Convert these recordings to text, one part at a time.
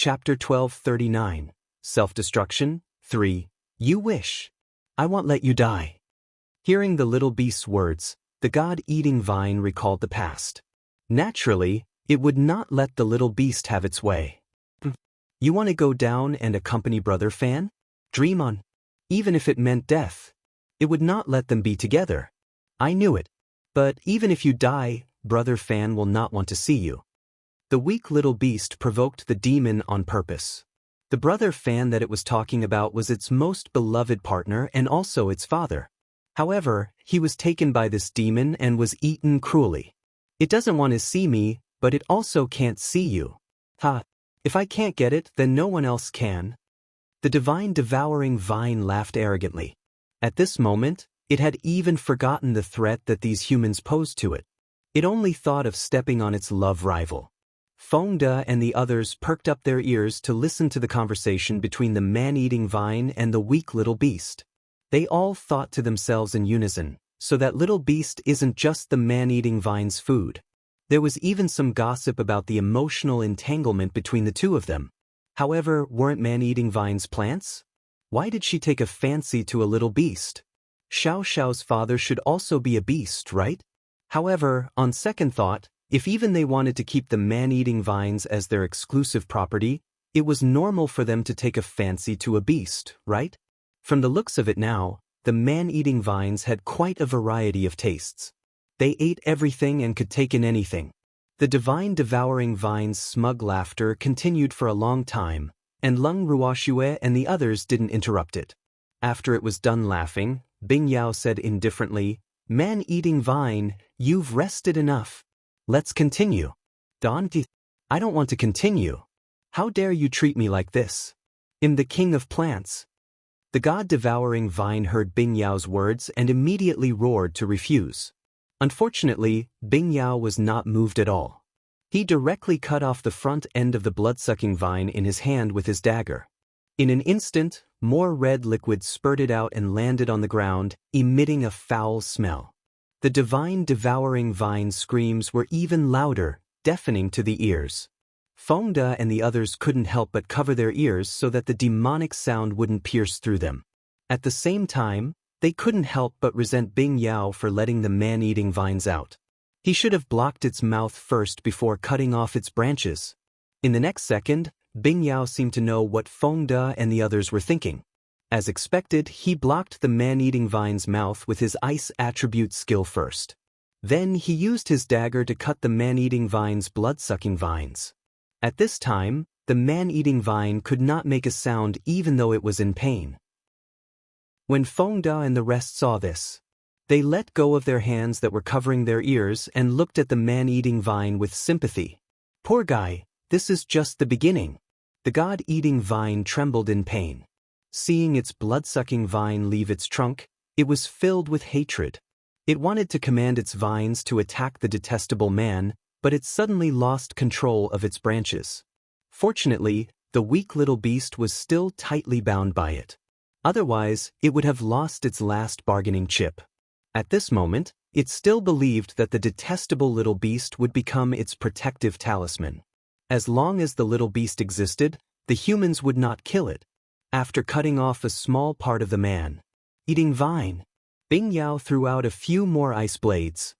Chapter 1239, Self-Destruction, 3, You wish. I won't let you die. Hearing the little beast's words, the God-eating vine recalled the past. Naturally, it would not let the little beast have its way. You want to go down and accompany Brother Fan? Dream on. Even if it meant death, it would not let them be together. I knew it. But even if you die, Brother Fan will not want to see you. The weak little beast provoked the demon on purpose. The Brother Fan that it was talking about was its most beloved partner and also its father. However, he was taken by this demon and was eaten cruelly. It doesn't want to see me, but it also can't see you. Ha! If I can't get it, then no one else can. The divine devouring vine laughed arrogantly. At this moment, it had even forgotten the threat that these humans posed to it. It only thought of stepping on its love rival. Feng De and the others perked up their ears to listen to the conversation between the man-eating vine and the weak little beast. They all thought to themselves in unison, so that little beast isn't just the man-eating vine's food. There was even some gossip about the emotional entanglement between the two of them. However, weren't man-eating vines plants? Why did she take a fancy to a little beast? Xiao Xiao's father should also be a beast, right? However, on second thought, if even they wanted to keep the man-eating vines as their exclusive property, it was normal for them to take a fancy to a beast, right? From the looks of it now, the man-eating vines had quite a variety of tastes. They ate everything and could take in anything. The divine devouring vine's smug laughter continued for a long time, and Nian Xue and the others didn't interrupt it. After it was done laughing, Bing Yao said indifferently, "Man-eating vine, you've rested enough. Let's continue." "Don't. I don't want to continue. How dare you treat me like this? I'm the king of plants." The god-devouring vine heard Bing Yao's words and immediately roared to refuse. Unfortunately, Bing Yao was not moved at all. He directly cut off the front end of the blood-sucking vine in his hand with his dagger. In an instant, more red liquid spurted out and landed on the ground, emitting a foul smell. The divine devouring vine's screams were even louder, deafening to the ears. Feng De and the others couldn't help but cover their ears so that the demonic sound wouldn't pierce through them. At the same time, they couldn't help but resent Bing Yao for letting the man-eating vines out. He should have blocked its mouth first before cutting off its branches. In the next second, Bing Yao seemed to know what Feng De and the others were thinking. As expected, he blocked the man-eating vine's mouth with his ice attribute skill first. Then he used his dagger to cut the man-eating vine's blood-sucking vines. At this time, the man-eating vine could not make a sound even though it was in pain. When Feng De and the rest saw this, they let go of their hands that were covering their ears and looked at the man-eating vine with sympathy. "Poor guy, this is just the beginning." The god-eating vine trembled in pain. Seeing its blood-sucking vine leave its trunk, it was filled with hatred. It wanted to command its vines to attack the detestable man, but it suddenly lost control of its branches. Fortunately, the weak little beast was still tightly bound by it. Otherwise, it would have lost its last bargaining chip. At this moment, it still believed that the detestable little beast would become its protective talisman. As long as the little beast existed, the humans would not kill it. After cutting off a small part of the man-eating vine, Bing Yao threw out a few more ice blades.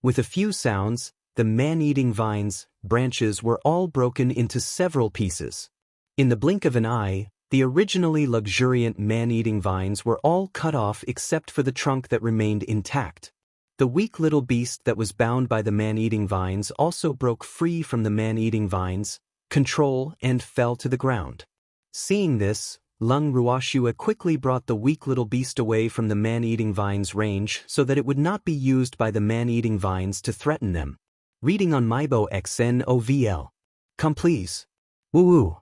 With a few sounds, the man-eating vine's branches were all broken into several pieces. In the blink of an eye, the originally luxuriant man-eating vines were all cut off except for the trunk that remained intact. The weak little beast that was bound by the man-eating vines also broke free from the man-eating vines' control and fell to the ground. Seeing this, Nian Xue quickly brought the weak little beast away from the man-eating vine's range so that it would not be used by the man-eating vines to threaten them. Reading on Maibo XNOVL. Come please. Woo-woo.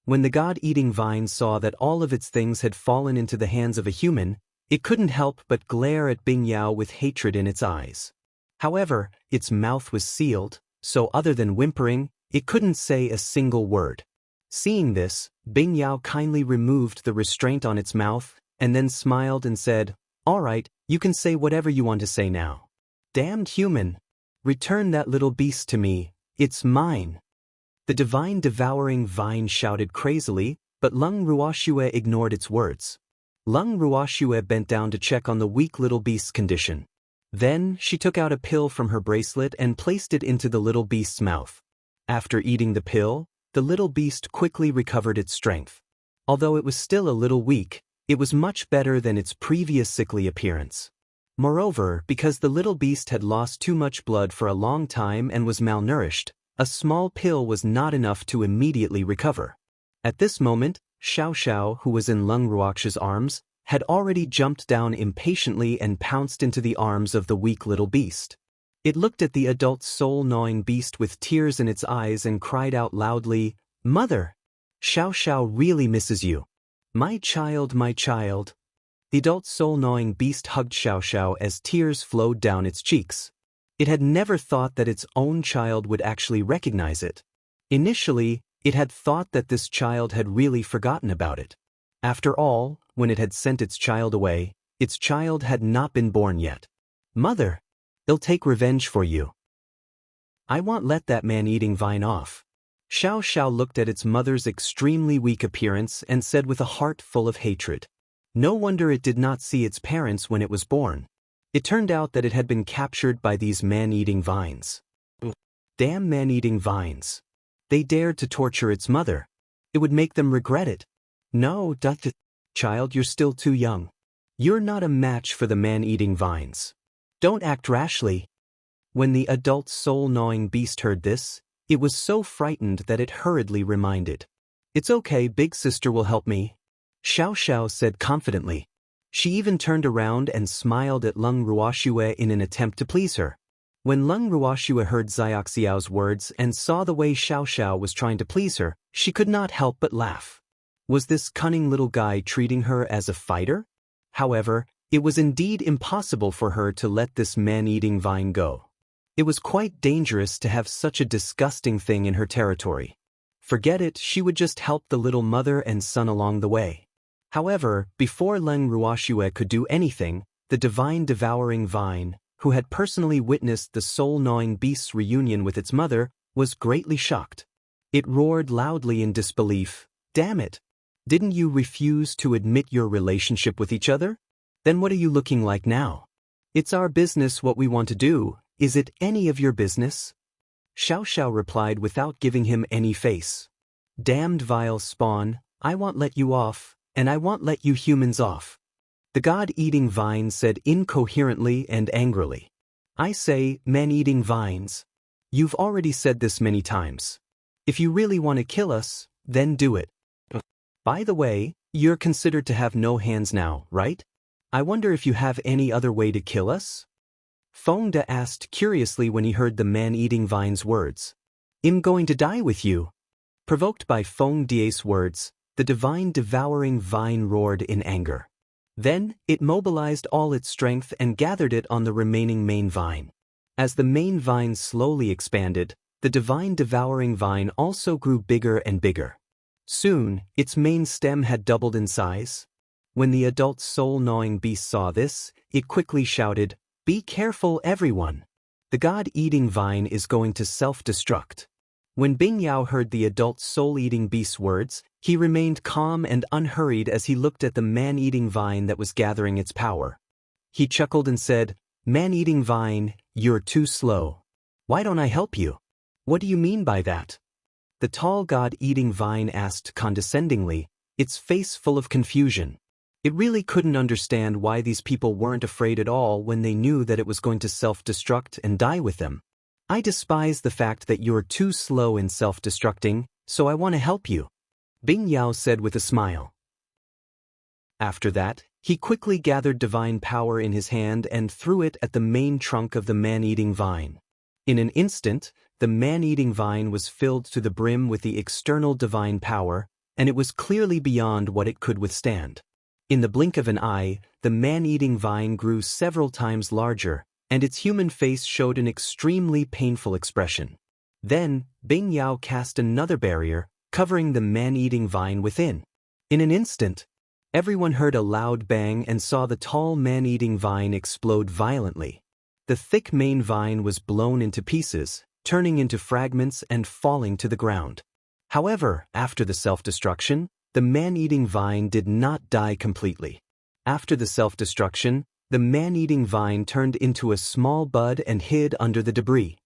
When the god-eating vine saw that all of its things had fallen into the hands of a human, it couldn't help but glare at Bing Yao with hatred in its eyes. However, its mouth was sealed, so other than whimpering, it couldn't say a single word. Seeing this, Bing Yao kindly removed the restraint on its mouth, and then smiled and said, "All right, you can say whatever you want to say now." "Damned human! Return that little beast to me, it's mine." The divine devouring vine shouted crazily, but Leng Ruoxue ignored its words. Leng Ruoxue bent down to check on the weak little beast's condition. Then, she took out a pill from her bracelet and placed it into the little beast's mouth. After eating the pill, the little beast quickly recovered its strength. Although it was still a little weak, it was much better than its previous sickly appearance. Moreover, because the little beast had lost too much blood for a long time and was malnourished, a small pill was not enough to immediately recover. At this moment, Xiao Xiao, who was in Leng Ruoxue's arms, had already jumped down impatiently and pounced into the arms of the weak little beast. It looked at the adult soul-gnawing beast with tears in its eyes and cried out loudly, "Mother! Xiao Xiao really misses you. My child, my child." The adult soul-gnawing beast hugged Xiao Xiao as tears flowed down its cheeks. It had never thought that its own child would actually recognize it. Initially, it had thought that this child had really forgotten about it. After all, when it had sent its child away, its child had not been born yet. "Mother, I'll take revenge for you. I won't let that man-eating vine off." Xiao Xiao looked at its mother's extremely weak appearance and said with a heart full of hatred. No wonder it did not see its parents when it was born. It turned out that it had been captured by these man-eating vines. Damn man-eating vines. They dared to torture its mother. It would make them regret it. No, child, you're still too young. You're not a match for the man-eating vines. Don't act rashly. When the adult soul-gnawing beast heard this, it was so frightened that it hurriedly reminded. "It's okay, big sister will help me," Xiao Xiao said confidently. She even turned around and smiled at Leng Ruoxue in an attempt to please her. When Leng Ruoxue heard Xiaoxiao's words and saw the way Xiao Xiao was trying to please her, she could not help but laugh. Was this cunning little guy treating her as a fighter? However, it was indeed impossible for her to let this man-eating vine go. It was quite dangerous to have such a disgusting thing in her territory. Forget it, she would just help the little mother and son along the way. However, before Leng Ruoxue could do anything, the divine devouring vine, who had personally witnessed the soul-gnawing beast's reunion with its mother, was greatly shocked. It roared loudly in disbelief, "Damn it! Didn't you refuse to admit your relationship with each other? Then what are you looking like now? It's our business what we want to do, is it any of your business?" Xiao Xiao replied without giving him any face. "Damned vile spawn, I won't let you off, and I won't let you humans off." The god-eating vine said incoherently and angrily. "I say, man-eating vines. You've already said this many times. If you really want to kill us, then do it. By the way, you're considered to have no hands now, right? I wonder if you have any other way to kill us?" Feng De asked curiously when he heard the man-eating vine's words. "I'm going to die with you." Provoked by Feng De's words, the divine devouring vine roared in anger. Then, it mobilized all its strength and gathered it on the remaining main vine. As the main vine slowly expanded, the divine devouring vine also grew bigger and bigger. Soon, its main stem had doubled in size. When the adult soul-gnawing beast saw this, it quickly shouted, "Be careful, everyone! The god-eating vine is going to self-destruct." When Bing Yao heard the adult soul-eating beast's words, he remained calm and unhurried as he looked at the man-eating vine that was gathering its power. He chuckled and said, "Man-eating vine, you're too slow. Why don't I help you?" "What do you mean by that?" The tall god-eating vine asked condescendingly, its face full of confusion. It really couldn't understand why these people weren't afraid at all when they knew that it was going to self-destruct and die with them. "I despise the fact that you're too slow in self-destructing, so I want to help you," Bing Yao said with a smile. After that, he quickly gathered divine power in his hand and threw it at the main trunk of the man-eating vine. In an instant, the man-eating vine was filled to the brim with the external divine power, and it was clearly beyond what it could withstand. In the blink of an eye, the man-eating vine grew several times larger, and its human face showed an extremely painful expression. Then, Bing Yao cast another barrier, covering the man-eating vine within. In an instant, everyone heard a loud bang and saw the tall man-eating vine explode violently. The thick main vine was blown into pieces, turning into fragments and falling to the ground. However, after the self-destruction, the man-eating vine did not die completely. After the self-destruction, the man-eating vine turned into a small bud and hid under the debris.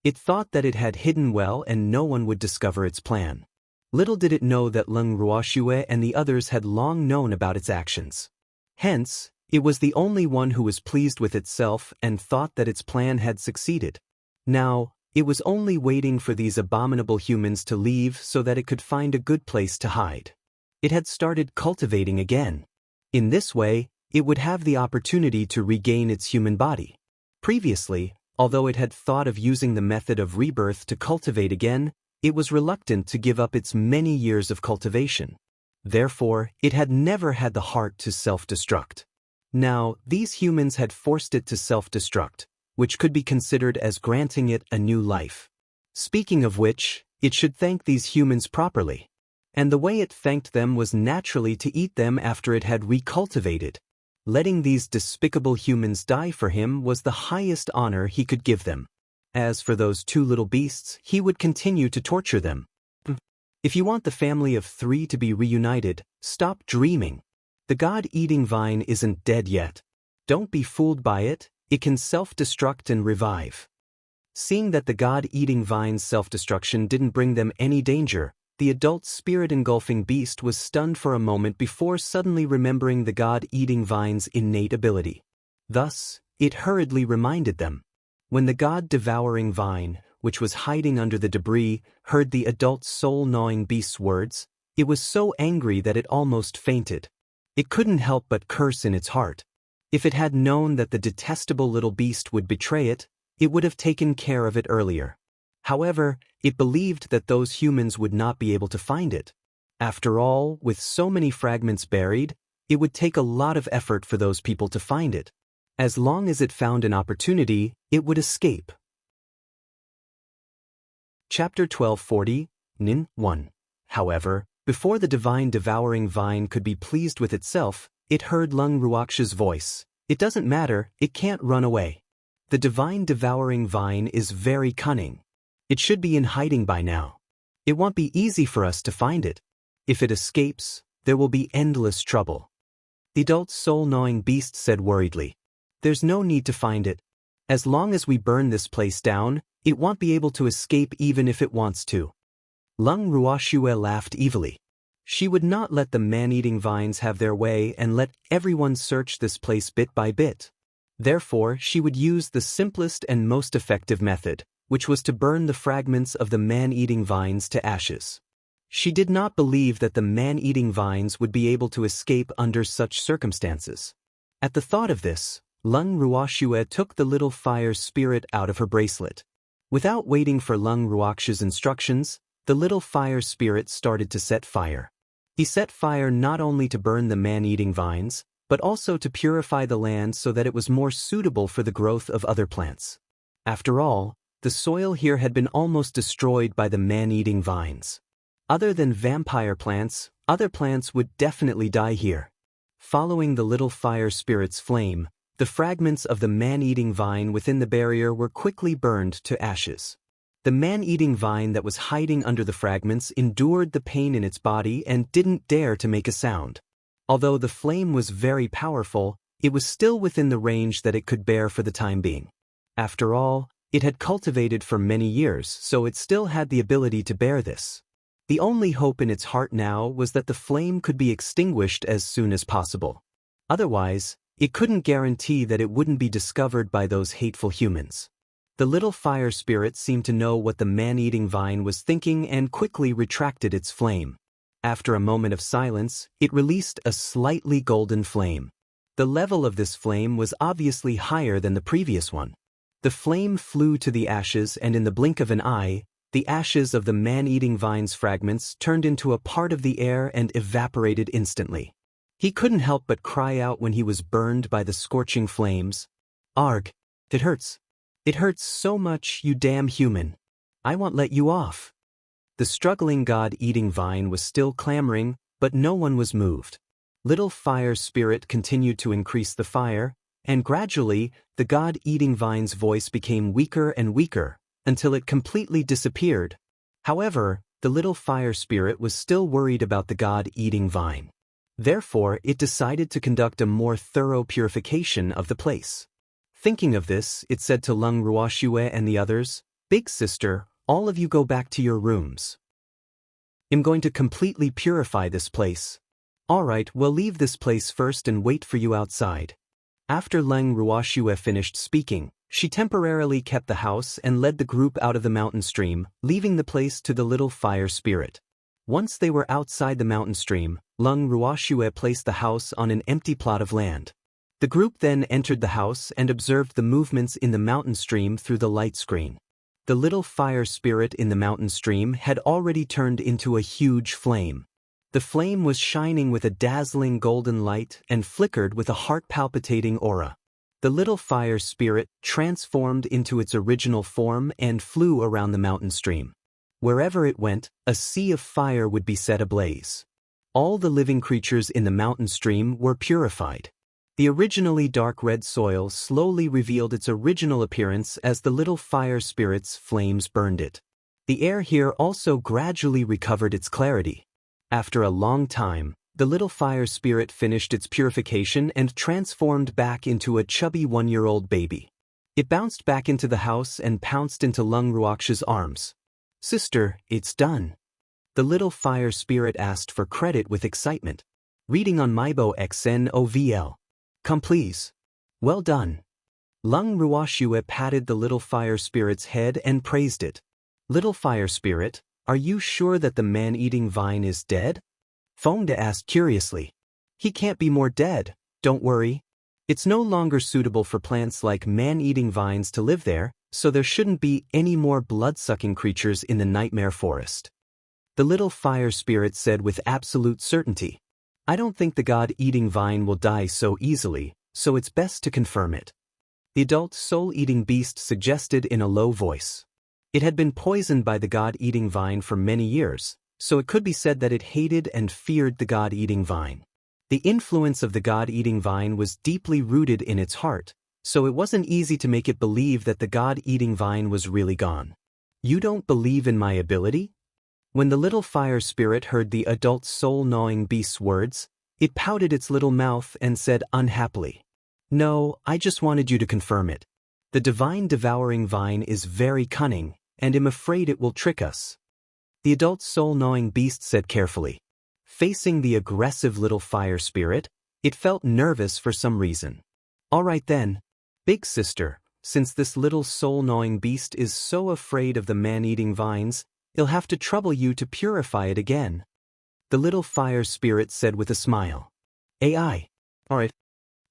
It thought that it had hidden well and no one would discover its plan. Little did it know that Nian Xue and the others had long known about its actions. Hence, it was the only one who was pleased with itself and thought that its plan had succeeded. Now, it was only waiting for these abominable humans to leave so that it could find a good place to hide. It had started cultivating again. In this way, it would have the opportunity to regain its human body. Previously, although it had thought of using the method of rebirth to cultivate again, it was reluctant to give up its many years of cultivation. Therefore, it had never had the heart to self-destruct. Now, these humans had forced it to self-destruct, which could be considered as granting it a new life. Speaking of which, it should thank these humans properly. And the way it thanked them was naturally to eat them after it had recultivated. Letting these despicable humans die for him was the highest honor he could give them. As for those two little beasts, he would continue to torture them. If you want the family of 3 to be reunited, stop dreaming. The God-eating vine isn't dead yet. Don't be fooled by it, it can self-destruct and revive. Seeing that the God-eating vine's self-destruction didn't bring them any danger, the adult spirit-engulfing beast was stunned for a moment before suddenly remembering the God-eating vine's innate ability. Thus, it hurriedly reminded them. When the God-devouring vine, which was hiding under the debris, heard the adult soul-gnawing beast's words, it was so angry that it almost fainted. It couldn't help but curse in its heart. If it had known that the detestable little beast would betray it, it would have taken care of it earlier. However, it believed that those humans would not be able to find it. After all, with so many fragments buried, it would take a lot of effort for those people to find it. As long as it found an opportunity, it would escape. Chapter 1240, Nian 1. However, before the divine devouring vine could be pleased with itself, it heard Nian Xue's voice. It doesn't matter, it can't run away. The divine devouring vine is very cunning. It should be in hiding by now. It won't be easy for us to find it. If it escapes, there will be endless trouble. The adult soul-gnawing beast said worriedly. There's no need to find it. As long as we burn this place down, it won't be able to escape even if it wants to. Nian Xue laughed evilly. She would not let the man-eating vines have their way and let everyone search this place bit by bit. Therefore, she would use the simplest and most effective method, which was to burn the fragments of the man-eating vines to ashes. She did not believe that the man-eating vines would be able to escape under such circumstances. At the thought of this, Nian Xue took the little fire spirit out of her bracelet. Without waiting for Nian Xue's instructions, the little fire spirit started to set fire. He set fire not only to burn the man-eating vines, but also to purify the land so that it was more suitable for the growth of other plants. After all, the soil here had been almost destroyed by the man-eating vines. Other than vampire plants, other plants would definitely die here. Following the little fire spirit's flame, the fragments of the man-eating vine within the barrier were quickly burned to ashes. The man-eating vine that was hiding under the fragments endured the pain in its body and didn't dare to make a sound. Although the flame was very powerful, it was still within the range that it could bear for the time being. After all, it had cultivated for many years, so it still had the ability to bear this. The only hope in its heart now was that the flame could be extinguished as soon as possible. Otherwise, it couldn't guarantee that it wouldn't be discovered by those hateful humans. The little fire spirit seemed to know what the man-eating vine was thinking and quickly retracted its flame. After a moment of silence, it released a slightly golden flame. The level of this flame was obviously higher than the previous one. The flame flew to the ashes, and in the blink of an eye, the ashes of the man-eating vine's fragments turned into a part of the air and evaporated instantly. He couldn't help but cry out when he was burned by the scorching flames. Arg! It hurts. It hurts so much, you damn human. I won't let you off. The struggling God-eating vine was still clamoring, but no one was moved. Little fire spirit continued to increase the fire, and gradually, the God-eating vine's voice became weaker and weaker, until it completely disappeared. However, the little fire spirit was still worried about the God-eating vine. Therefore, it decided to conduct a more thorough purification of the place. Thinking of this, it said to Nian Xue and the others, "Big sister, all of you go back to your rooms. I'm going to completely purify this place. Alright, we'll leave this place first and wait for you outside." After Nian Xue finished speaking, she temporarily kept the house and led the group out of the mountain stream, leaving the place to the little fire spirit. Once they were outside the mountain stream, Nian Xue placed the house on an empty plot of land. The group then entered the house and observed the movements in the mountain stream through the light screen. The little fire spirit in the mountain stream had already turned into a huge flame. The flame was shining with a dazzling golden light and flickered with a heart-palpitating aura. The little fire spirit transformed into its original form and flew around the mountain stream. Wherever it went, a sea of fire would be set ablaze. All the living creatures in the mountain stream were purified. The originally dark red soil slowly revealed its original appearance as the little fire spirit's flames burned it. The air here also gradually recovered its clarity. After a long time, the little fire spirit finished its purification and transformed back into a chubby 1-year-old baby. It bounced back into the house and pounced into Nian Xue's arms. "Sister, it's done." The little fire spirit asked for credit with excitement. Reading on Maibo XNOVL. "Come please." "Well done." Nian Xue patted the little fire spirit's head and praised it. "Little fire spirit, are you sure that the man-eating vine is dead?" Fengde asked curiously. "He can't be more dead, don't worry. It's no longer suitable for plants like man-eating vines to live there, so there shouldn't be any more blood-sucking creatures in the nightmare forest." The little fire spirit said with absolute certainty. "I don't think the God-eating vine will die so easily, so it's best to confirm it." The adult soul-eating beast suggested in a low voice. It had been poisoned by the God-eating vine for many years, so it could be said that it hated and feared the God-eating vine. The influence of the God-eating vine was deeply rooted in its heart, so it wasn't easy to make it believe that the God-eating vine was really gone. "You don't believe in my ability?" When the little fire spirit heard the adult soul-gnawing beast's words, it pouted its little mouth and said unhappily, "No, I just wanted you to confirm it. The divine devouring vine is very cunning, and I'm afraid it will trick us." The adult soul-gnawing beast said carefully. Facing the aggressive little fire spirit, it felt nervous for some reason. "Alright then, big sister, since this little soul-gnawing beast is so afraid of the man-eating vines, he'll have to trouble you to purify it again." The little fire spirit said with a smile. "AI. Alright."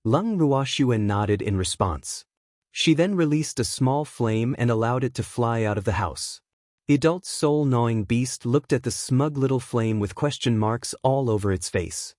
Nian Xue nodded in response. She then released a small flame and allowed it to fly out of the house. The adult soul-gnawing beast looked at the smug little flame with question marks all over its face.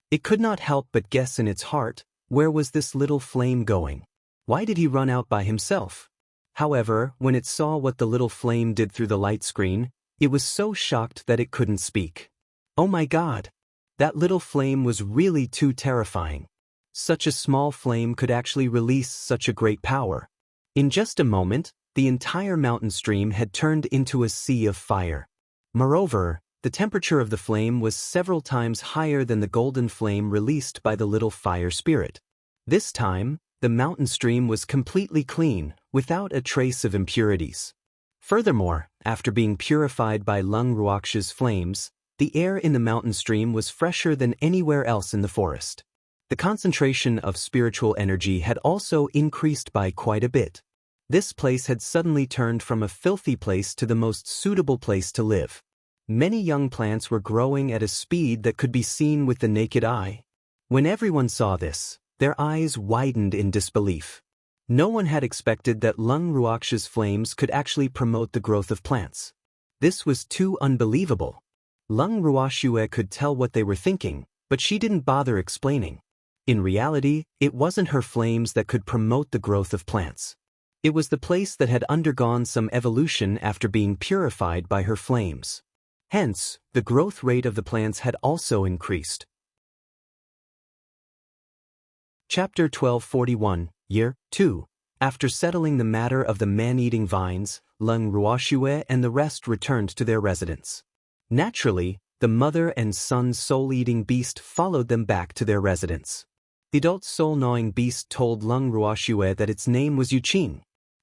It could not help but guess in its heart, where was this little flame going? Why did he run out by himself? However, when it saw what the little flame did through the light screen, it was so shocked that it couldn't speak. "Oh my God! That little flame was really too terrifying. Such a small flame could actually release such a great power." In just a moment, the entire mountain stream had turned into a sea of fire. Moreover, the temperature of the flame was several times higher than the golden flame released by the little fire spirit. This time, the mountain stream was completely clean, without a trace of impurities. Furthermore, after being purified by Nian Xue's flames, the air in the mountain stream was fresher than anywhere else in the forest. The concentration of spiritual energy had also increased by quite a bit. This place had suddenly turned from a filthy place to the most suitable place to live. Many young plants were growing at a speed that could be seen with the naked eye. When everyone saw this, their eyes widened in disbelief. No one had expected that Nian Xue's flames could actually promote the growth of plants. This was too unbelievable. Nian Xue could tell what they were thinking, but she didn't bother explaining. In reality, it wasn't her flames that could promote the growth of plants. It was the place that had undergone some evolution after being purified by her flames. Hence, the growth rate of the plants had also increased. Chapter 1241, Year 2. After settling the matter of the man-eating vines, Nian Xue and the rest returned to their residence. Naturally, the mother and son soul-eating beast followed them back to their residence. The adult soul-gnawing beast told Nian Xue that its name was Yuqing.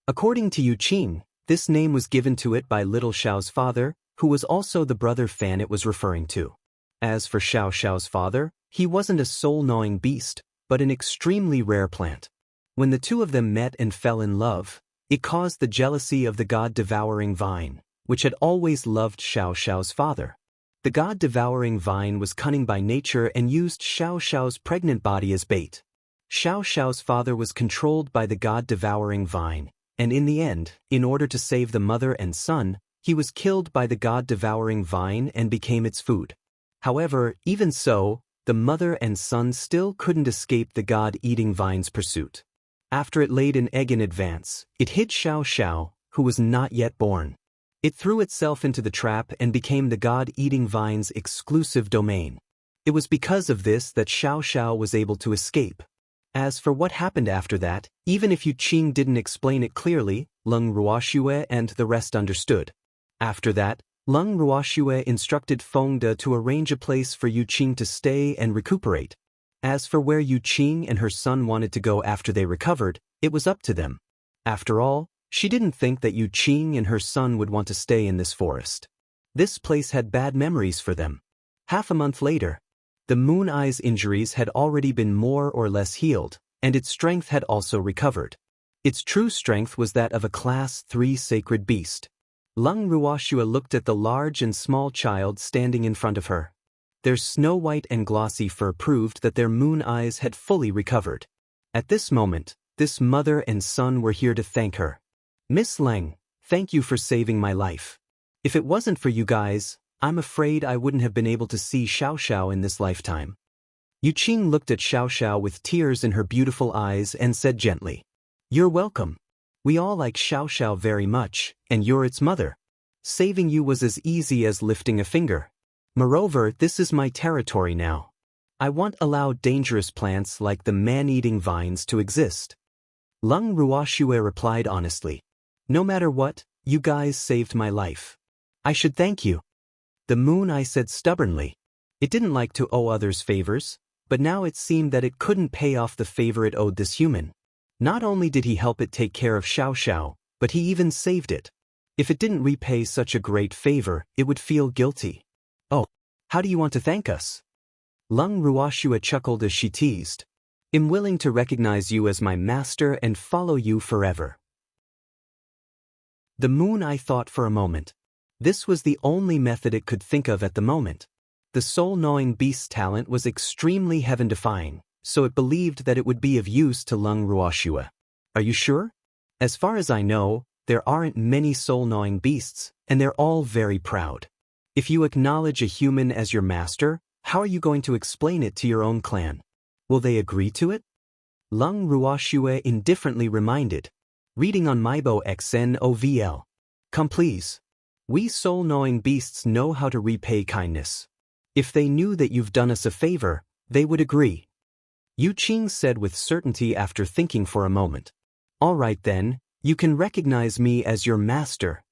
According to Yuqing, this name was given to it by little Xiao's father, who was also the brother Fan it was referring to. As for Xiao's father, he wasn't a soul-gnawing beast, but an extremely rare plant. When the two of them met and fell in love, it caused the jealousy of the god-devouring vine, which had always loved Xiao's father. The god-devouring vine was cunning by nature and used Xiao's pregnant body as bait. Xiao's father was controlled by the god-devouring vine, and in the end, in order to save the mother and son, he was killed by the god-devouring vine and became its food. However, even so, the mother and son still couldn't escape the god-eating vine's pursuit. After it laid an egg in advance, it hid Xiao, who was not yet born. It threw itself into the trap and became the god-eating vine's exclusive domain. It was because of this that Xiao was able to escape. As for what happened after that, even if Yuqing didn't explain it clearly, Nian Xue and the rest understood. After that, Nian Xue instructed Fengde to arrange a place for Yuqing to stay and recuperate. As for where Yuqing and her son wanted to go after they recovered, it was up to them. After all, she didn't think that Yuqing and her son would want to stay in this forest. This place had bad memories for them. Half a month later, the Moon Eye's injuries had already been more or less healed, and its strength had also recovered. Its true strength was that of a Class 3 sacred beast. Nian Xue looked at the large and small child standing in front of her. Their snow-white and glossy fur proved that their moon eyes had fully recovered. At this moment, this mother and son were here to thank her. Miss Leng, thank you for saving my life. If it wasn't for you guys, I'm afraid I wouldn't have been able to see Xiao in this lifetime. Yuqing looked at Xiao with tears in her beautiful eyes and said gently, "You're welcome. We all like Xiao very much, and you're its mother. Saving you was as easy as lifting a finger. Moreover, this is my territory now. I won't allow dangerous plants like the man-eating vines to exist." Nian Xue replied honestly, "No matter what, you guys saved my life. I should thank you." The Moon Eye said stubbornly. It didn't like to owe others favors, but now it seemed that it couldn't pay off the favor it owed this human. Not only did he help it take care of Xiao, but he even saved it. If it didn't repay such a great favor, it would feel guilty. "Oh, how do you want to thank us?" Nian Xue chuckled as she teased. "I'm willing to recognize you as my master and follow you forever." The Moon Eye thought for a moment. This was the only method it could think of at the moment. The soul-gnawing beast's talent was extremely heaven-defying, so it believed that it would be of use to Nian Xue. "Are you sure? As far as I know, there aren't many soul-gnawing beasts, and they're all very proud. If you acknowledge a human as your master, how are you going to explain it to your own clan? Will they agree to it?" Nian Xue indifferently reminded. Reading on Maibo XNOVL. "Come please. We soul-gnawing beasts know how to repay kindness. If they knew that you've done us a favor, they would agree." Yuqing said with certainty after thinking for a moment. "All right then, you can recognize me as your master."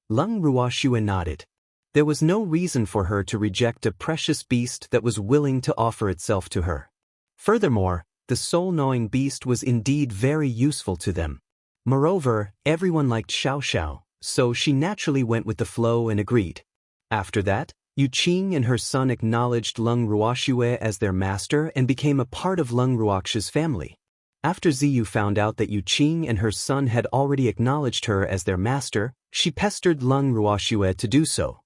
Nian Xue nodded. There was no reason for her to reject a precious beast that was willing to offer itself to her. Furthermore, the soul-gnawing beast was indeed very useful to them. Moreover, everyone liked Xiao, so she naturally went with the flow and agreed. After that, Yuqing and her son acknowledged Nian Xue as their master and became a part of Nian Xue's family. After Ziyu found out that Yuqing and her son had already acknowledged her as their master, she pestered Nian Xue to do so.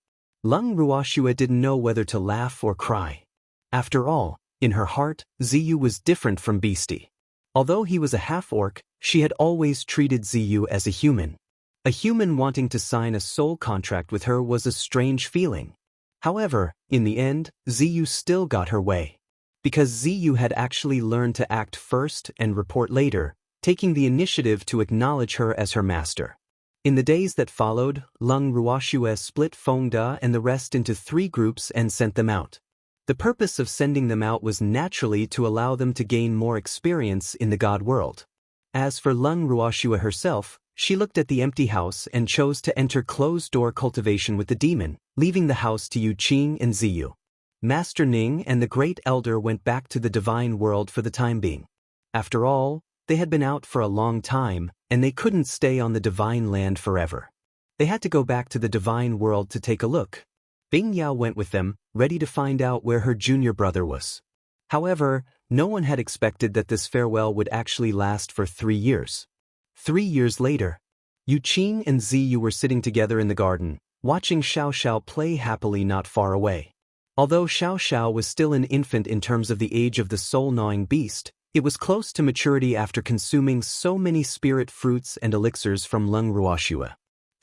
Nian Xue didn't know whether to laugh or cry. After all, in her heart, Ziyu was different from Beastie. Although he was a half-orc, she had always treated Ziyu as a human. A human wanting to sign a soul contract with her was a strange feeling. However, in the end, Ziyu still got her way. Because Ziyu had actually learned to act first and report later, taking the initiative to acknowledge her as her master. In the days that followed, Nian Xue split Fengde and the rest into 3 groups and sent them out. The purpose of sending them out was naturally to allow them to gain more experience in the god world. As for Lung Ruoxue herself, she looked at the empty house and chose to enter closed-door cultivation with the demon, leaving the house to Yu Qing and Ziyu. Master Ning and the Great Elder went back to the divine world for the time being. After all, they had been out for a long time, and they couldn't stay on the divine land forever. They had to go back to the divine world to take a look. Bing Yao went with them, ready to find out where her junior brother was. However, no one had expected that this farewell would actually last for 3 years. 3 years later, Yu Qing and Ziyu were sitting together in the garden, watching Xiao Xiao play happily not far away. Although Xiao Xiao was still an infant in terms of the age of the soul-gnawing beast, it was close to maturity after consuming so many spirit fruits and elixirs from Lung Ruoxue.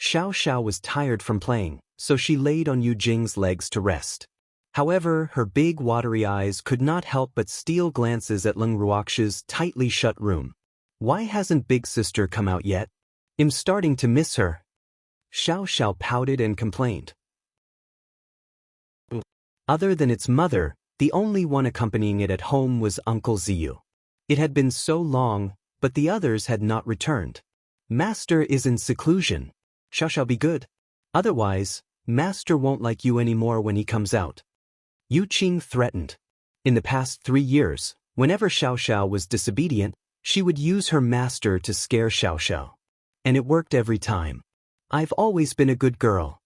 Xiao Xiao was tired from playing, so she laid on Yu Jing's legs to rest. However, her big watery eyes could not help but steal glances at Lung Ruoxue's tightly shut room. Why hasn't Big Sister come out yet? I'm starting to miss her. Xiao Xiao pouted and complained. Other than its mother, the only one accompanying it at home was Uncle Ziyu. It had been so long, but the others had not returned. Master is in seclusion. Xiao be good. Otherwise, Master won't like you anymore when he comes out. Yu Qing threatened. In the past 3 years, whenever Xiao Xiao was disobedient, she would use her master to scare Xiao Xiao. And it worked every time. I've always been a good girl.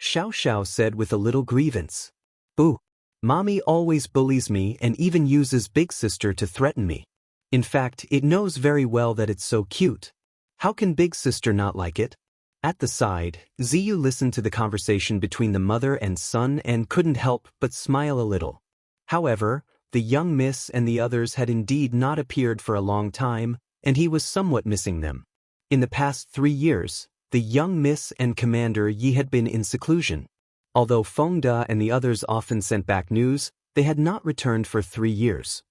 Xiao Xiao said with a little grievance. Boo. Mommy always bullies me and even uses Big Sister to threaten me. In fact, it knows very well that it's so cute. How can Big Sister not like it? At the side, Ziyu listened to the conversation between the mother and son and couldn't help but smile a little. However, the young miss and the others had indeed not appeared for a long time, and he was somewhat missing them. In the past 3 years, the young miss and Commander Yi had been in seclusion. Although Feng Da and the others often sent back news, they had not returned for 3 years.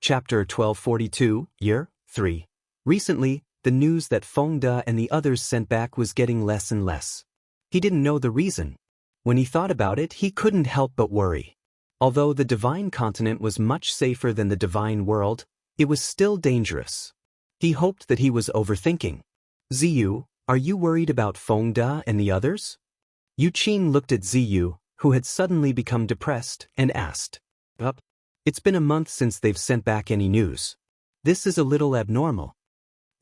Chapter 1242, Year 3. Recently, the news that Feng Da and the others sent back was getting less and less. He didn't know the reason. When he thought about it, he couldn't help but worry. Although the divine continent was much safer than the divine world, it was still dangerous. He hoped that he was overthinking. Ziyu, are you worried about Feng Da and the others? Yu Qing looked at Ziyu, who had suddenly become depressed, and asked. It's been a month since they've sent back any news. This is a little abnormal.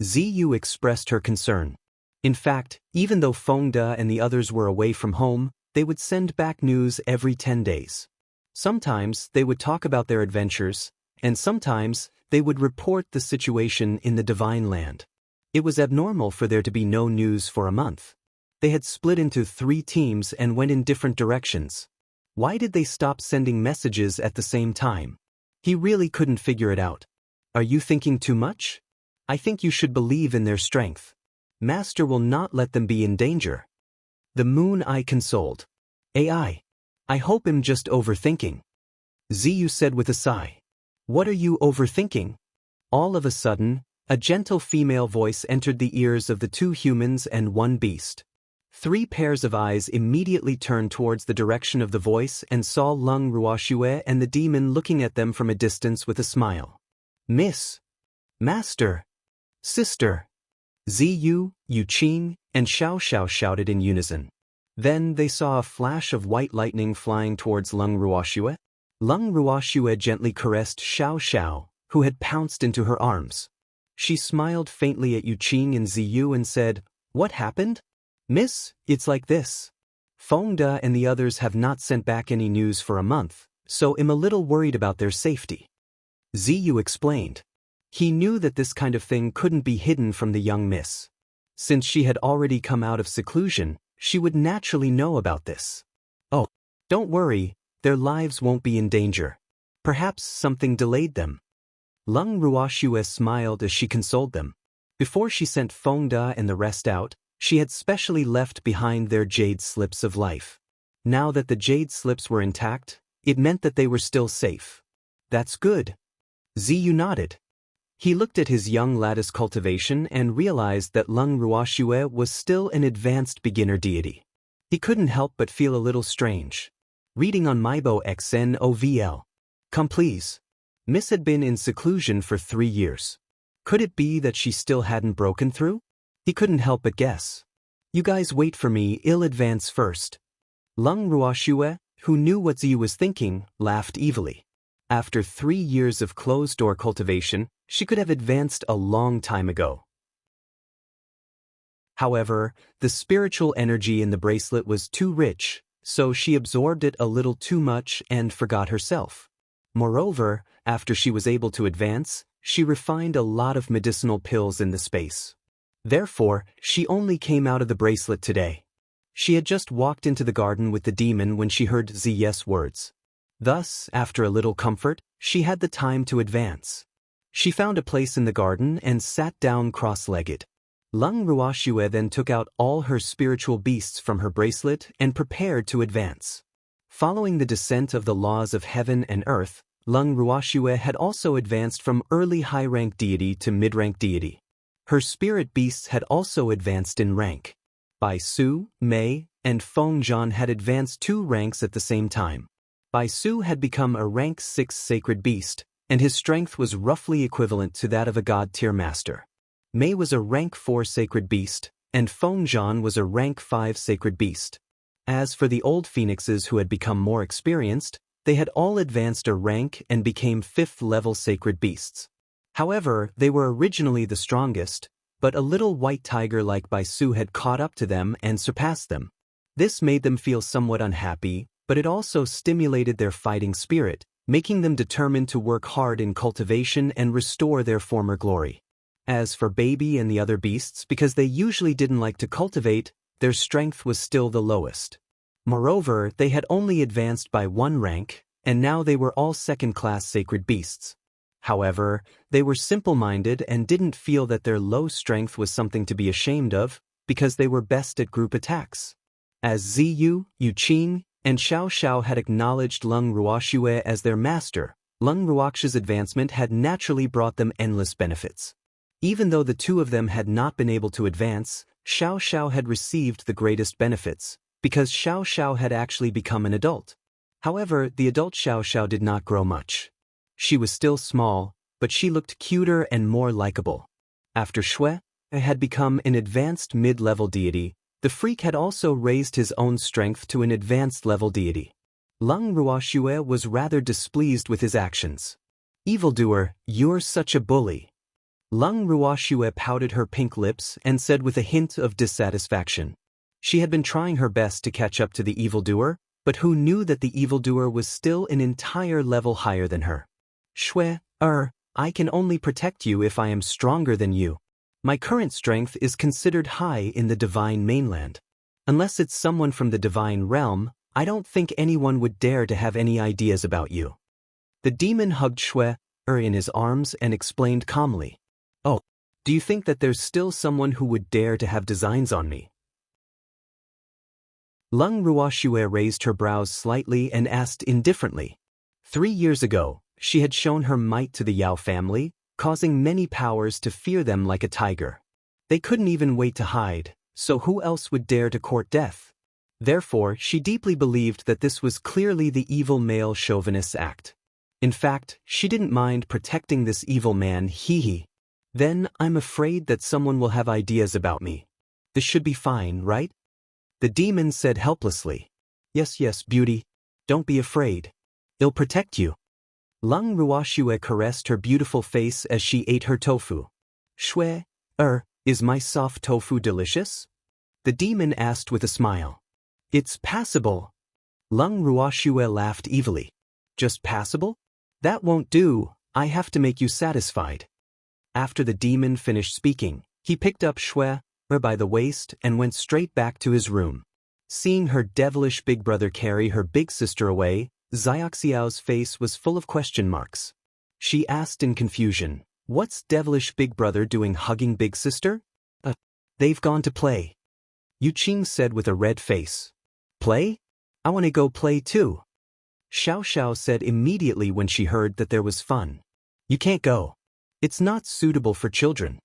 Ziyu expressed her concern. In fact, even though Feng Da and the others were away from home, they would send back news every 10 days. Sometimes they would talk about their adventures, and sometimes they would report the situation in the divine land. It was abnormal for there to be no news for a month. They had split into 3 teams and went in different directions. Why did they stop sending messages at the same time? He really couldn't figure it out. Are you thinking too much? I think you should believe in their strength. Master will not let them be in danger. The Moon Eye consoled. I hope I'm just overthinking. Ziyu said with a sigh. What are you overthinking? All of a sudden, a gentle female voice entered the ears of the 2 humans and 1 beast. 3 pairs of eyes immediately turned towards the direction of the voice and saw Lung Ruoxue and the demon looking at them from a distance with a smile. Miss. Master. Sister. Ziyu, Yu Qing, and Xiao Xiao shouted in unison. Then they saw a flash of white lightning flying towards Lung Ruoxue. Lung Ruoxue gently caressed Xiao Xiao, who had pounced into her arms. She smiled faintly at Yu Qing and Ziyu and said, What happened? Miss, it's like this. Feng Da and the others have not sent back any news for a month, so I'm a little worried about their safety. Ziyu explained. He knew that this kind of thing couldn't be hidden from the young miss. Since she had already come out of seclusion, she would naturally know about this. Oh, don't worry, their lives won't be in danger. Perhaps something delayed them. Lung Ruoxue smiled as she consoled them. Before she sent Feng Da and the rest out, she had specially left behind their jade slips of life. Now that the jade slips were intact, it meant that they were still safe. That's good. Ziyu nodded. He looked at his young lattice cultivation and realized that Lung Ruoxue was still an advanced beginner deity. He couldn't help but feel a little strange. Reading on Maibo XNOVL. Come please. Miss had been in seclusion for 3 years. Could it be that she still hadn't broken through? He couldn't help but guess. You guys wait for me, I'll advance first. Lung Ruoxue, who knew what Ziyu was thinking, laughed evilly. After 3 years of closed-door cultivation, she could have advanced a long time ago. However, the spiritual energy in the bracelet was too rich, so she absorbed it a little too much and forgot herself. Moreover, after she was able to advance, she refined a lot of medicinal pills in the space. Therefore, she only came out of the bracelet today. She had just walked into the garden with the demon when she heard Ziyu's words. Thus, after a little comfort, she had the time to advance. She found a place in the garden and sat down cross-legged. Lung Ruoxue then took out all her spiritual beasts from her bracelet and prepared to advance. Following the descent of the laws of heaven and earth, Lung Ruoxue had also advanced from early high-rank deity to mid-rank deity. Her spirit beasts had also advanced in rank. Bai Su, Mei, and Feng Zhan had advanced 2 ranks at the same time. Bai Su had become a rank 6 sacred beast, and his strength was roughly equivalent to that of a god-tier master. Mei was a rank 4 sacred beast, and Feng Zhan was a rank 5 sacred beast. As for the old phoenixes who had become more experienced, they had all advanced a rank and became 5th-level sacred beasts. However, they were originally the strongest, but a little white tiger like Bai Su had caught up to them and surpassed them. This made them feel somewhat unhappy, but it also stimulated their fighting spirit, making them determined to work hard in cultivation and restore their former glory. As for Baby and the other beasts, because they usually didn't like to cultivate, their strength was still the lowest. Moreover, they had only advanced by 1 rank, and now they were all second-class sacred beasts. However, they were simple-minded and didn't feel that their low strength was something to be ashamed of, because they were best at group attacks. As Ziyu, Yuqing, and Xiao Xiao had acknowledged Lung Ruoxue as their master, Lung Ruoxue's advancement had naturally brought them endless benefits. Even though the 2 of them had not been able to advance, Xiao Xiao had received the greatest benefits, because Xiao Xiao had actually become an adult. However, the adult Xiao Xiao did not grow much. She was still small, but she looked cuter and more likable. After Xue had become an advanced mid-level deity, the freak had also raised his own strength to an advanced level deity. Lung Ruoxue was rather displeased with his actions. Evildoer, you're such a bully. Lung Ruoxue pouted her pink lips and said with a hint of dissatisfaction. She had been trying her best to catch up to the evildoer, but who knew that the evildoer was still an entire level higher than her? Xue, I can only protect you if I am stronger than you. My current strength is considered high in the divine mainland. Unless it's someone from the divine realm, I don't think anyone would dare to have any ideas about you. The demon hugged Xue in his arms and explained calmly. Oh, do you think that there's still someone who would dare to have designs on me? Lung Ruoxue raised her brows slightly and asked indifferently. 3 years ago, she had shown her might to the Yao family, causing many powers to fear them like a tiger. They couldn't even wait to hide, so who else would dare to court death? Therefore, she deeply believed that this was clearly the evil male chauvinist's act. In fact, she didn't mind protecting this evil man, hee. Then, I'm afraid that someone will have ideas about me. This should be fine, right? The demon said helplessly. Yes, beauty. Don't be afraid. I'll protect you. Lung Ruoxue caressed her beautiful face as she ate her tofu. Xue, is my soft tofu delicious? The demon asked with a smile. It's passable. Lung Ruoxue laughed evilly. Just passable? That won't do, I have to make you satisfied. After the demon finished speaking, he picked up Xue by the waist and went straight back to his room. Seeing her devilish big brother carry her big sister away, Xiaoxiao's face was full of question marks. She asked in confusion, what's devilish big brother doing hugging big sister? They've gone to play. Yuqing said with a red face. Play? I want to go play too. Xiao Xiao said immediately when she heard that there was fun. You can't go. It's not suitable for children.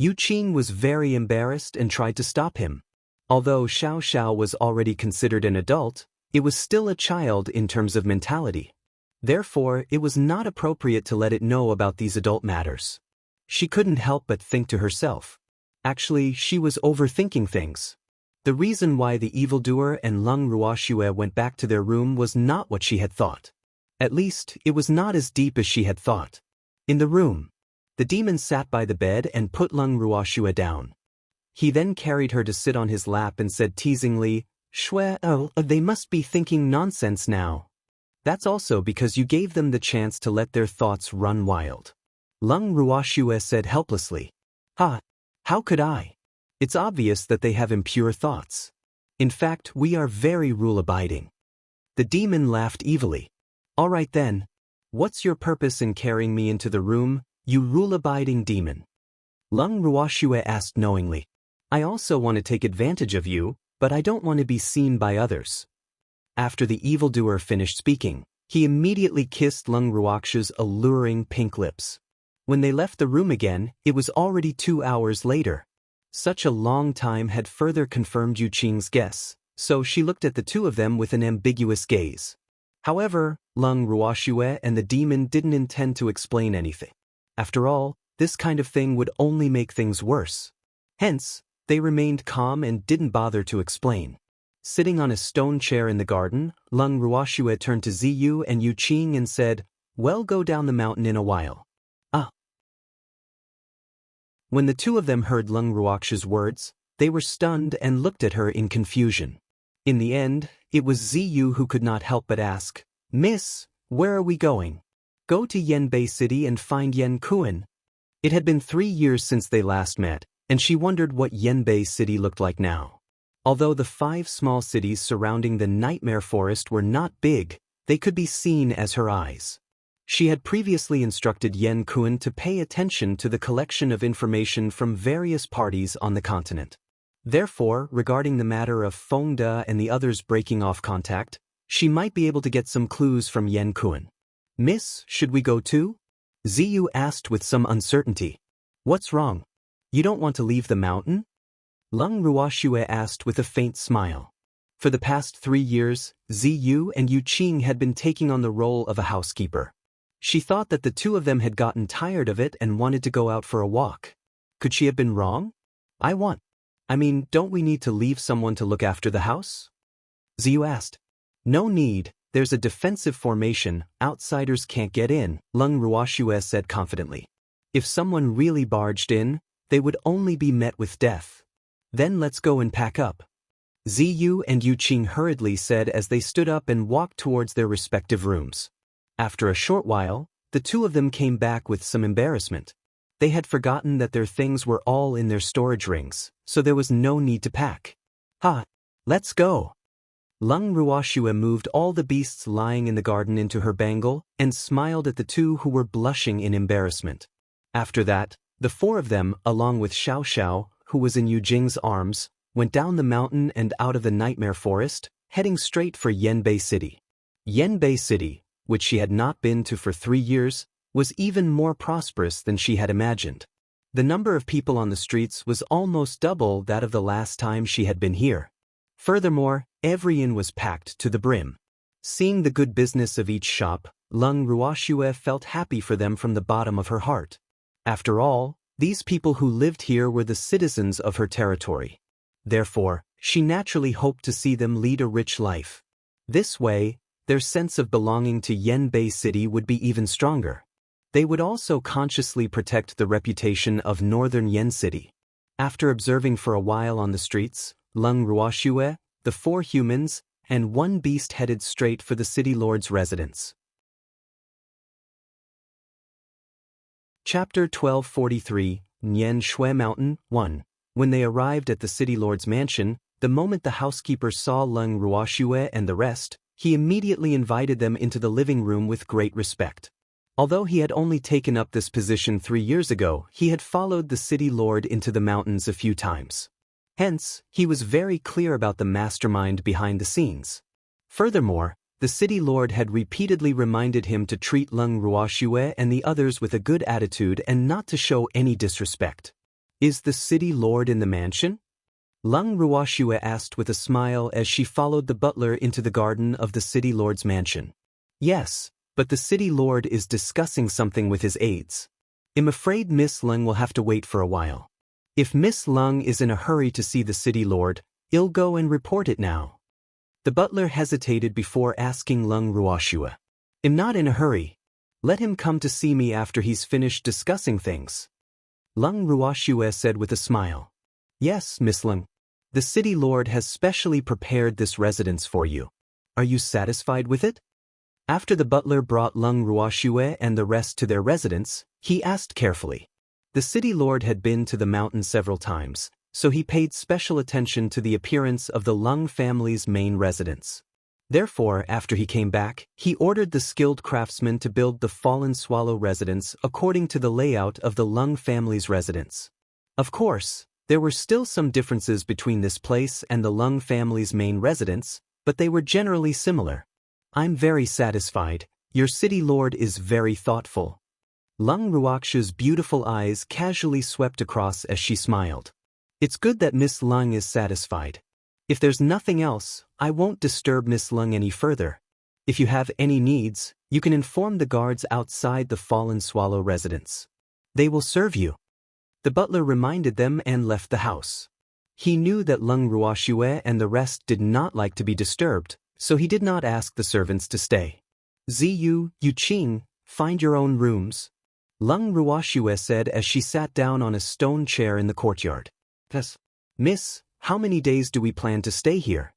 Yuqing was very embarrassed and tried to stop him. Although Xiao Xiao was already considered an adult, it was still a child in terms of mentality. Therefore, it was not appropriate to let it know about these adult matters. She couldn't help but think to herself. Actually, she was overthinking things. The reason why the evildoer and Lung Ruoxue went back to their room was not what she had thought. At least, it was not as deep as she had thought. In the room, the demon sat by the bed and put Lung Ruoxue down. He then carried her to sit on his lap and said teasingly, "Xue, oh, they must be thinking nonsense now. That's also because you gave them the chance to let their thoughts run wild." Lung Ruoxue said helplessly. How could I? It's obvious that they have impure thoughts. In fact, we are very rule-abiding." The demon laughed evilly. "All right then. What's your purpose in carrying me into the room, you rule-abiding demon?" Lung Ruoxue asked knowingly. "I also want to take advantage of you, but I don't want to be seen by others." After the evildoer finished speaking, he immediately kissed Lung Ruoxue's alluring pink lips. When they left the room again, it was already 2 hours later. Such a long time had further confirmed Yu Qing's guess, so she looked at the two of them with an ambiguous gaze. However, Lung Ruoxue and the demon didn't intend to explain anything. After all, this kind of thing would only make things worse. Hence, they remained calm and didn't bother to explain. Sitting on a stone chair in the garden, Lung Ruoxue turned to Ziyu and Yu Qing and said, "Well, go down the mountain in a while." When the two of them heard Lung Ruoxue's words, they were stunned and looked at her in confusion. In the end, it was Ziyu who could not help but ask, "Miss, where are we going?" "Go to Yanbei City and find Yan Kuan." It had been 3 years since they last met, and she wondered what Yanbei City looked like now. Although the 5 small cities surrounding the Nightmare Forest were not big, they could be seen as her eyes. She had previously instructed Yan Kuan to pay attention to the collection of information from various parties on the continent. Therefore, regarding the matter of Feng De and the others breaking off contact, she might be able to get some clues from Yan Kuan. "Miss, should we go too?" Ziyu asked with some uncertainty. "What's wrong? You don't want to leave the mountain?" Lung Ruoxue asked with a faint smile. For the past 3 years, Ziyu and Yu Qing had been taking on the role of a housekeeper. She thought that the two of them had gotten tired of it and wanted to go out for a walk. Could she have been wrong? Don't we need to leave someone to look after the house? Ziyu asked. "No need, there's a defensive formation, outsiders can't get in," Lung Ruoxue said confidently. "If someone really barged in, they would only be met with death. Then let's go and pack up." Ziyu and Yu Qing hurriedly said as they stood up and walked towards their respective rooms. After a short while, the two of them came back with some embarrassment. They had forgotten that their things were all in their storage rings, so there was no need to pack. Let's go." Lung Ruoxue moved all the beasts lying in the garden into her bangle and smiled at the two who were blushing in embarrassment. After that, the 4 of them, along with Xiao Xiao, who was in Yu Jing's arms, went down the mountain and out of the Nightmare Forest, heading straight for Yanbei City. Yanbei City, which she had not been to for 3 years, was even more prosperous than she had imagined. The number of people on the streets was almost double that of the last time she had been here. Furthermore, every inn was packed to the brim. Seeing the good business of each shop, Lung Ruoxue felt happy for them from the bottom of her heart. After all, these people who lived here were the citizens of her territory. Therefore, she naturally hoped to see them lead a rich life. This way, their sense of belonging to Yanbei City would be even stronger. They would also consciously protect the reputation of Northern Yan City. After observing for a while on the streets, Lung Ruoxue, the 4 humans, and 1 beast headed straight for the city lord's residence. Chapter 1243, Nian Xue Mountain, 1. When they arrived at the city lord's mansion, the moment the housekeeper saw Lung Ruoxue and the rest, he immediately invited them into the living room with great respect. Although he had only taken up this position 3 years ago, he had followed the city lord into the mountains a few times. Hence, he was very clear about the mastermind behind the scenes. Furthermore, the city lord had repeatedly reminded him to treat Lung Ruoxue and the others with a good attitude and not to show any disrespect. "Is the city lord in the mansion?" Lung Ruoxue asked with a smile as she followed the butler into the garden of the city lord's mansion. "Yes, but the city lord is discussing something with his aides. I'm afraid Miss Lung will have to wait for a while. If Miss Lung is in a hurry to see the city lord, I'll go and report it now. The butler hesitated before asking Lung Ruoxue. I'm not in a hurry. Let him come to see me after he's finished discussing things. Lung Ruoxue said with a smile. Yes, Miss Lung. The city lord has specially prepared this residence for you. Are you satisfied with it? After the butler brought Lung Ruoxue and the rest to their residence, he asked carefully. The city lord had been to the mountain several times, so he paid special attention to the appearance of the Lung family's main residence. Therefore, after he came back, he ordered the skilled craftsmen to build the Fallen Swallow residence according to the layout of the Lung family's residence. Of course, there were still some differences between this place and the Lung family's main residence, but they were generally similar. I'm very satisfied. Your city lord is very thoughtful. Lung Ruoxue's beautiful eyes casually swept across as she smiled. It's good that Miss Lung is satisfied. If there's nothing else, I won't disturb Miss Lung any further. If you have any needs, you can inform the guards outside the Fallen Swallow residence. They will serve you. The butler reminded them and left the house. He knew that Lung Ruoxue and the rest did not like to be disturbed, so he did not ask the servants to stay. Ziyu, Yuqing, find your own rooms. Lung Ruoxue said as she sat down on a stone chair in the courtyard. Yes. Miss, how many days do we plan to stay here?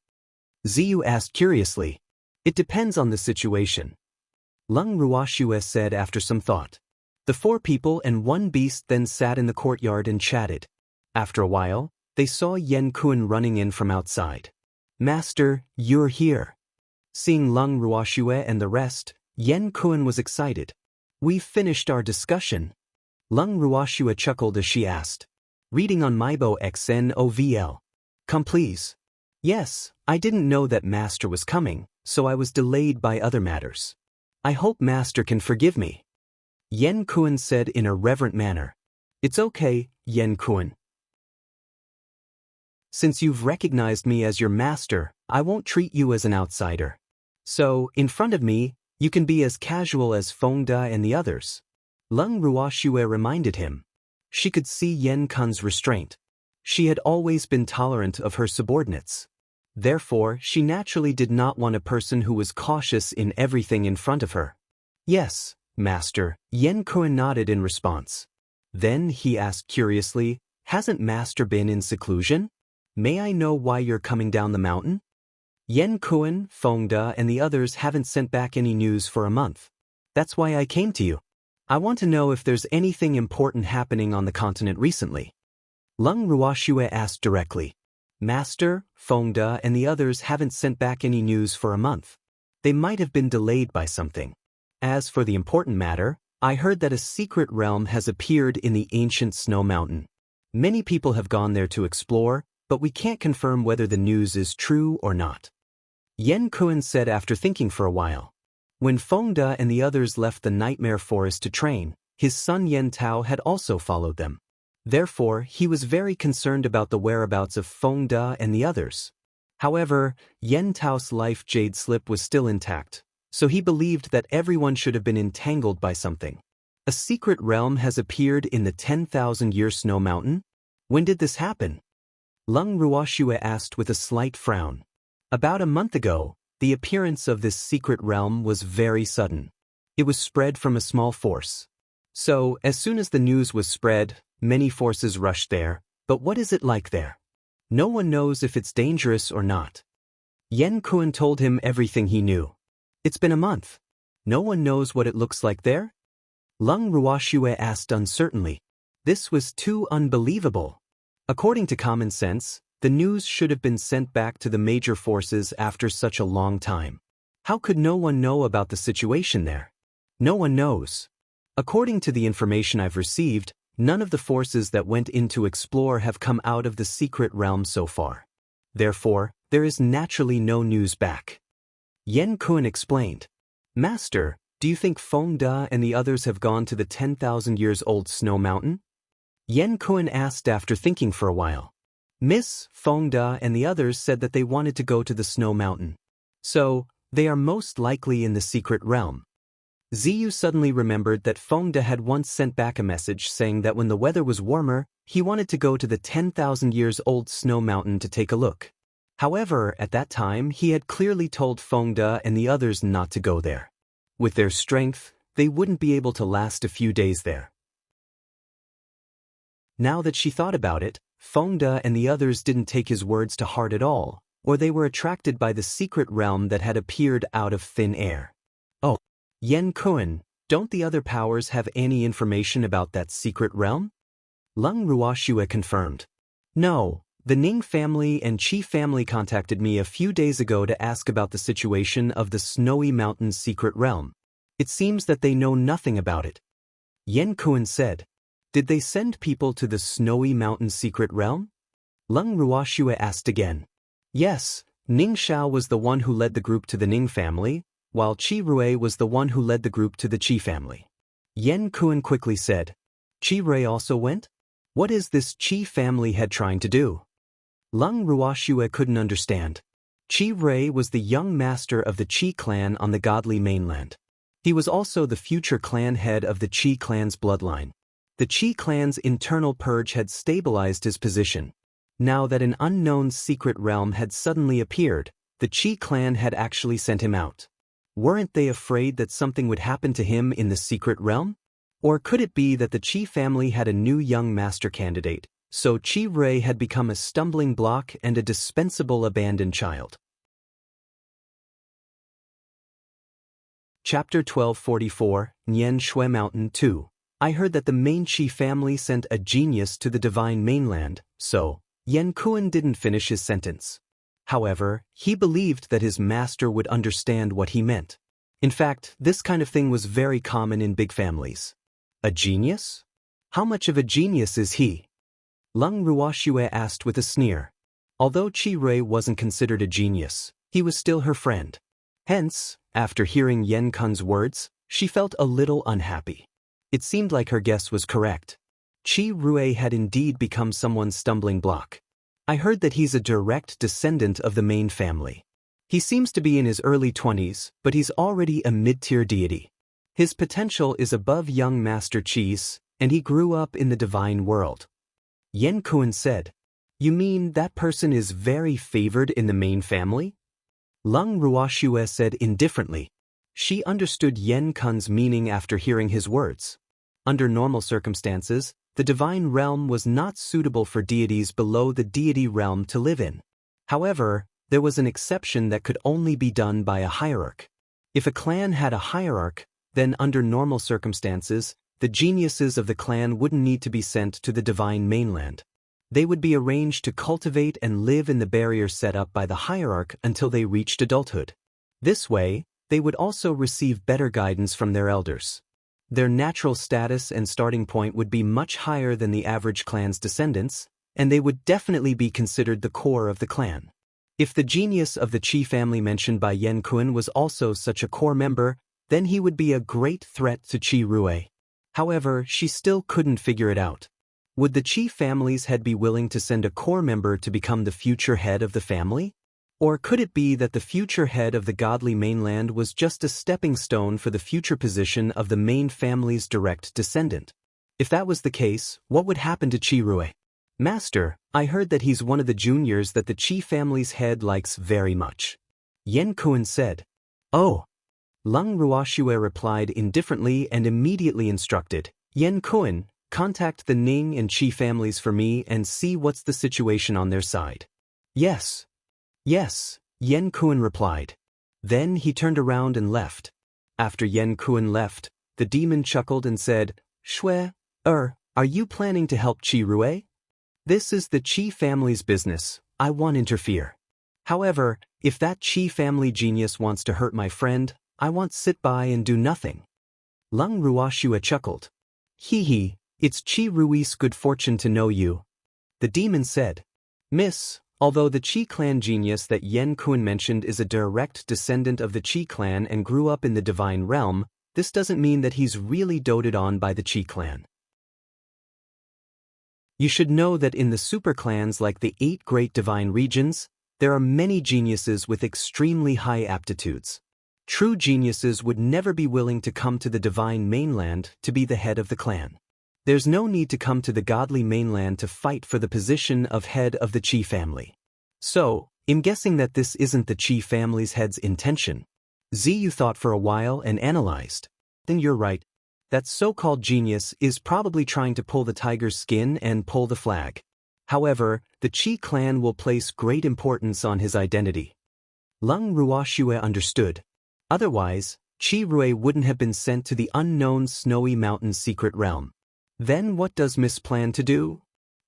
Ziyu asked curiously. It depends on the situation. Lung Ruoxue said after some thought. The 4 people and 1 beast then sat in the courtyard and chatted. After a while, they saw Nian Xue running in from outside. Master, you're here. Seeing Lung Ruoxue and the rest, Nian Xue was excited. We've finished our discussion. Lung Ruoxue chuckled as she asked. Reading on Maibo XNOVL. Come please. Yes, I didn't know that Master was coming, so I was delayed by other matters. I hope Master can forgive me. Nian Xue said in a reverent manner. It's okay, Nian Xue. Since you've recognized me as your master, I won't treat you as an outsider. So, in front of me, you can be as casual as Feng De and the others. Lung Ruoxue reminded him. She could see Nian Xue's restraint. She had always been tolerant of her subordinates. Therefore, she naturally did not want a person who was cautious in everything in front of her. Yes, Master, Nian Xue nodded in response. Then he asked curiously, hasn't Master been in seclusion? May I know why you're coming down the mountain? Nian Xue, Feng De, and the others haven't sent back any news for a month. That's why I came to you. I want to know if there's anything important happening on the continent recently. Lung Ruoxue asked directly. Master, Feng De, and the others haven't sent back any news for a month. They might have been delayed by something. As for the important matter, I heard that a secret realm has appeared in the ancient snow mountain. Many people have gone there to explore, but we can't confirm whether the news is true or not. Nian Xue said after thinking for a while. When Feng De and the others left the nightmare forest to train, his son Yen Tao had also followed them. Therefore, he was very concerned about the whereabouts of Feng De and the others. However, Yen Tao's life jade slip was still intact, so he believed that everyone should have been entangled by something. A secret realm has appeared in the 10,000-year snow mountain? When did this happen? Lung Ruoxue asked with a slight frown. About a month ago, the appearance of this secret realm was very sudden. It was spread from a small force. So, as soon as the news was spread, many forces rushed there, but what is it like there? No one knows if it's dangerous or not. Nian Xue told him everything he knew. It's been a month. No one knows what it looks like there? Lung Ruoxue asked uncertainly. This was too unbelievable. According to common sense, the news should have been sent back to the major forces after such a long time. How could no one know about the situation there? No one knows. According to the information I've received, none of the forces that went in to explore have come out of the secret realm so far. Therefore, there is naturally no news back. Nian Xue explained. Master, do you think Feng De and the others have gone to the 10,000 years old snow mountain? Nian Xue asked after thinking for a while. Miss, Feng De and the others said that they wanted to go to the snow mountain. So, they are most likely in the secret realm. Ziyu suddenly remembered that Fengde had once sent back a message saying that when the weather was warmer, he wanted to go to the 10,000 years old snow mountain to take a look. However, at that time he had clearly told Fengde and the others not to go there. With their strength, they wouldn't be able to last a few days there. Now that she thought about it, Fengde and the others didn't take his words to heart at all, or they were attracted by the secret realm that had appeared out of thin air. Oh, Nian Xue, don't the other powers have any information about that secret realm? Nian Xue confirmed. No, the Ning family and Qi family contacted me a few days ago to ask about the situation of the Snowy Mountain's secret realm. It seems that they know nothing about it. Nian Xue said. Did they send people to the Snowy Mountain secret realm? Nian Xue asked again. Yes, Ning Xue was the one who led the group to the Ning family, while Qi Rui was the one who led the group to the Qi family. Nian Xue quickly said. Qi Rui also went? What is this Qi family head trying to do? Nian Xue couldn't understand. Qi Rui was the young master of the Qi clan on the godly mainland. He was also the future clan head of the Qi clan's bloodline. The Qi clan's internal purge had stabilized his position. Now that an unknown secret realm had suddenly appeared, the Qi clan had actually sent him out. Weren't they afraid that something would happen to him in the secret realm? Or could it be that the Qi family had a new young master candidate, so Qi Rui had become a stumbling block and a dispensable abandoned child? Chapter 1244, Nian Xue Mountain 2. I heard that the main Qi family sent a genius to the divine mainland, so Nian Xue didn't finish his sentence. However, he believed that his master would understand what he meant. In fact, this kind of thing was very common in big families. A genius? How much of a genius is he? Nian Xue asked with a sneer. Although Qi Rui wasn't considered a genius, he was still her friend. Hence, after hearing Nian Xue's words, she felt a little unhappy. It seemed like her guess was correct. Qi Rui had indeed become someone's stumbling block. I heard that he's a direct descendant of the main family. He seems to be in his early 20s, but he's already a mid-tier deity. His potential is above young Master Qi's, and he grew up in the divine world. Nian Xue said, You mean that person is very favored in the main family? Nian Xue said indifferently. She understood Nian Xue's meaning after hearing his words. Under normal circumstances, the divine realm was not suitable for deities below the deity realm to live in. However, there was an exception that could only be done by a hierarch. If a clan had a hierarch, then under normal circumstances, the geniuses of the clan wouldn't need to be sent to the divine mainland. They would be arranged to cultivate and live in the barrier set up by the hierarch until they reached adulthood. This way, they would also receive better guidance from their elders. Their natural status and starting point would be much higher than the average clan's descendants, and they would definitely be considered the core of the clan. If the genius of the Qi family mentioned by Nian Xue was also such a core member, then he would be a great threat to Qi Rui. However, she still couldn't figure it out. Would the Qi family's head be willing to send a core member to become the future head of the family? Or could it be that the future head of the godly mainland was just a stepping stone for the future position of the main family's direct descendant? If that was the case, what would happen to Qi Rui? Master, I heard that he's one of the juniors that the Qi family's head likes very much. Nian Xue said. Oh. Nian Xue replied indifferently and immediately instructed, Nian Xue, contact the Ning and Qi families for me and see what's the situation on their side. Yes. Yes, Nian Xue replied. Then he turned around and left. After Nian Xue left, the demon chuckled and said, Xue, are you planning to help Qi Rui? This is the Qi family's business, I won't interfere. However, if that Qi family genius wants to hurt my friend, I won't sit by and do nothing. Nian Xue chuckled. Hee, it's Qi Rui's good fortune to know you. The demon said, Miss, although the Qi clan genius that Nian Xue mentioned is a direct descendant of the Qi clan and grew up in the divine realm, this doesn't mean that he's really doted on by the Qi clan. You should know that in the super clans like the 8 great divine regions, there are many geniuses with extremely high aptitudes. True geniuses would never be willing to come to the divine mainland to be the head of the clan. There's no need to come to the godly mainland to fight for the position of head of the Qi family. So, I'm guessing that this isn't the Qi family's head's intention. Ziyu thought for a while and analyzed. Then you're right. That so-called genius is probably trying to pull the tiger's skin and pull the flag. However, the Qi clan will place great importance on his identity. Leng Ruoxue understood. Otherwise, Qi Rui wouldn't have been sent to the unknown snowy mountain secret realm. Then what does Miss plan to do?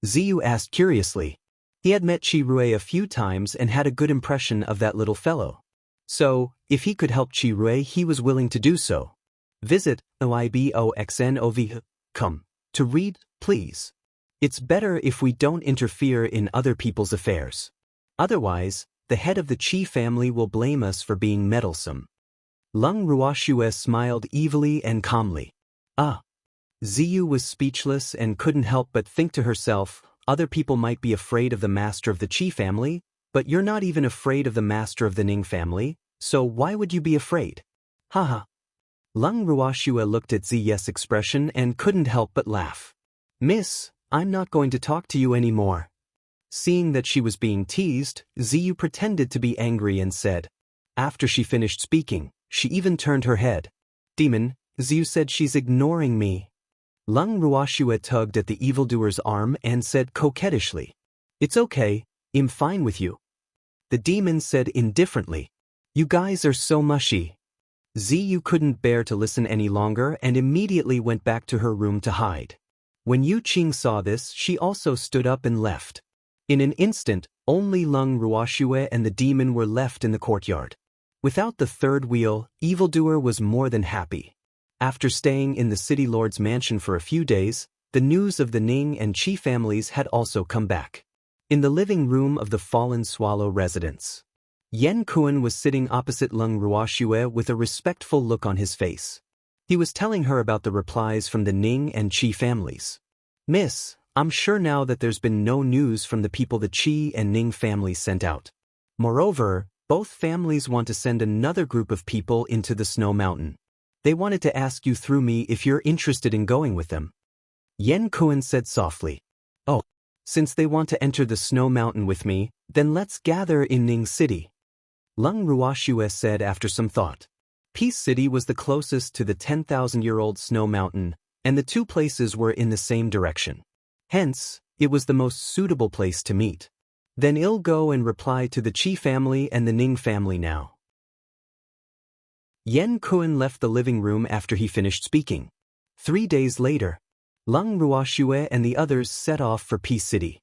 Ziyu asked curiously. He had met Qi Rui a few times and had a good impression of that little fellow. So, if he could help Qi Rui, he was willing to do so. Visit oiboxnov.com to read, please. It's better if we don't interfere in other people's affairs. Otherwise, the head of the Qi family will blame us for being meddlesome. Leng Ruoxue smiled evilly and calmly. Ziyu was speechless and couldn't help but think to herself, other people might be afraid of the master of the Qi family, but you're not even afraid of the master of the Ning family, so why would you be afraid? Haha. Leng Ruoxue looked at Ziyu's expression and couldn't help but laugh. Miss, I'm not going to talk to you anymore. Seeing that she was being teased, Ziyu pretended to be angry and said. After she finished speaking, she even turned her head. Demon, Ziyu said she's ignoring me. Leng Ruoxue tugged at the evildoer's arm and said coquettishly. It's okay, I'm fine with you. The demon said indifferently. You guys are so mushy. Ziyu couldn't bear to listen any longer and immediately went back to her room to hide. When Yu Qing saw this, she also stood up and left. In an instant, only Leng Ruoxue and the demon were left in the courtyard. Without the third wheel, evildoer was more than happy. After staying in the city lord's mansion for a few days, the news of the Ning and Qi families had also come back. In the living room of the fallen swallow residence, Nian Xue was sitting opposite Leng Ruoxue with a respectful look on his face. He was telling her about the replies from the Ning and Qi families. Miss, I'm sure now that there's been no news from the people the Qi and Ning families sent out. Moreover, both families want to send another group of people into the snow mountain. They wanted to ask you through me if you're interested in going with them. Nian Xue said softly. Oh, since they want to enter the snow mountain with me, then let's gather in Ning City. Leng Ruoxue said after some thought. Peace City was the closest to the 10,000-year-old snow mountain, and the two places were in the same direction. Hence, it was the most suitable place to meet. Then I'll go and reply to the Qi family and the Ning family now. Nian Xue left the living room after he finished speaking. 3 days later, Leng Ruoxue and the others set off for Peace City.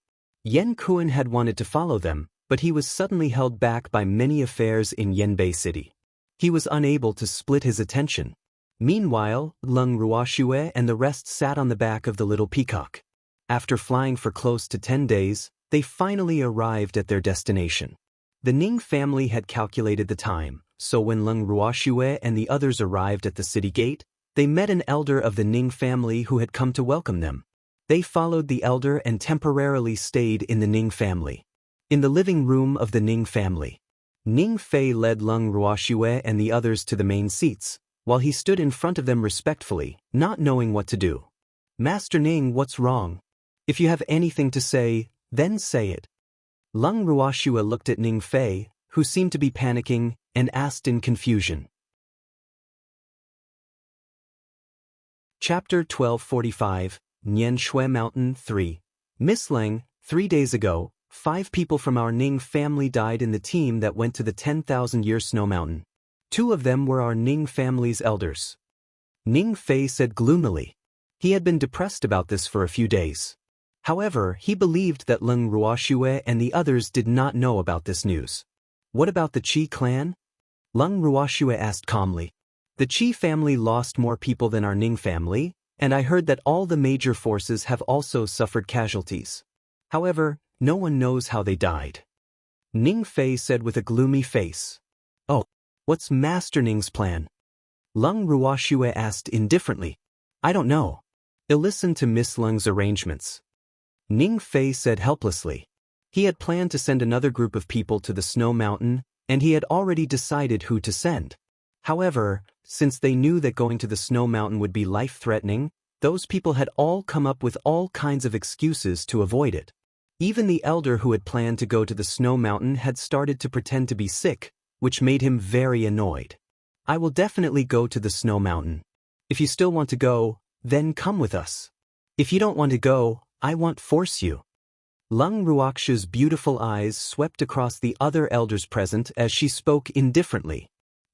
Nian Xue had wanted to follow them, but he was suddenly held back by many affairs in Yanbei City. He was unable to split his attention. Meanwhile, Leng Ruoxue and the rest sat on the back of the little peacock. After flying for close to 10 days, they finally arrived at their destination. The Ning family had calculated the time, so when Leng Ruoxue and the others arrived at the city gate, they met an elder of the Ning family who had come to welcome them. They followed the elder and temporarily stayed in the Ning family. In the living room of the Ning family, Ning Fei led Leng Ruoxue and the others to the main seats, while he stood in front of them respectfully, not knowing what to do. Master Ning, what's wrong? If you have anything to say, then say it. Leng Ruoxue looked at Ning Fei, who seemed to be panicking, and asked in confusion. Chapter 1245, Nian Xue Mountain 3. Miss Leng, 3 days ago, 5 people from our Ning family died in the team that went to the 10,000-year snow mountain. 2 of them were our Ning family's elders. Ning Fei said gloomily. He had been depressed about this for a few days. However, he believed that Leng Ruoxue and the others did not know about this news. What about the Qi clan? Leng Ruoxue asked calmly. The Qi family lost more people than our Ning family, and I heard that all the major forces have also suffered casualties. However, no one knows how they died. Ning Fei said with a gloomy face. Oh, what's Master Ning's plan? Leng Ruoxue asked indifferently. I don't know. I'll listen to Miss Leng's arrangements. Ning Fei said helplessly. He had planned to send another group of people to the snow mountain, and he had already decided who to send. However, since they knew that going to the snow mountain would be life-threatening, those people had all come up with all kinds of excuses to avoid it. Even the elder who had planned to go to the snow mountain had started to pretend to be sick, which made him very annoyed. I will definitely go to the snow mountain. If you still want to go, then come with us. If you don't want to go, I won't force you. Lung Ruoxu's beautiful eyes swept across the other elders present as she spoke indifferently.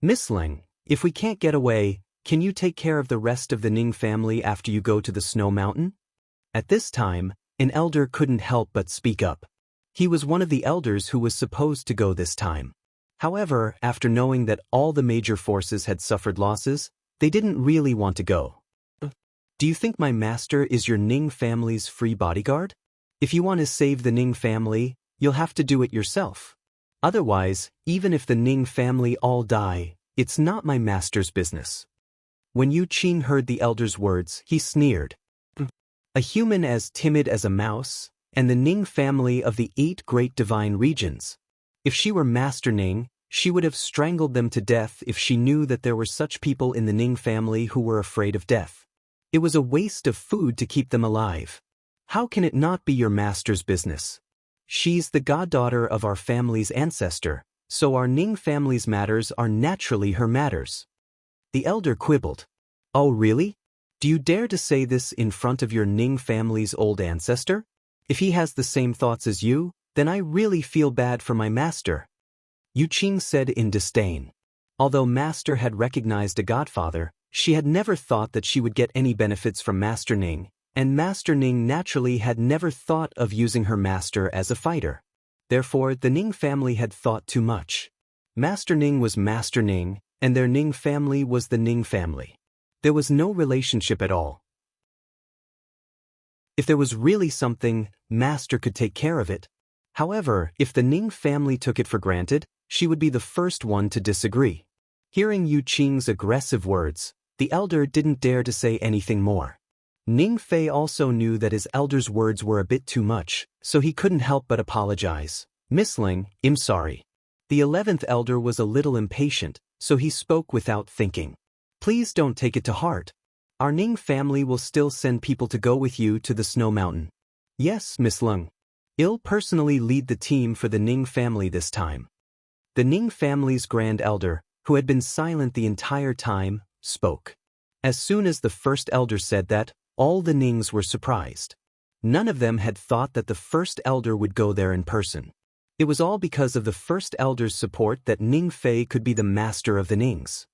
Miss Ling, if we can't get away, can you take care of the rest of the Ning family after you go to the snow mountain? At this time, an elder couldn't help but speak up. He was one of the elders who was supposed to go this time. However, after knowing that all the major forces had suffered losses, they didn't really want to go. Do you think my master is your Ning family's free bodyguard? If you want to save the Ning family, you'll have to do it yourself. Otherwise, even if the Ning family all die, it's not my master's business. When Yu Qing heard the elder's words, he sneered. A human as timid as a mouse, and the Ning family of the 8 great divine regions. If she were Master Ning, she would have strangled them to death if she knew that there were such people in the Ning family who were afraid of death. It was a waste of food to keep them alive. How can it not be your master's business? She's the goddaughter of our family's ancestor, so our Ning family's matters are naturally her matters. The elder quibbled. Oh really? Do you dare to say this in front of your Ning family's old ancestor? If he has the same thoughts as you, then I really feel bad for my master. Yu Qing said in disdain. Although Master had recognized a godfather, she had never thought that she would get any benefits from Master Ning, and Master Ning naturally had never thought of using her master as a fighter. Therefore, the Ning family had thought too much. Master Ning was Master Ning, and their Ning family was the Ning family. There was no relationship at all. If there was really something, Master could take care of it. However, if the Ning family took it for granted, she would be the first one to disagree. Hearing Yu Qing's aggressive words, the elder didn't dare to say anything more. Ning Fei also knew that his elder's words were a bit too much, so he couldn't help but apologize. Miss Ling, I'm sorry. The 11th elder was a little impatient, so he spoke without thinking. Please don't take it to heart. Our Ning family will still send people to go with you to the snow mountain. Yes, Miss Ling. I'll personally lead the team for the Ning family this time. The Ning family's grand elder, who had been silent the entire time, spoke. As soon as the first elder said that, all the Nings were surprised. None of them had thought that the first elder would go there in person. It was all because of the first elder's support that Ning Fei could be the master of the Nings.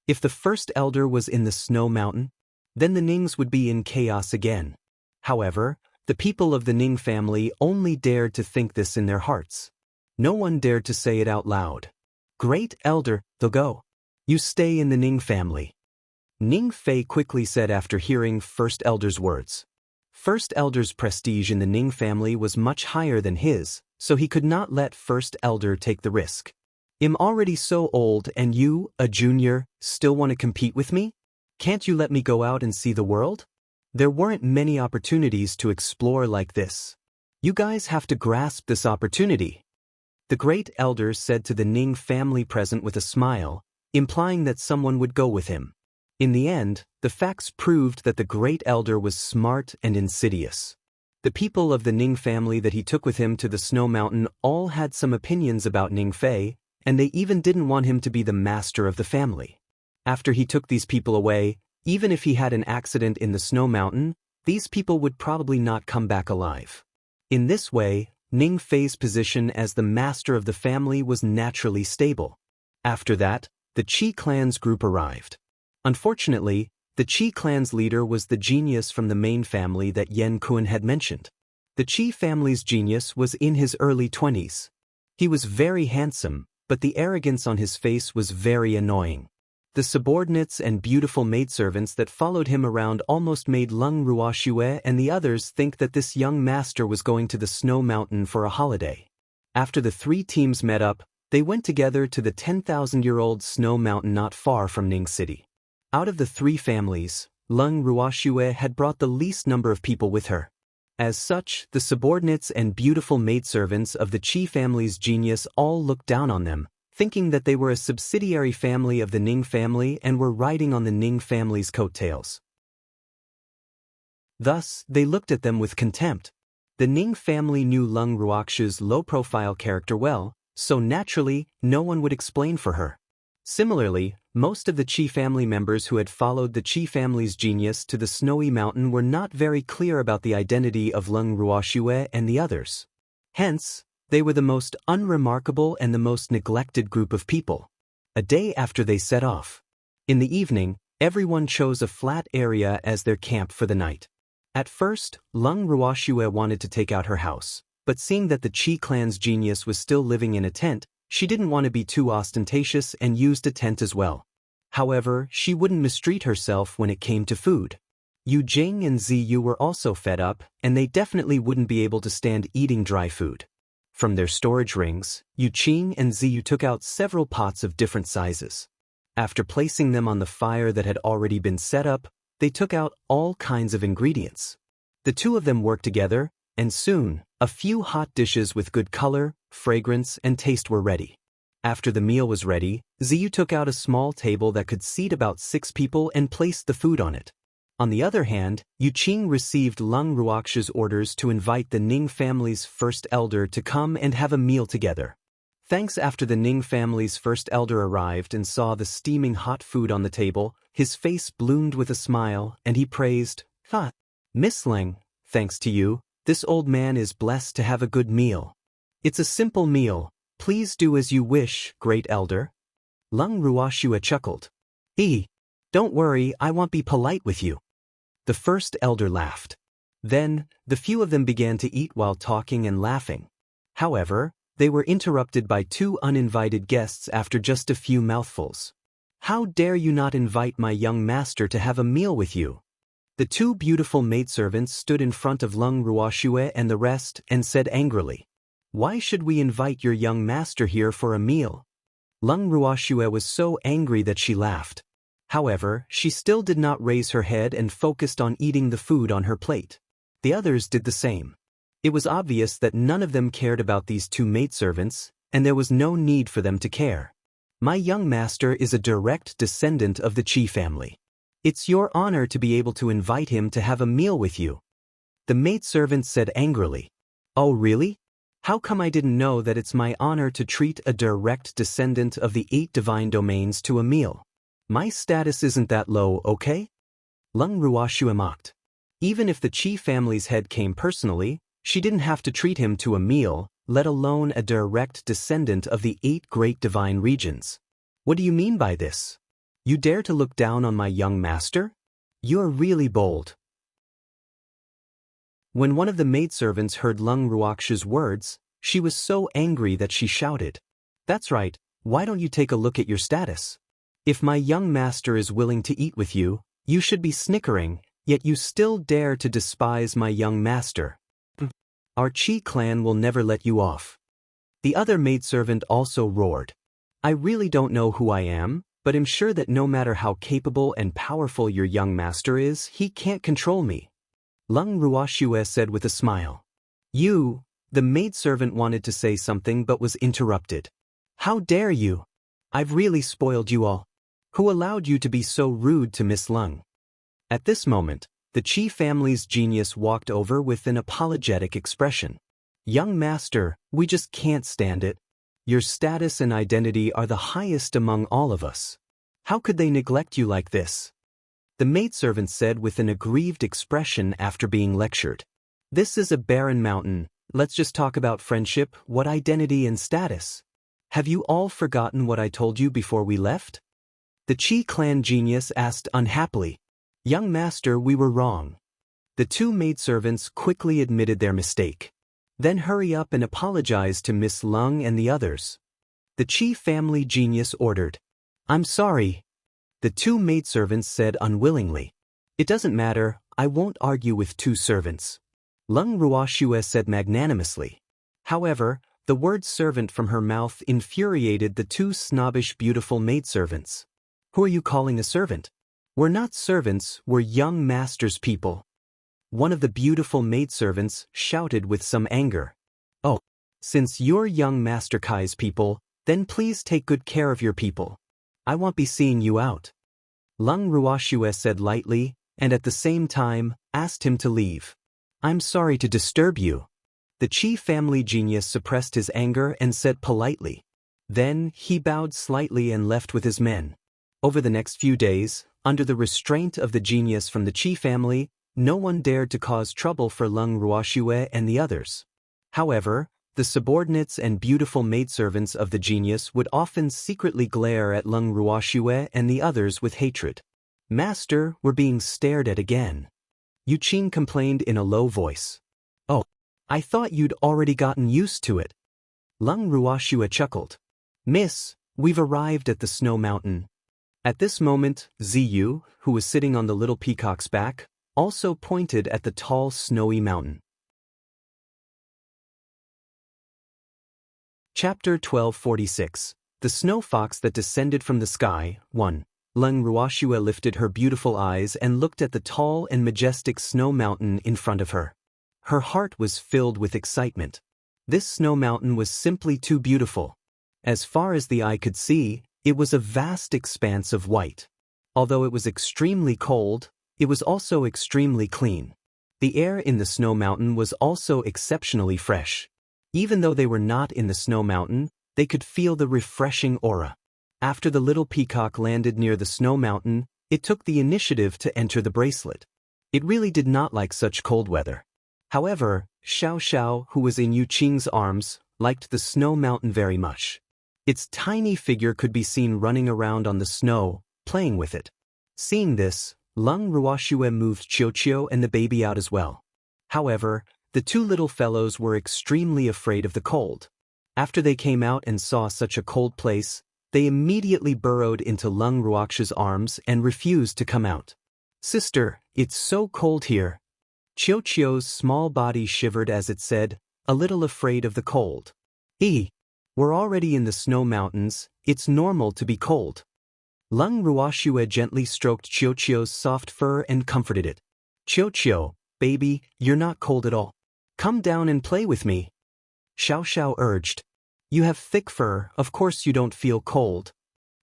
If the first elder was in the snow mountain, then the Nings would be in chaos again. However, the people of the Ning family only dared to think this in their hearts. No one dared to say it out loud. Great elder, they'll go. You stay in the Ning family. Ning Fei quickly said after hearing First Elder's words. First Elder's prestige in the Ning family was much higher than his, so he could not let First Elder take the risk. I'm already so old and you, a junior, still want to compete with me? Can't you let me go out and see the world? There weren't many opportunities to explore like this. You guys have to grasp this opportunity. The great elder said to the Ning family present with a smile, implying that someone would go with him. In the end, the facts proved that the great elder was smart and insidious. The people of the Ning family that he took with him to the snow mountain all had some opinions about Ning Fei, and they even didn't want him to be the master of the family. After he took these people away, even if he had an accident in the snow mountain, these people would probably not come back alive. In this way, Ning Fei's position as the master of the family was naturally stable. After that, the Qi clan's group arrived. Unfortunately, the Qi clan's leader was the genius from the main family that Yan Kun had mentioned. The Qi family's genius was in his early 20s. He was very handsome, but the arrogance on his face was very annoying. The subordinates and beautiful maidservants that followed him around almost made Lung Ruoxue and the others think that this young master was going to the snow mountain for a holiday. After the 3 teams met up, they went together to the 10,000-year-old snow mountain not far from Ning City. Out of the 3 families, Lung Ruoxue had brought the least number of people with her. As such, the subordinates and beautiful maidservants of the Qi family's genius all looked down on them, thinking that they were a subsidiary family of the Ning family and were riding on the Ning family's coattails. Thus, they looked at them with contempt. The Ning family knew Leng Ruoxu's low-profile character well, so naturally, no one would explain for her. Similarly, most of the Qi family members who had followed the Qi family's genius to the snowy mountain were not very clear about the identity of Leng Ruoxue and the others. Hence, they were the most unremarkable and the most neglected group of people. A day after they set off. In the evening, everyone chose a flat area as their camp for the night. At first, Leng Ruoxue wanted to take out her house, but seeing that the Qi clan's genius was still living in a tent, she didn't want to be too ostentatious and used a tent as well. However, she wouldn't mistreat herself when it came to food. Yu Jing and Ziyu were also fed up, and they definitely wouldn't be able to stand eating dry food. From their storage rings, Yu Qing and Ziyu took out several pots of different sizes. After placing them on the fire that had already been set up, they took out all kinds of ingredients. The two of them worked together, and soon, a few hot dishes with good color, fragrance, and taste were ready. After the meal was ready, Ziyu took out a small table that could seat about 6 people and placed the food on it. On the other hand, Yu Qing received Leng Ruoxu's orders to invite the Ning family's first elder to come and have a meal together. Thanks. After the Ning family's first elder arrived and saw the steaming hot food on the table, his face bloomed with a smile, and he praised, Miss Leng, thanks to you, this old man is blessed to have a good meal. It's a simple meal, please do as you wish, great elder. Leng Ruoxue chuckled. Don't worry, I won't be polite with you. The first elder laughed. Then, the few of them began to eat while talking and laughing. However, they were interrupted by 2 uninvited guests after just a few mouthfuls. How dare you not invite my young master to have a meal with you? The 2 beautiful maidservants stood in front of Leng Ruoxue and the rest and said angrily, Why should we invite your young master here for a meal? Leng Ruoxue was so angry that she laughed. However, she still did not raise her head and focused on eating the food on her plate. The others did the same. It was obvious that none of them cared about these 2 maidservants, and there was no need for them to care. My young master is a direct descendant of the Qi family. It's your honor to be able to invite him to have a meal with you. The maidservant said angrily. Oh really? How come I didn't know that it's my honor to treat a direct descendant of the 8 divine domains to a meal? My status isn't that low, okay? Leng Ruoxue mocked. Even if the Qi family's head came personally, she didn't have to treat him to a meal, let alone a direct descendant of the 8 great divine regions. What do you mean by this? You dare to look down on my young master? You're really bold. When one of the maidservants heard Leng Ruoxue's words, she was so angry that she shouted, That's right, why don't you take a look at your status? If my young master is willing to eat with you, you should be snickering, yet you still dare to despise my young master. Our Qi clan will never let you off. The other maidservant also roared. I really don't know who I am, but am sure that no matter how capable and powerful your young master is, he can't control me. Leng Ruoxue said with a smile. You, the maidservant wanted to say something but was interrupted. How dare you? I've really spoiled you all. Who allowed you to be so rude to Miss Leng? At this moment, the Qi family's genius walked over with an apologetic expression. Young master, we just can't stand it. Your status and identity are the highest among all of us. How could they neglect you like this? The maidservant said with an aggrieved expression after being lectured. This is a barren mountain, let's just talk about friendship, what identity and status. Have you all forgotten what I told you before we left? The Qi clan genius asked unhappily. Young master, we were wrong. The 2 maidservants quickly admitted their mistake. Then hurry up and apologize to Miss Leng and the others. The Qi family genius ordered. I'm sorry. The 2 maidservants said unwillingly. It doesn't matter, I won't argue with 2 servants. Leng Ruoxue said magnanimously. However, the word servant from her mouth infuriated the 2 snobbish beautiful maidservants. Who are you calling a servant? We're not servants, we're young master's people. One of the beautiful maidservants shouted with some anger. Oh, since you're young Master Kai's people, Then please take good care of your people. I won't be seeing you out. Leng Ruoxue said lightly, and at the same time, asked him to leave. I'm sorry to disturb you. The Qi family genius suppressed his anger and said politely. Then, he bowed slightly and left with his men. Over the next few days, under the restraint of the genius from the Qi family, no one dared to cause trouble for Leng Ruoxue and the others. However, the subordinates and beautiful maidservants of the genius would often secretly glare at Leng Ruoxue and the others with hatred. Master, we're being stared at again. Yu Qing complained in a low voice. Oh, I thought you'd already gotten used to it. Leng Ruoxue chuckled. Miss, we've arrived at the snow mountain. At this moment, Ziyu, who was sitting on the little peacock's back, also pointed at the tall snowy mountain. Chapter 1246. The Snow Fox That Descended from the Sky. 1. Leng Ruoxue lifted her beautiful eyes and looked at the tall and majestic snow mountain in front of her. Her heart was filled with excitement. This snow mountain was simply too beautiful. As far as the eye could see, it was a vast expanse of white. Although it was extremely cold, it was also extremely clean. The air in the snow mountain was also exceptionally fresh. Even though they were not in the snow mountain, they could feel the refreshing aura. After the little peacock landed near the snow mountain, it took the initiative to enter the bracelet. It really did not like such cold weather. However, Xiao Xiao, who was in Yu Qing's arms, liked the snow mountain very much. Its tiny figure could be seen running around on the snow, playing with it. Seeing this, Leng Ruoxue moved Qiuqiu and the baby out as well. However, the two little fellows were extremely afraid of the cold. After they came out and saw such a cold place, they immediately burrowed into Leng Ruoxue's arms and refused to come out. Sister, it's so cold here. Qiuqiu's small body shivered as it said, a little afraid of the cold. We're already in the snow mountains, it's normal to be cold. Leng Ruoxue gently stroked Qiuqiu's soft fur and comforted it. Qiuqiu, baby, you're not cold at all. Come down and play with me. Xiao Xiao urged. You have thick fur, of course you don't feel cold.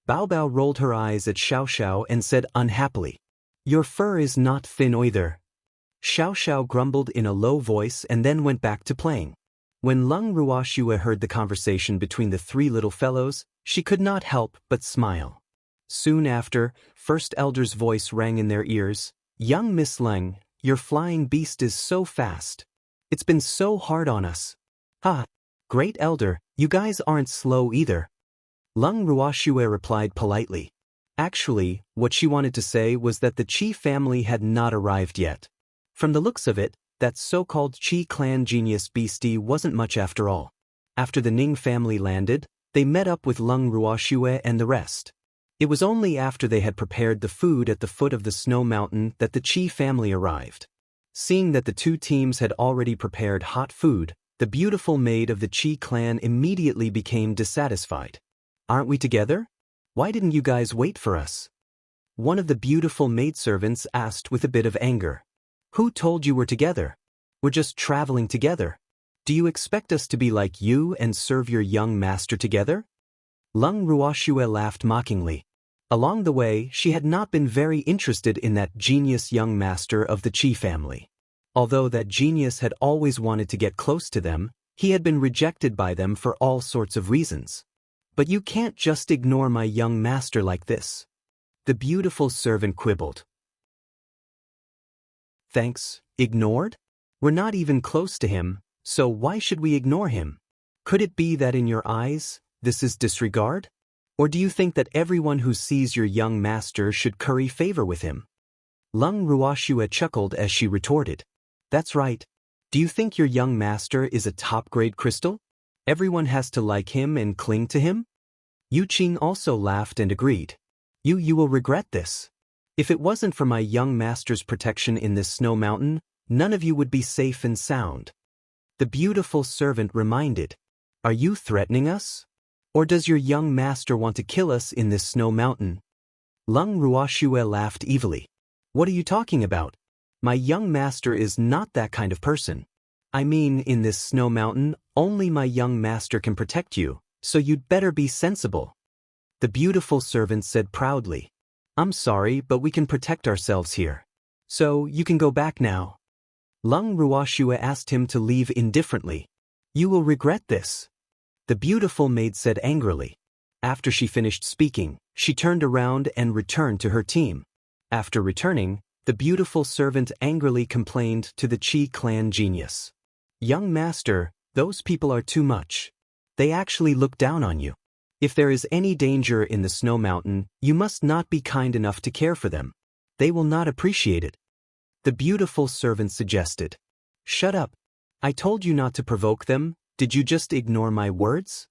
Bao Bao rolled her eyes at Xiao Xiao and said unhappily. Your fur is not thin either. Xiao Xiao grumbled in a low voice and then went back to playing. When Leng Ruoxue heard the conversation between the three little fellows, she could not help but smile. Soon after, First Elder's voice rang in their ears. Young Miss Leng, your flying beast is so fast. It's been so hard on us. Great Elder, you guys aren't slow either. Leng Ruoxue replied politely. Actually, what she wanted to say was that the Qi family had not arrived yet. From the looks of it, that so-called Qi clan genius beastie wasn't much after all. After the Ning family landed, they met up with Leng Ruoxue and the rest. It was only after they had prepared the food at the foot of the snow mountain that the Qi family arrived. Seeing that the two teams had already prepared hot food, the beautiful maid of the Qi clan immediately became dissatisfied. Aren't we together? Why didn't you guys wait for us? One of the beautiful maidservants asked with a bit of anger. Who told you we're together? We're just traveling together. Do you expect us to be like you and serve your young master together? Leng Ruoxue laughed mockingly. Along the way, she had not been very interested in that genius young master of the Qi family. Although that genius had always wanted to get close to them, he had been rejected by them for all sorts of reasons. But you can't just ignore my young master like this. The beautiful servant quibbled. Thanks, ignored? We're not even close to him, so why should we ignore him? Could it be that in your eyes, this is disregard? Or do you think that everyone who sees your young master should curry favor with him? Leng Ruoxue chuckled as she retorted. That's right. Do you think your young master is a top-grade crystal? Everyone has to like him and cling to him? Yu Qing also laughed and agreed. You will regret this. If it wasn't for my young master's protection in this snow mountain, none of you would be safe and sound. The beautiful servant reminded. Are you threatening us? Or does your young master want to kill us in this snow mountain? Leng Ruoxue laughed evilly. What are you talking about? My young master is not that kind of person. I mean, in this snow mountain, only my young master can protect you, so you'd better be sensible. The beautiful servant said proudly. I'm sorry, but we can protect ourselves here. So, you can go back now. Leng Ruoxue asked him to leave indifferently. You will regret this. The beautiful maid said angrily. After she finished speaking, she turned around and returned to her team. After returning, the beautiful servant angrily complained to the Qi clan genius. Young master, those people are too much. They actually look down on you. If there is any danger in the snow mountain, you must not be kind enough to care for them. They will not appreciate it. The beautiful servant suggested. Shut up. I told you not to provoke them, did you just ignore my words?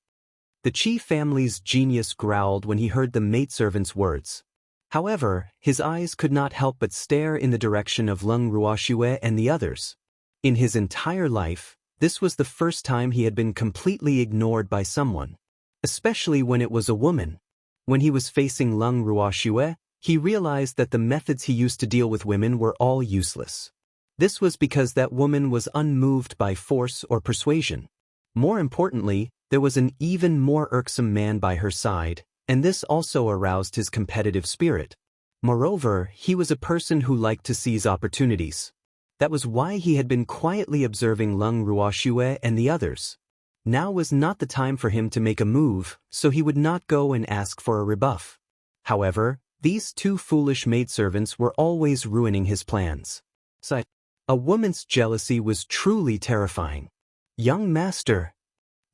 The Qi family's genius growled when he heard the maidservant's words. However, his eyes could not help but stare in the direction of Leng Ruoxue and the others. In his entire life, this was the first time he had been completely ignored by someone. Especially when it was a woman. When he was facing Leng Ruoxue, he realized that the methods he used to deal with women were all useless. This was because that woman was unmoved by force or persuasion. More importantly, there was an even more irksome man by her side, and this also aroused his competitive spirit. Moreover, he was a person who liked to seize opportunities. That was why he had been quietly observing Leng Ruoxue and the others. Now was not the time for him to make a move, so he would not go and ask for a rebuff. However, these two foolish maidservants were always ruining his plans. A woman's jealousy was truly terrifying. Young master.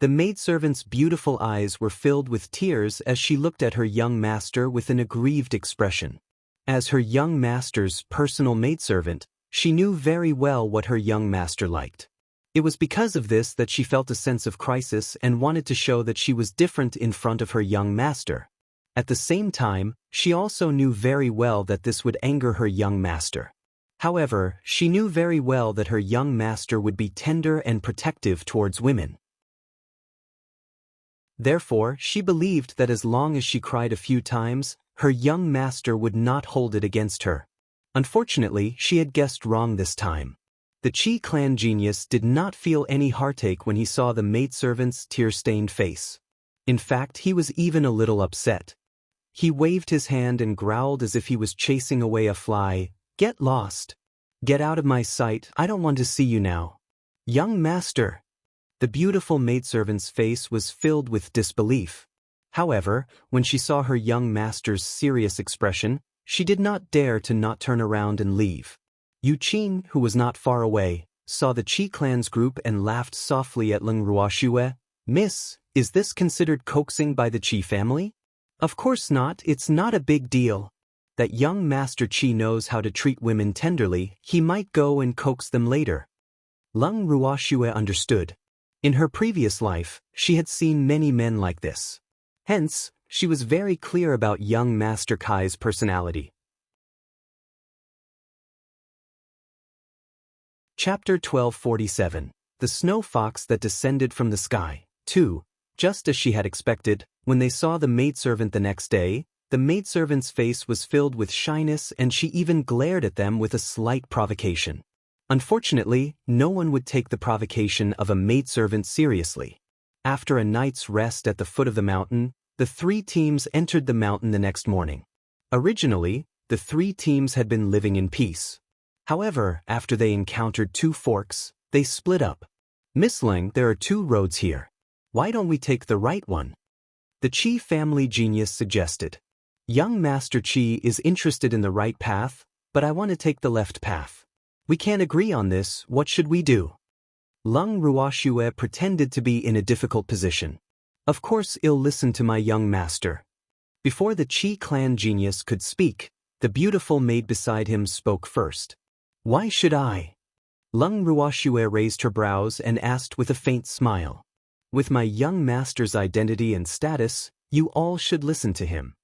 The maidservant's beautiful eyes were filled with tears as she looked at her young master with an aggrieved expression. As her young master's personal maidservant, she knew very well what her young master liked. It was because of this that she felt a sense of crisis and wanted to show that she was different in front of her young master. At the same time, she also knew very well that this would anger her young master. However, she knew very well that her young master would be tender and protective towards women. Therefore, she believed that as long as she cried a few times, her young master would not hold it against her. Unfortunately, she had guessed wrong this time. The Qi clan genius did not feel any heartache when he saw the maidservant's tear-stained face. In fact, he was even a little upset. He waved his hand and growled as if he was chasing away a fly. Get lost. Get out of my sight, I don't want to see you now. Young master. The beautiful maidservant's face was filled with disbelief. However, when she saw her young master's serious expression, she did not dare to not turn around and leave. Yu Qin, who was not far away, saw the Qi clan's group and laughed softly at Leng Ruoxue. Miss, is this considered coaxing by the Qi family? Of course not, it's not a big deal. That young Master Qi knows how to treat women tenderly, he might go and coax them later. Leng Ruoxue understood. In her previous life, she had seen many men like this. Hence, she was very clear about young Master Kai's personality. Chapter 1247. The Snow Fox That Descended from the Sky. 2. Just as she had expected, when they saw the maidservant the next day, the maidservant's face was filled with shyness and she even glared at them with a slight provocation. Unfortunately, no one would take the provocation of a maidservant seriously. After a night's rest at the foot of the mountain, the three teams entered the mountain the next morning. Originally, the three teams had been living in peace. However, after they encountered two forks, they split up. Miss Leng, there are two roads here. Why don't we take the right one? The Qi family genius suggested. Young Master Qi is interested in the right path, but I want to take the left path. We can't agree on this, what should we do? Leng Ruoxue pretended to be in a difficult position. Of course I'll listen to my young master. Before the Qi clan genius could speak, the beautiful maid beside him spoke first. Why should I? Leng Ruoxue raised her brows and asked with a faint smile. With my young master's identity and status, you all should listen to him.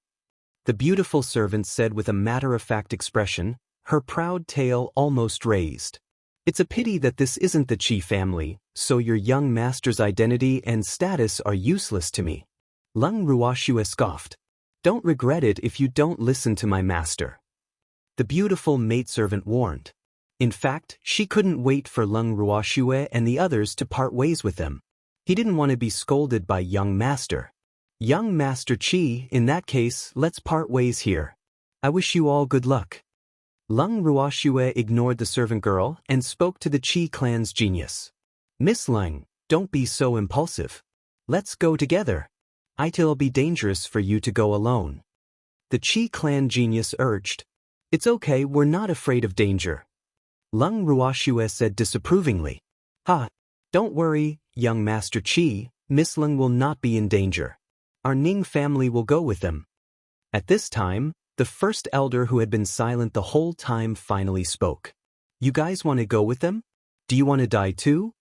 The beautiful servant said with a matter-of-fact expression, her proud tail almost raised. It's a pity that this isn't the Qi family, so your young master's identity and status are useless to me. Leng Ruoxue scoffed. Don't regret it if you don't listen to my master. The beautiful maidservant warned. In fact, she couldn't wait for Leng Ruoxue and the others to part ways with them. He didn't want to be scolded by young master. Young Master Qi, in that case, let's part ways here. I wish you all good luck. Leng Ruoxue ignored the servant girl and spoke to the Qi clan's genius. Miss Leng, don't be so impulsive. Let's go together. It'll be dangerous for you to go alone. The Qi clan genius urged. It's okay, we're not afraid of danger. Leng Ruoxue said disapprovingly. Ha! Don't worry, young Master Qi, Miss Leng will not be in danger. Our Ning family will go with them. At this time, the first elder who had been silent the whole time finally spoke. You guys want to go with them? Do you want to die too?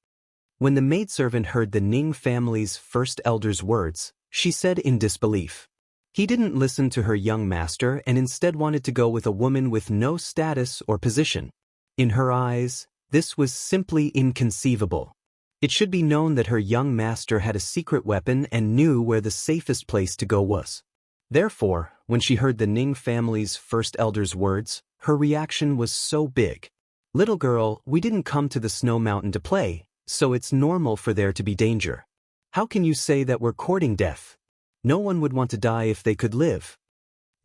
When the maidservant heard the Ning family's first elder's words, she said in disbelief. He didn't listen to her young master and instead wanted to go with a woman with no status or position. In her eyes, this was simply inconceivable. It should be known that her young master had a secret weapon and knew where the safest place to go was. Therefore, when she heard the Ning family's first elder's words, her reaction was so big. Little girl, we didn't come to the snow mountain to play, so it's normal for there to be danger. How can you say that we're courting death? No one would want to die if they could live.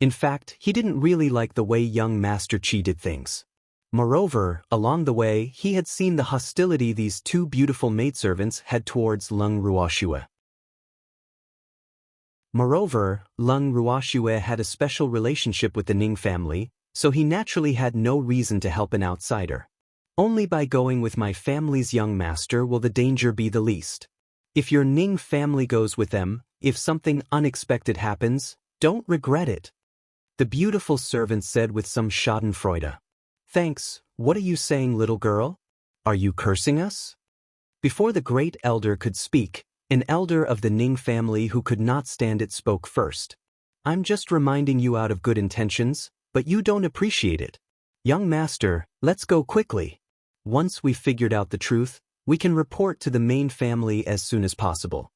In fact, he didn't really like the way young Master Qi did things. Moreover, along the way, he had seen the hostility these two beautiful maidservants had towards Leng Ruoxue. Moreover, Leng Ruoxue had a special relationship with the Ning family, so he naturally had no reason to help an outsider. Only by going with my family's young master will the danger be the least. If your Ning family goes with them, if something unexpected happens, don't regret it. The beautiful servant said with some schadenfreude. Thanks, what are you saying, little girl? Are you cursing us? Before the great elder could speak, an elder of the Ning family who could not stand it spoke first. I'm just reminding you out of good intentions, but you don't appreciate it. Young master, let's go quickly. Once we've figured out the truth, we can report to the main family as soon as possible.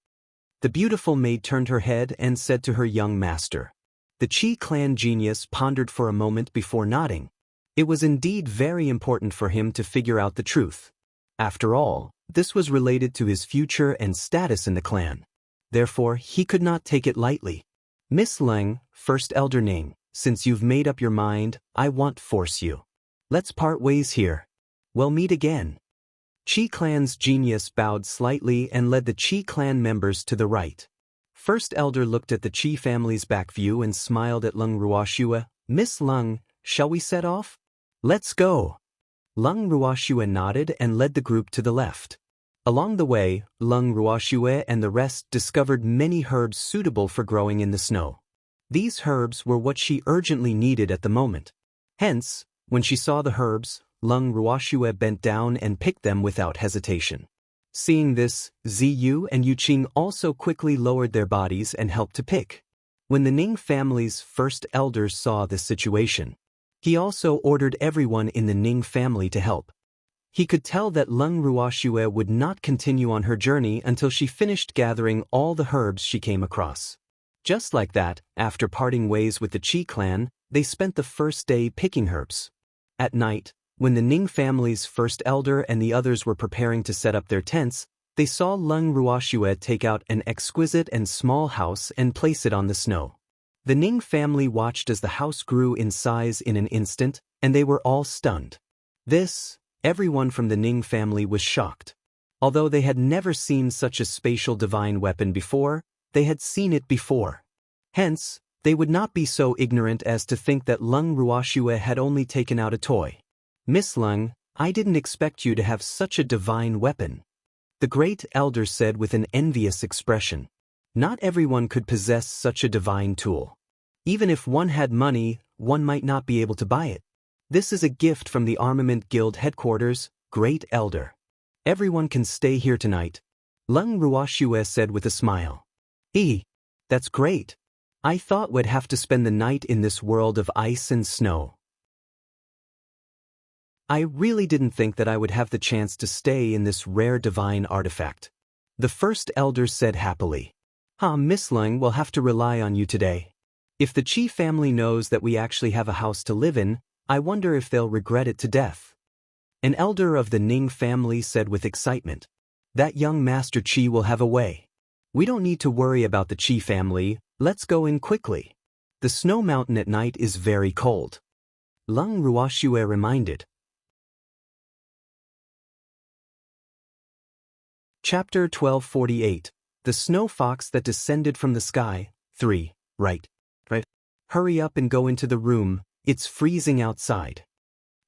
The beautiful maid turned her head and said to her young master. The Qi clan genius pondered for a moment before nodding. It was indeed very important for him to figure out the truth. After all, this was related to his future and status in the clan. Therefore, he could not take it lightly. Miss Leng, first elder Ning, since you've made up your mind, I won't force you. Let's part ways here. We'll meet again. Qi clan's genius bowed slightly and led the Qi clan members to the right. First elder looked at the Qi family's back view and smiled at Leng Ruoxue. Miss Leng, shall we set off? Let's go. Leng Ruoxue nodded and led the group to the left. Along the way, Leng Ruoxue and the rest discovered many herbs suitable for growing in the snow. These herbs were what she urgently needed at the moment. Hence, when she saw the herbs, Leng Ruoxue bent down and picked them without hesitation. Seeing this, Ziyu and Yuqing also quickly lowered their bodies and helped to pick. When the Ning family's first elder saw this situation, he also ordered everyone in the Ning family to help. He could tell that Leng Ruoxue would not continue on her journey until she finished gathering all the herbs she came across. Just like that, after parting ways with the Qi clan, they spent the first day picking herbs. At night, when the Ning family's first elder and the others were preparing to set up their tents, they saw Leng Ruoxue take out an exquisite and small house and place it on the snow. The Ning family watched as the house grew in size in an instant, and they were all stunned. Everyone from the Ning family was shocked. Although they had never seen such a spatial divine weapon before, they had seen it before. Hence, they would not be so ignorant as to think that Leng Ruoxue had only taken out a toy. Miss Leng, I didn't expect you to have such a divine weapon. The great elder said with an envious expression. Not everyone could possess such a divine tool. Even if one had money, one might not be able to buy it. This is a gift from the Armament Guild headquarters, Great Elder. Everyone can stay here tonight. Leng Ruoxue said with a smile. That's great. I thought we'd have to spend the night in this world of ice and snow. I really didn't think that I would have the chance to stay in this rare divine artifact. The first elder said happily. Miss Leng will have to rely on you today. If the Qi family knows that we actually have a house to live in, I wonder if they'll regret it to death. An elder of the Ning family said with excitement. That young Master Qi will have a way. We don't need to worry about the Qi family, let's go in quickly. The snow mountain at night is very cold. Leng Ruoxue reminded. Chapter 1248. The Snow Fox That Descended from the Sky. 3. Right. Hurry up and go into the room, it's freezing outside.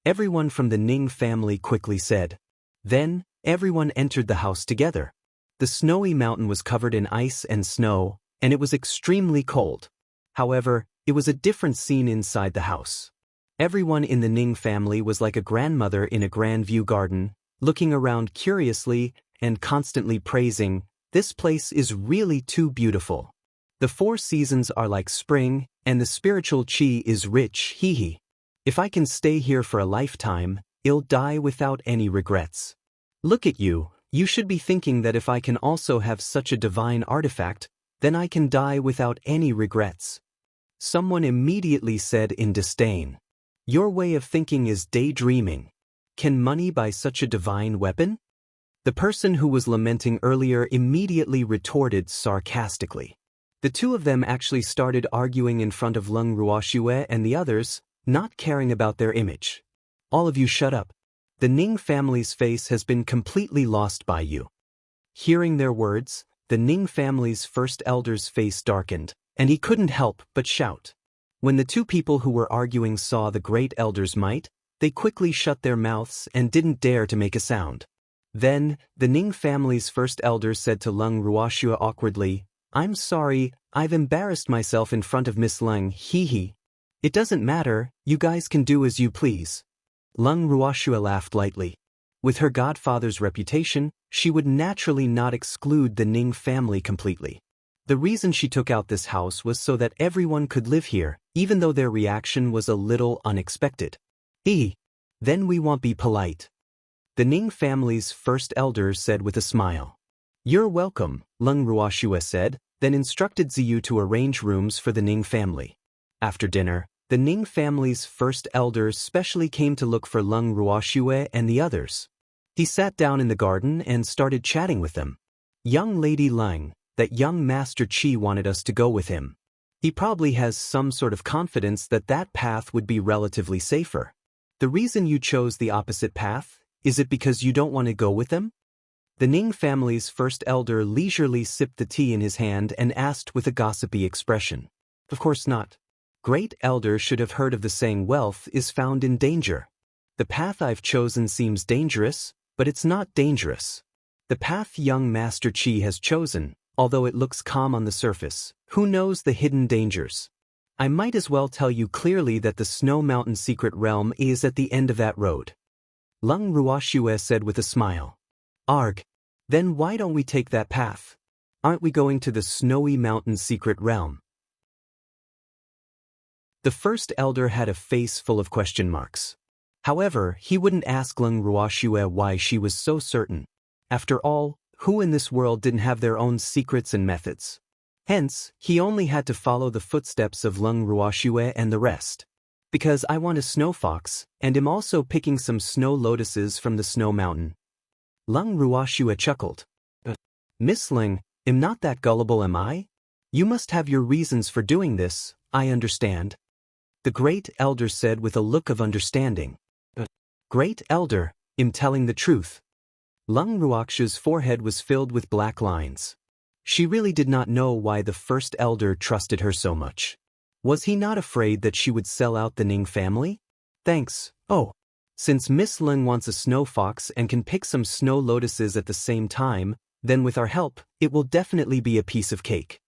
Everyone from the Ning family quickly said. Then, everyone entered the house together. The snowy mountain was covered in ice and snow, and it was extremely cold. However, it was a different scene inside the house. Everyone in the Ning family was like a grandmother in a grand view garden, looking around curiously and constantly praising, "This place is really too beautiful. The 4 seasons are like spring, and the spiritual Qi is rich, hee. If I can stay here for a lifetime, I'll die without any regrets. Look at you, you should be thinking that if I can also have such a divine artifact, then I can die without any regrets." Someone immediately said in disdain. "Your way of thinking is daydreaming. Can money buy such a divine weapon?" The person who was lamenting earlier immediately retorted sarcastically. The two of them actually started arguing in front of Leng Ruoxue and the others, not caring about their image. "All of you shut up. The Ning family's face has been completely lost by you." Hearing their words, the Ning family's first elder's face darkened, and he couldn't help but shout. When the two people who were arguing saw the great elder's might, they quickly shut their mouths and didn't dare to make a sound. Then, the Ning family's first elder said to Leng Ruoxue awkwardly, "I'm sorry, I've embarrassed myself in front of Miss Leng, hee. It doesn't matter, you guys can do as you please." Leng Ruoxue laughed lightly. With her godfather's reputation, she would naturally not exclude the Ning family completely. The reason she took out this house was so that everyone could live here, even though their reaction was a little unexpected. Then we won't be polite." The Ning family's first elder said with a smile. "You're welcome," Leng Ruoxue said, then instructed Ziyu to arrange rooms for the Ning family. After dinner, the Ning family's first elder specially came to look for Leng Ruoxue and the others. He sat down in the garden and started chatting with them. "Young Lady Leng, that young Master Qi wanted us to go with him. He probably has some sort of confidence that that path would be relatively safer. The reason you chose the opposite path, is it because you don't want to go with them?" The Ning family's first elder leisurely sipped the tea in his hand and asked with a gossipy expression. "Of course not. Great elder should have heard of the saying wealth is found in danger. The path I've chosen seems dangerous, but it's not dangerous. The path young Master Qi has chosen, although it looks calm on the surface, who knows the hidden dangers? I might as well tell you clearly that the Snow Mountain secret realm is at the end of that road." Leng Ruoxue said with a smile. "Arg. Then why don't we take that path? Aren't we going to the Snowy Mountain secret realm?" The first elder had a face full of question marks. However, he wouldn't ask Leng Ruoxue why she was so certain. After all, who in this world didn't have their own secrets and methods? Hence, he only had to follow the footsteps of Leng Ruoxue and the rest. "Because I want a snow fox, and am also picking some snow lotuses from the snow mountain." Leng Ruoxue chuckled. "Miss Leng, am not that gullible, am I? You must have your reasons for doing this, I understand." The great elder said with a look of understanding. "Great elder, I'm telling the truth." Leng Ruoxue's forehead was filled with black lines. She really did not know why the first elder trusted her so much. Was he not afraid that she would sell out the Ning family? "Thanks. Oh. Since Miss Leng wants a snow fox and can pick some snow lotuses at the same time, then with our help, it will definitely be a piece of cake."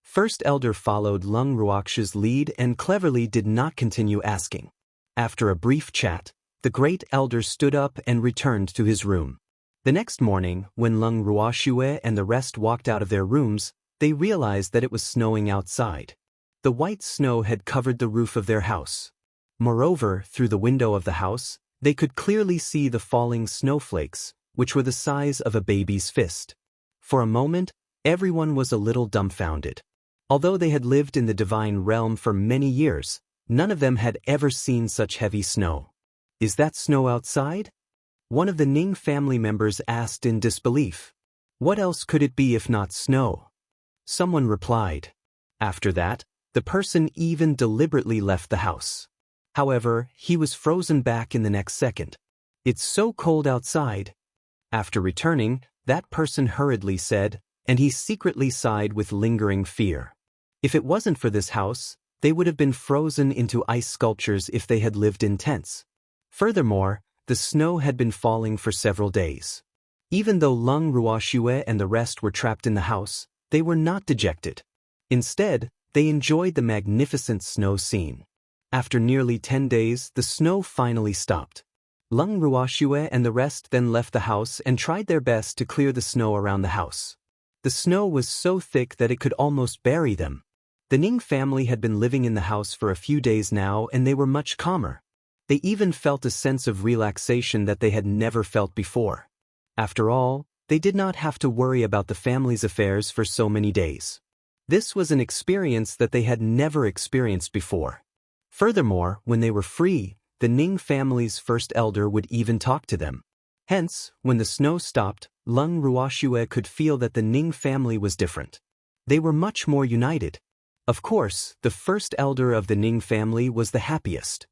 First elder followed Leng Ruoxue's lead and cleverly did not continue asking. After a brief chat, the great elder stood up and returned to his room. The next morning, when Leng Ruoxue and the rest walked out of their rooms, they realized that it was snowing outside. The white snow had covered the roof of their house. Moreover, through the window of the house, they could clearly see the falling snowflakes, which were the size of a baby's fist. For a moment, everyone was a little dumbfounded. Although they had lived in the divine realm for many years, none of them had ever seen such heavy snow. "Is that snow outside? One of the Ning family members asked in disbelief. What else could it be if not snow? Someone replied. After that, the person even deliberately left the house. However, he was frozen back in the next second. It's so cold outside. After returning, that person hurriedly said, and he secretly sighed with lingering fear. If it wasn't for this house, they would have been frozen into ice sculptures if they had lived in tents. Furthermore, the snow had been falling for several days. Even though Nian Xue and the rest were trapped in the house, they were not dejected. Instead, they enjoyed the magnificent snow scene. After nearly 10 days, the snow finally stopped. Nian Xue and the rest then left the house and tried their best to clear the snow around the house. The snow was so thick that it could almost bury them. The Ning family had been living in the house for a few days now and they were much calmer. They even felt a sense of relaxation that they had never felt before. After all, they did not have to worry about the family's affairs for so many days. This was an experience that they had never experienced before. Furthermore, when they were free, the Ning family's first elder would even talk to them. Hence, when the snow stopped, Nian Xue could feel that the Ning family was different. They were much more united. Of course, the first elder of the Ning family was the happiest.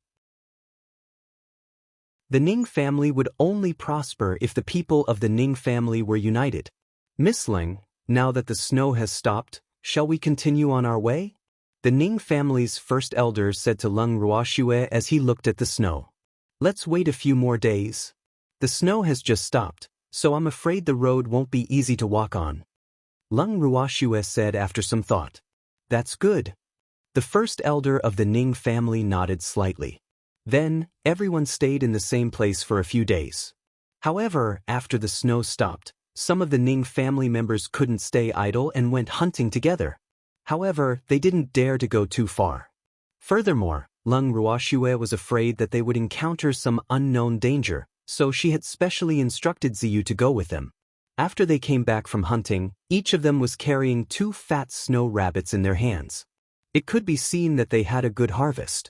The Ning family would only prosper if the people of the Ning family were united. Miss Ling, now that the snow has stopped, shall we continue on our way? The Ning family's first elder said to Nian Xue as he looked at the snow. Let's wait a few more days. The snow has just stopped, so I'm afraid the road won't be easy to walk on. Nian Xue said after some thought. That's good. The first elder of the Ning family nodded slightly. Then, everyone stayed in the same place for a few days. However, after the snow stopped, some of the Ning family members couldn't stay idle and went hunting together. However, they didn't dare to go too far. Furthermore, Nian Xue was afraid that they would encounter some unknown danger, so she had specially instructed Ziyu to go with them. After they came back from hunting, each of them was carrying 2 fat snow rabbits in their hands. It could be seen that they had a good harvest.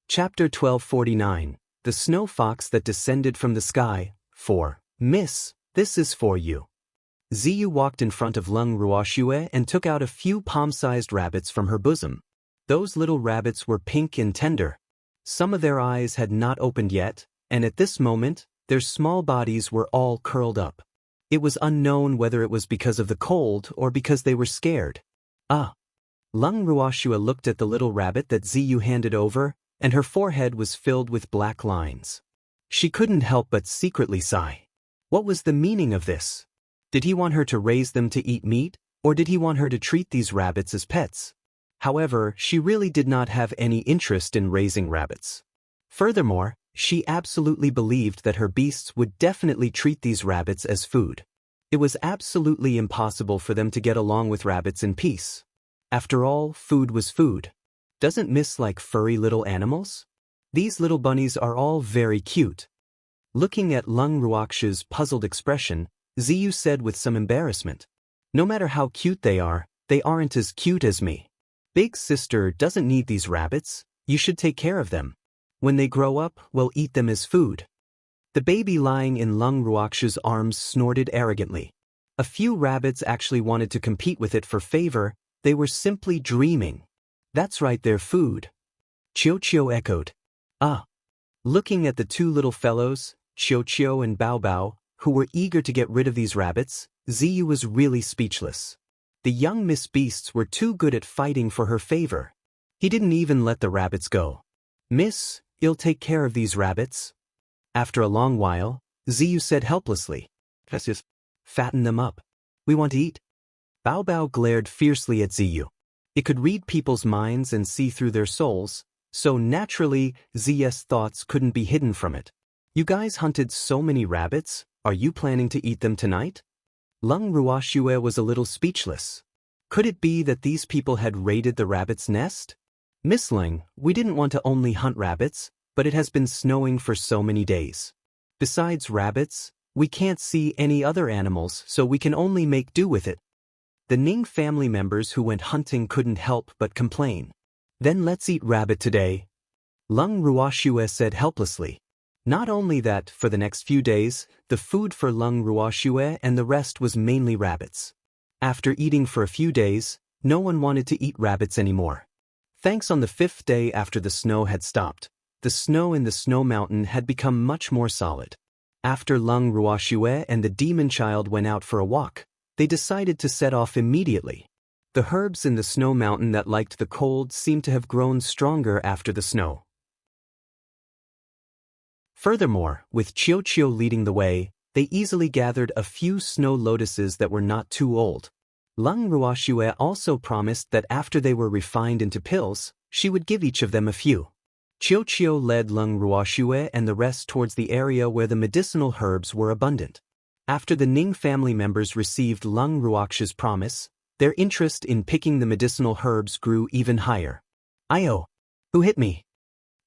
Chapter 1249, The Snow Fox That Descended from the Sky, 4. Miss, this is for you. Ziyu walked in front of Nian Xue and took out a few palm-sized rabbits from her bosom. Those little rabbits were pink and tender. Some of their eyes had not opened yet, and at this moment, their small bodies were all curled up. It was unknown whether it was because of the cold or because they were scared. Nian Xue looked at the little rabbit that Ziyu handed over, and her forehead was filled with black lines. She couldn't help but secretly sigh. What was the meaning of this? Did he want her to raise them to eat meat, or did he want her to treat these rabbits as pets? However, she really did not have any interest in raising rabbits. Furthermore, she absolutely believed that her beasts would definitely treat these rabbits as food. It was absolutely impossible for them to get along with rabbits in peace. After all, food was food. Doesn't Miss like furry little animals? These little bunnies are all very cute. Looking at Nian Xue's puzzled expression, Ziyu said with some embarrassment. No matter how cute they aren't as cute as me. Big sister doesn't need these rabbits, you should take care of them. When they grow up, we'll eat them as food. The baby lying in Nian Xue's arms snorted arrogantly. A few rabbits actually wanted to compete with it for favor, they were simply dreaming. That's right, they're food. Qiu echoed. Looking at the 2 little fellows, Qiu and Bao Bao, who were eager to get rid of these rabbits, Ziyu was really speechless. The young Miss Beasts were too good at fighting for her favor. He didn't even let the rabbits go. Miss, you'll take care of these rabbits? After a long while, Ziyu said helplessly. Let's just fatten them up. We want to eat. Bao Bao glared fiercely at Ziyu. It could read people's minds and see through their souls, so naturally, Ziyu's thoughts couldn't be hidden from it. You guys hunted so many rabbits, are you planning to eat them tonight? Nian Xue was a little speechless. Could it be that these people had raided the rabbit's nest? Miss Ling, we didn't want to only hunt rabbits, but it has been snowing for so many days. Besides rabbits, we can't see any other animals, so we can only make do with it. The Ning family members who went hunting couldn't help but complain. Then let's eat rabbit today. Lung Ruoxue said helplessly. Not only that, for the next few days, the food for Lung Ruoxue and the rest was mainly rabbits. After eating for a few days, no one wanted to eat rabbits anymore. Thanks on the 5th day after the snow had stopped, the snow in the snow mountain had become much more solid. After Lung Ruoxue and the demon child went out for a walk, they decided to set off immediately. The herbs in the snow mountain that liked the cold seemed to have grown stronger after the snow. Furthermore, with Chiu leading the way, they easily gathered a few snow lotuses that were not too old. Lung Ruoxue also promised that after they were refined into pills, she would give each of them a few. Chiu led Lung Ruoxue and the rest towards the area where the medicinal herbs were abundant. After the Ning family members received Lung Ruoxue's promise, their interest in picking the medicinal herbs grew even higher. "Ayo! Who hit me?"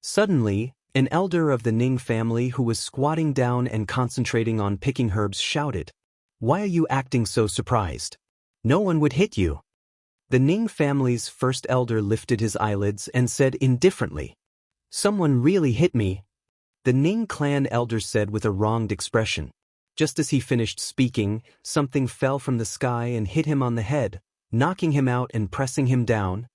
Suddenly, an elder of the Ning family who was squatting down and concentrating on picking herbs shouted, "Why are you acting so surprised? No one would hit you." The Ning family's first elder lifted his eyelids and said indifferently, "Someone really hit me." The Ning clan elder said with a wronged expression. Just as he finished speaking, something fell from the sky and hit him on the head, knocking him out and pressing him down.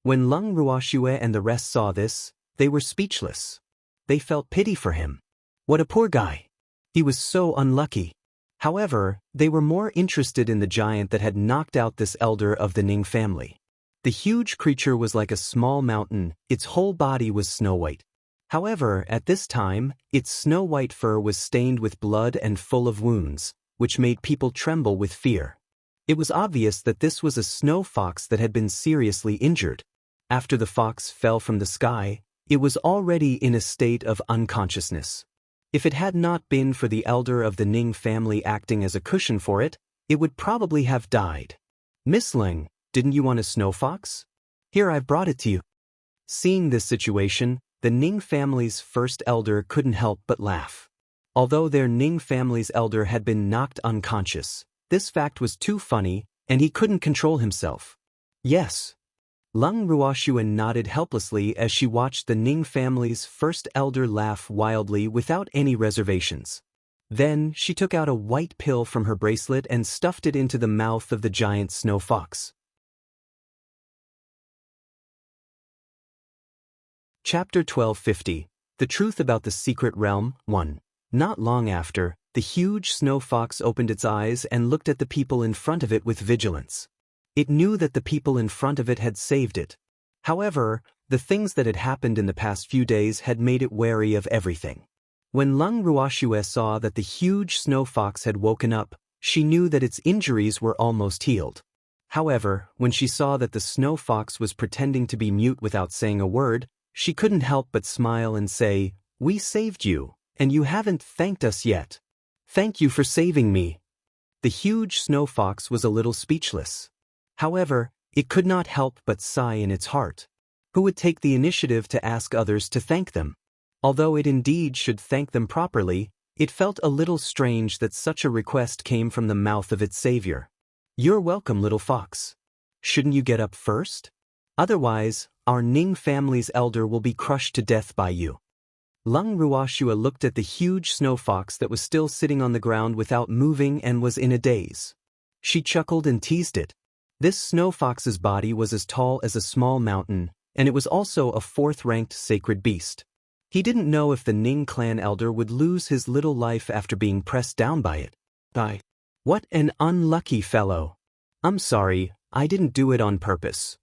When Lung Ruoxue and the rest saw this, they were speechless. They felt pity for him. What a poor guy. He was so unlucky. However, they were more interested in the giant that had knocked out this elder of the Ning family. The huge creature was like a small mountain, its whole body was snow-white. However, at this time, its snow-white fur was stained with blood and full of wounds, which made people tremble with fear. It was obvious that this was a snow fox that had been seriously injured. After the fox fell from the sky, it was already in a state of unconsciousness. If it had not been for the elder of the Ning family acting as a cushion for it, it would probably have died. "Miss Ling, didn't you want a snow fox? Here, I've brought it to you." Seeing this situation, the Ning family's first elder couldn't help but laugh. Although their Ning family's elder had been knocked unconscious, this fact was too funny, and he couldn't control himself. "Yes." Lung Ruoxue nodded helplessly as she watched the Ning family's first elder laugh wildly without any reservations. Then, she took out a white pill from her bracelet and stuffed it into the mouth of the giant snow fox. Chapter 1250. The Truth About the Secret Realm 1. Not long after, the huge snow fox opened its eyes and looked at the people in front of it with vigilance. It knew that the people in front of it had saved it. However, the things that had happened in the past few days had made it wary of everything. When Lung Ruoxue saw that the huge snow fox had woken up, she knew that its injuries were almost healed. However, when she saw that the snow fox was pretending to be mute without saying a word, she couldn't help but smile and say, "We saved you, and you haven't thanked us yet. Thank you for saving me." The huge snow fox was a little speechless. However, it could not help but sigh in its heart. Who would take the initiative to ask others to thank them? Although it indeed should thank them properly, it felt a little strange that such a request came from the mouth of its savior. "You're welcome, little fox. Shouldn't you get up first? Otherwise, our Ning family's elder will be crushed to death by you." Lung Ruoxue looked at the huge snow fox that was still sitting on the ground without moving and was in a daze. She chuckled and teased it. This snow fox's body was as tall as a small mountain, and it was also a 4th-ranked sacred beast. He didn't know if the Ning clan elder would lose his little life after being pressed down by it. What an unlucky fellow. I'm sorry, I didn't do it on purpose."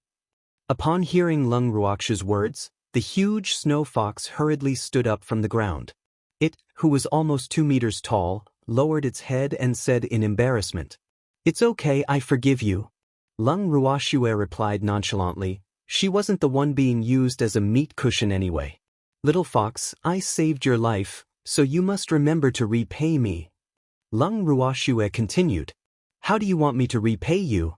Upon hearing Lung Ruoxue's words, the huge snow fox hurriedly stood up from the ground. It, who was almost 2 meters tall, lowered its head and said in embarrassment, "It's okay, I forgive you." Lung Ruoxue replied nonchalantly, "She wasn't the one being used as a meat cushion anyway. Little fox, I saved your life, so you must remember to repay me." Lung Ruoxue continued, "How do you want me to repay you?"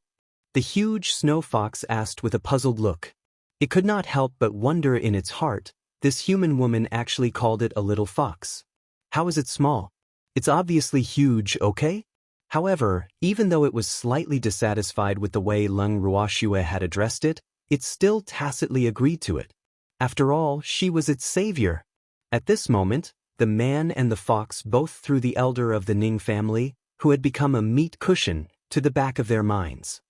The huge snow fox asked with a puzzled look. It could not help but wonder in its heart, this human woman actually called it a little fox. How is it small? It's obviously huge, okay? However, even though it was slightly dissatisfied with the way Lung Ruoxue had addressed it, it still tacitly agreed to it. After all, she was its savior. At this moment, the man and the fox both threw the elder of the Ning family, who had become a meat cushion, to the back of their minds.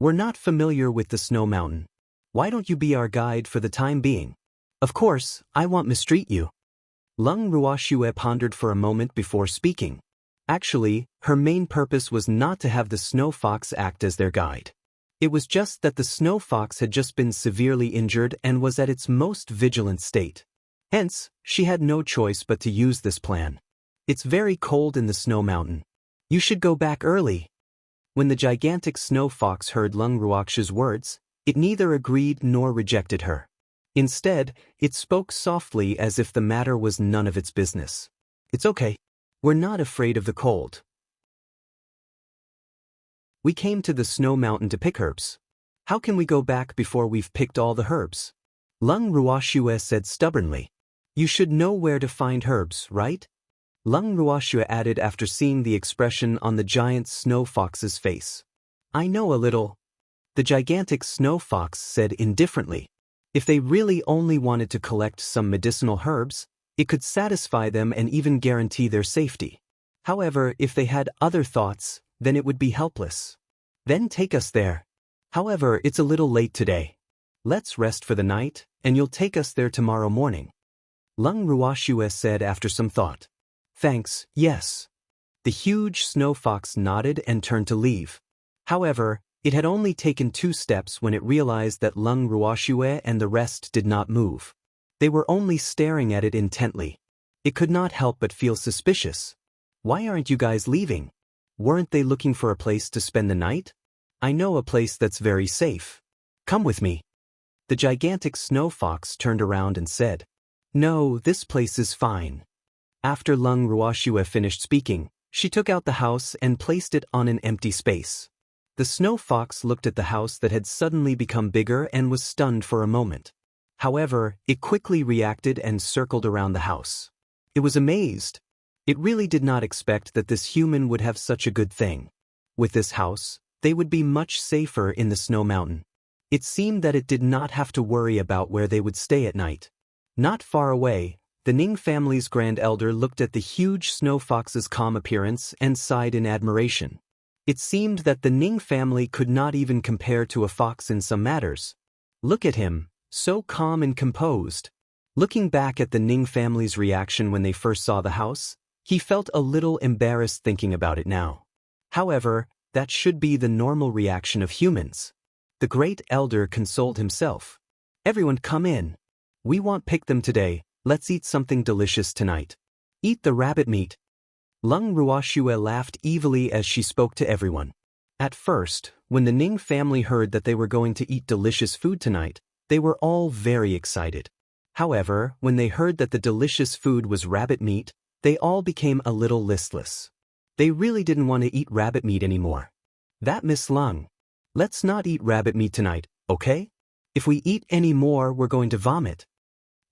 We're not familiar with the snow mountain. Why don't you be our guide for the time being? Of course, I won't mistreat you. Leng Ruoxue pondered for a moment before speaking. Actually, her main purpose was not to have the snow fox act as their guide. It was just that the snow fox had just been severely injured and was at its most vigilant state. Hence, she had no choice but to use this plan. It's very cold in the snow mountain. You should go back early. When the gigantic snow fox heard Leng Ruoxue's words, it neither agreed nor rejected her. Instead, it spoke softly as if the matter was none of its business. It's okay. We're not afraid of the cold. We came to the snow mountain to pick herbs. How can we go back before we've picked all the herbs? Leng Ruoxue said stubbornly. You should know where to find herbs, right? Leng Ruoxue added after seeing the expression on the giant snow fox's face. I know a little. The gigantic snow fox said indifferently. If they really only wanted to collect some medicinal herbs, it could satisfy them and even guarantee their safety. However, if they had other thoughts, then it would be helpless. Then take us there. However, it's a little late today. Let's rest for the night, and you'll take us there tomorrow morning. Leng Ruoxue said after some thought. Thanks, yes. The huge snow fox nodded and turned to leave. However, it had only taken 2 steps when it realized that Leng Ruoxue and the rest did not move. They were only staring at it intently. It could not help but feel suspicious. Why aren't you guys leaving? Weren't they looking for a place to spend the night? I know a place that's very safe. Come with me. The gigantic snow fox turned around and said, No, this place is fine. After Leng Ruoxue finished speaking, she took out the house and placed it on an empty space. The snow fox looked at the house that had suddenly become bigger and was stunned for a moment. However, it quickly reacted and circled around the house. It was amazed. It really did not expect that this human would have such a good thing. With this house, they would be much safer in the snow mountain. It seemed that it did not have to worry about where they would stay at night. Not far away, the Ning family's grand elder looked at the huge snow fox's calm appearance and sighed in admiration. It seemed that the Ning family could not even compare to a fox in some matters. Look at him, so calm and composed. Looking back at the Ning family's reaction when they first saw the house, he felt a little embarrassed thinking about it now. However, that should be the normal reaction of humans. The great elder consoled himself. Everyone come in. We won't pick them today, let's eat something delicious tonight. Eat the rabbit meat. Leng Ruoxue laughed evilly as she spoke to everyone. At first, when the Ning family heard that they were going to eat delicious food tonight, they were all very excited. However, when they heard that the delicious food was rabbit meat, they all became a little listless. They really didn't want to eat rabbit meat anymore. That Miss Leng. Let's not eat rabbit meat tonight, okay? If we eat any more, we're going to vomit.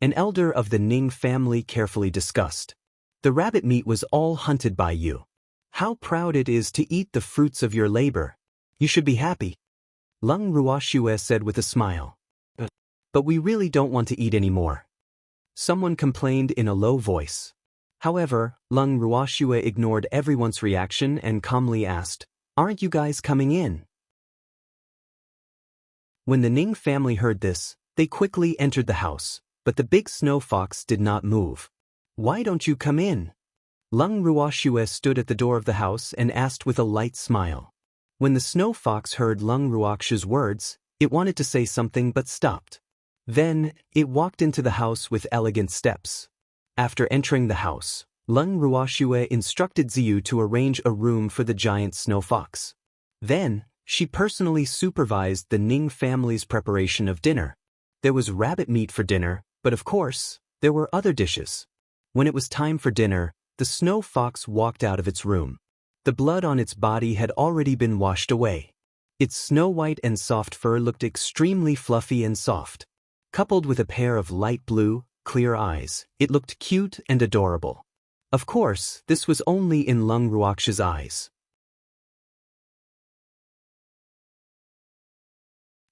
An elder of the Ning family carefully discussed. The rabbit meat was all hunted by you. How proud it is to eat the fruits of your labor. You should be happy. Leng Ruoxue said with a smile. But we really don't want to eat any more. Someone complained in a low voice. However, Leng Ruoxue ignored everyone's reaction and calmly asked, Aren't you guys coming in? When the Ning family heard this, they quickly entered the house, but the big snow fox did not move. Why don't you come in? Leng Ruoxue stood at the door of the house and asked with a light smile. When the snow fox heard Leng Ruoxue's words, it wanted to say something but stopped. Then, it walked into the house with elegant steps. After entering the house, Leng Ruoxue instructed Ziyu to arrange a room for the giant snow fox. Then, she personally supervised the Ning family's preparation of dinner. There was rabbit meat for dinner, but of course, there were other dishes. When it was time for dinner, the snow fox walked out of its room. The blood on its body had already been washed away. Its snow-white and soft fur looked extremely fluffy and soft. Coupled with a pair of light blue, clear eyes, it looked cute and adorable. Of course, this was only in Leng Ruoxue's eyes.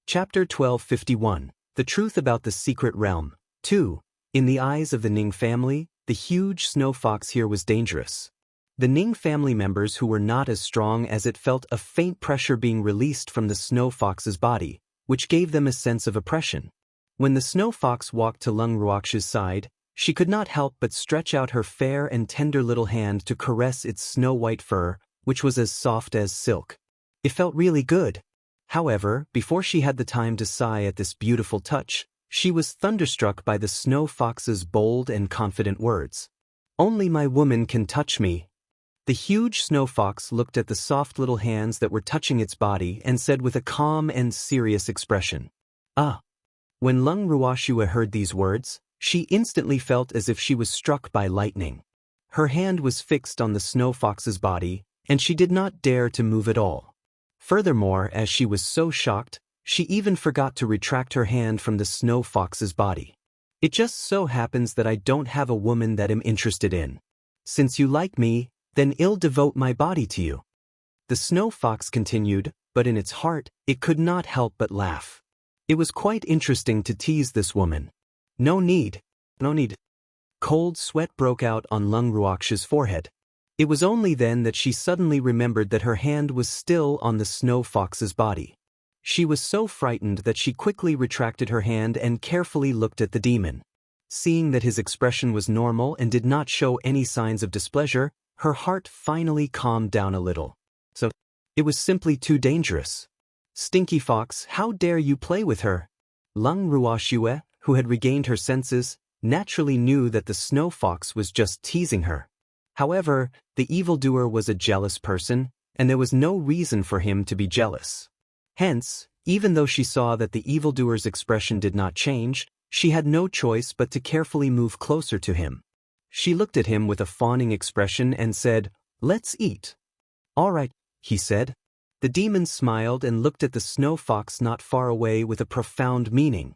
Chapter 1251. The Truth About the Secret Realm. 2. In the eyes of the Ning family, the huge snow fox here was dangerous. The Ning family members who were not as strong as it felt a faint pressure being released from the snow fox's body, which gave them a sense of oppression. When the snow fox walked to Lung Ruox's side, she could not help but stretch out her fair and tender little hand to caress its snow-white fur, which was as soft as silk. It felt really good. However, before she had the time to sigh at this beautiful touch, she was thunderstruck by the snow fox's bold and confident words. "Only my woman can touch me." The huge snow fox looked at the soft little hands that were touching its body and said with a calm and serious expression, "Ah." When Lung Ruoxue heard these words, she instantly felt as if she was struck by lightning. Her hand was fixed on the snow fox's body, and she did not dare to move at all. Furthermore, as she was so shocked, she even forgot to retract her hand from the snow fox's body. "It just so happens that I don't have a woman that I'm interested in. Since you like me, then I'll devote my body to you." The snow fox continued, but in its heart, it could not help but laugh. It was quite interesting to tease this woman. No need. Cold sweat broke out on Lung Ruox's forehead. It was only then that she suddenly remembered that her hand was still on the snow fox's body. She was so frightened that she quickly retracted her hand and carefully looked at the demon. Seeing that his expression was normal and did not show any signs of displeasure, her heart finally calmed down a little. So, it was simply too dangerous. "Stinky fox, how dare you play with her?" Lung Ruoxue, who had regained her senses, naturally knew that the snow fox was just teasing her. However, the evildoer was a jealous person, and there was no reason for him to be jealous. Hence, even though she saw that the evildoer's expression did not change, she had no choice but to carefully move closer to him. She looked at him with a fawning expression and said, "Let's eat." "All right," he said. The demon smiled and looked at the snow fox not far away with a profound meaning.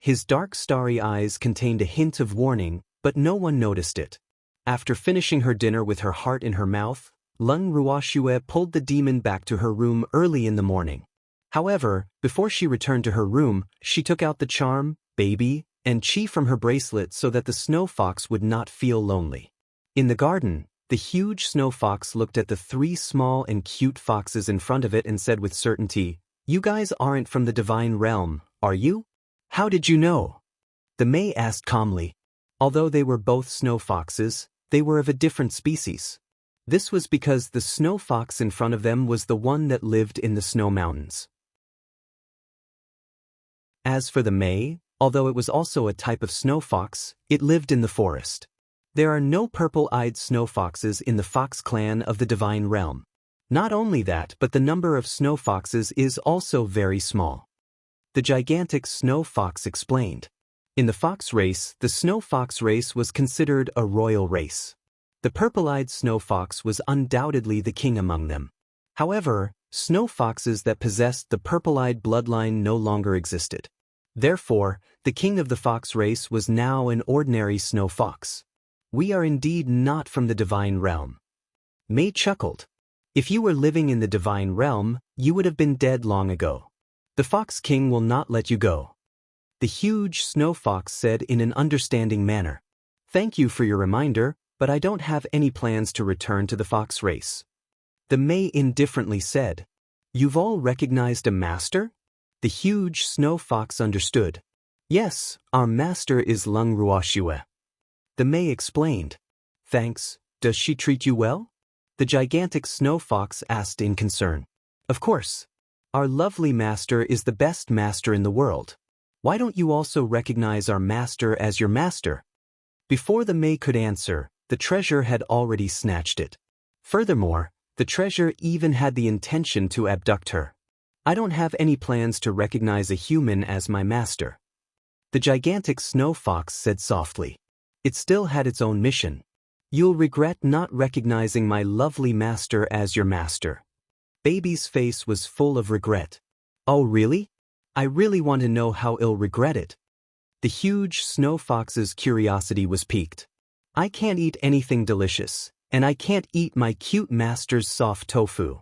His dark starry eyes contained a hint of warning, but no one noticed it. After finishing her dinner with her heart in her mouth, Lung Ruoxue pulled the demon back to her room early in the morning. However, before she returned to her room, she took out the charm, baby, and chi from her bracelet so that the snow fox would not feel lonely. In the garden, the huge snow fox looked at the 3 small and cute foxes in front of it and said with certainty, "You guys aren't from the divine realm, are you?" "How did you know?" the May asked calmly. Although they were both snow foxes, they were of a different species. This was because the snow fox in front of them was the one that lived in the snow mountains. As for the May, although it was also a type of snow fox, it lived in the forest. There are no purple-eyed snow foxes in the fox clan of the divine realm. Not only that, but the number of snow foxes is also very small. The gigantic snow fox explained. In the fox race, the snow fox race was considered a royal race. The purple-eyed snow fox was undoubtedly the king among them. However, snow foxes that possessed the purple-eyed bloodline no longer existed. Therefore, the king of the fox race was now an ordinary snow fox. "We are indeed not from the divine realm." May chuckled. "If you were living in the divine realm, you would have been dead long ago. The Fox King will not let you go." The huge snow fox said in an understanding manner, "Thank you for your reminder, but I don't have any plans to return to the fox race." The May indifferently said, "You've all recognized a master?" The huge snow fox understood. "Yes, our master is Lung Ruoxue." The May explained. "Thanks, does she treat you well?" The gigantic snow fox asked in concern. "Of course. Our lovely master is the best master in the world. Why don't you also recognize our master as your master?" Before the May could answer, the treasure had already snatched it. Furthermore, the treasure even had the intention to abduct her. "I don't have any plans to recognize a human as my master." The gigantic snow fox said softly. It still had its own mission. "You'll regret not recognizing my lovely master as your master." Baby's face was full of regret. "Oh really? I really want to know how I'll regret it." The huge snow fox's curiosity was piqued. "I can't eat anything delicious, and I can't eat my cute master's soft tofu."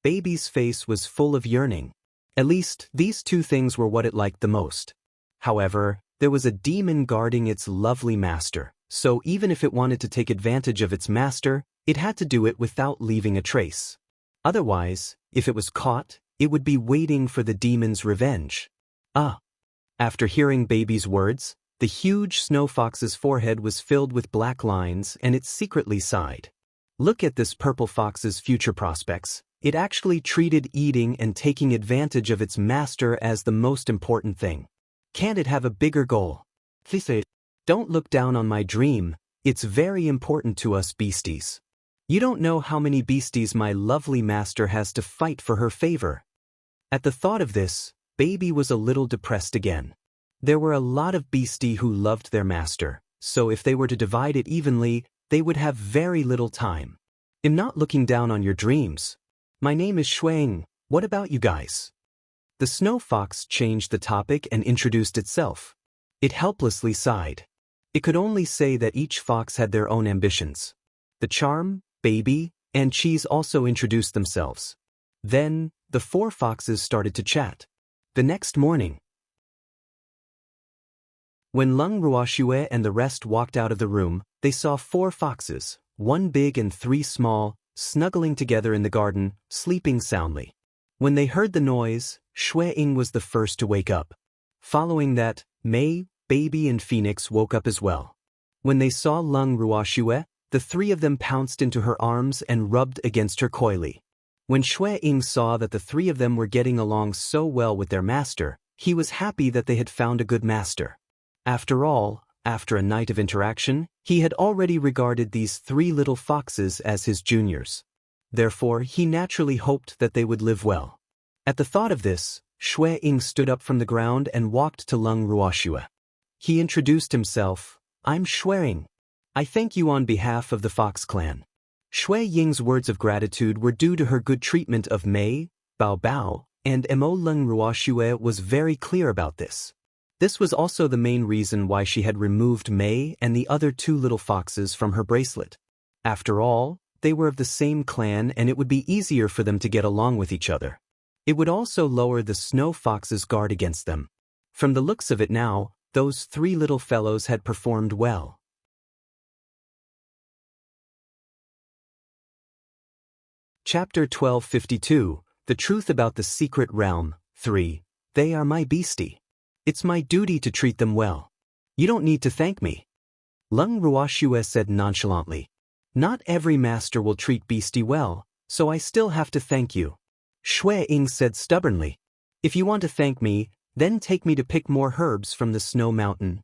Baby's face was full of yearning. At least, these 2 things were what it liked the most. However, There was a demon guarding its lovely master, so even if it wanted to take advantage of its master, it had to do it without leaving a trace. Otherwise, if it was caught, it would be waiting for the demon's revenge. After hearing Baby's words, the huge snow fox's forehead was filled with black lines and it secretly sighed. Look at this purple fox's future prospects. It actually treated eating and taking advantage of its master as the most important thing. Can't it have a bigger goal? Don't look down on my dream. It's very important to us beasties. You don't know how many beasties my lovely master has to fight for her favor. At the thought of this, Baby was a little depressed again. There were a lot of beastie who loved their master, so if they were to divide it evenly, they would have very little time. I'm not looking down on your dreams. My name is Xue. What about you guys? The snow fox changed the topic and introduced itself. It helplessly sighed. It could only say that each fox had their own ambitions. The charm, Baby, and Cheese also introduced themselves. Then, the 4 foxes started to chat. The next morning, when Nian Xue and the rest walked out of the room, they saw 4 foxes, 1 big and 3 small, snuggling together in the garden, sleeping soundly. When they heard the noise, Xue was the first to wake up. Following that, May, Baby and Phoenix woke up as well. When they saw Nian Xue, the 3 of them pounced into her arms and rubbed against her coyly. When Xue saw that the 3 of them were getting along so well with their master, he was happy that they had found a good master. After all, after a night of interaction, he had already regarded these 3 little foxes as his juniors. Therefore, he naturally hoped that they would live well. At the thought of this, Xue stood up from the ground and walked to Nian Xue. He introduced himself. I'm Xue. I thank you on behalf of the Fox clan. Xue Ying's words of gratitude were due to her good treatment of Mei, Bao Bao, and Mo. Nian Xue was very clear about this. This was also the main reason why she had removed Mei and the other 2 little foxes from her bracelet. After all, they were of the same clan and it would be easier for them to get along with each other. It would also lower the snow fox's guard against them. From the looks of it now, those 3 little fellows had performed well. Chapter 1252, The Truth About the Secret Realm, 3. They are my beastie. It's my duty to treat them well. You don't need to thank me. Nian Xue said nonchalantly. Not every master will treat beastie well, so I still have to thank you. Xue said stubbornly. If you want to thank me, then take me to pick more herbs from the snow mountain.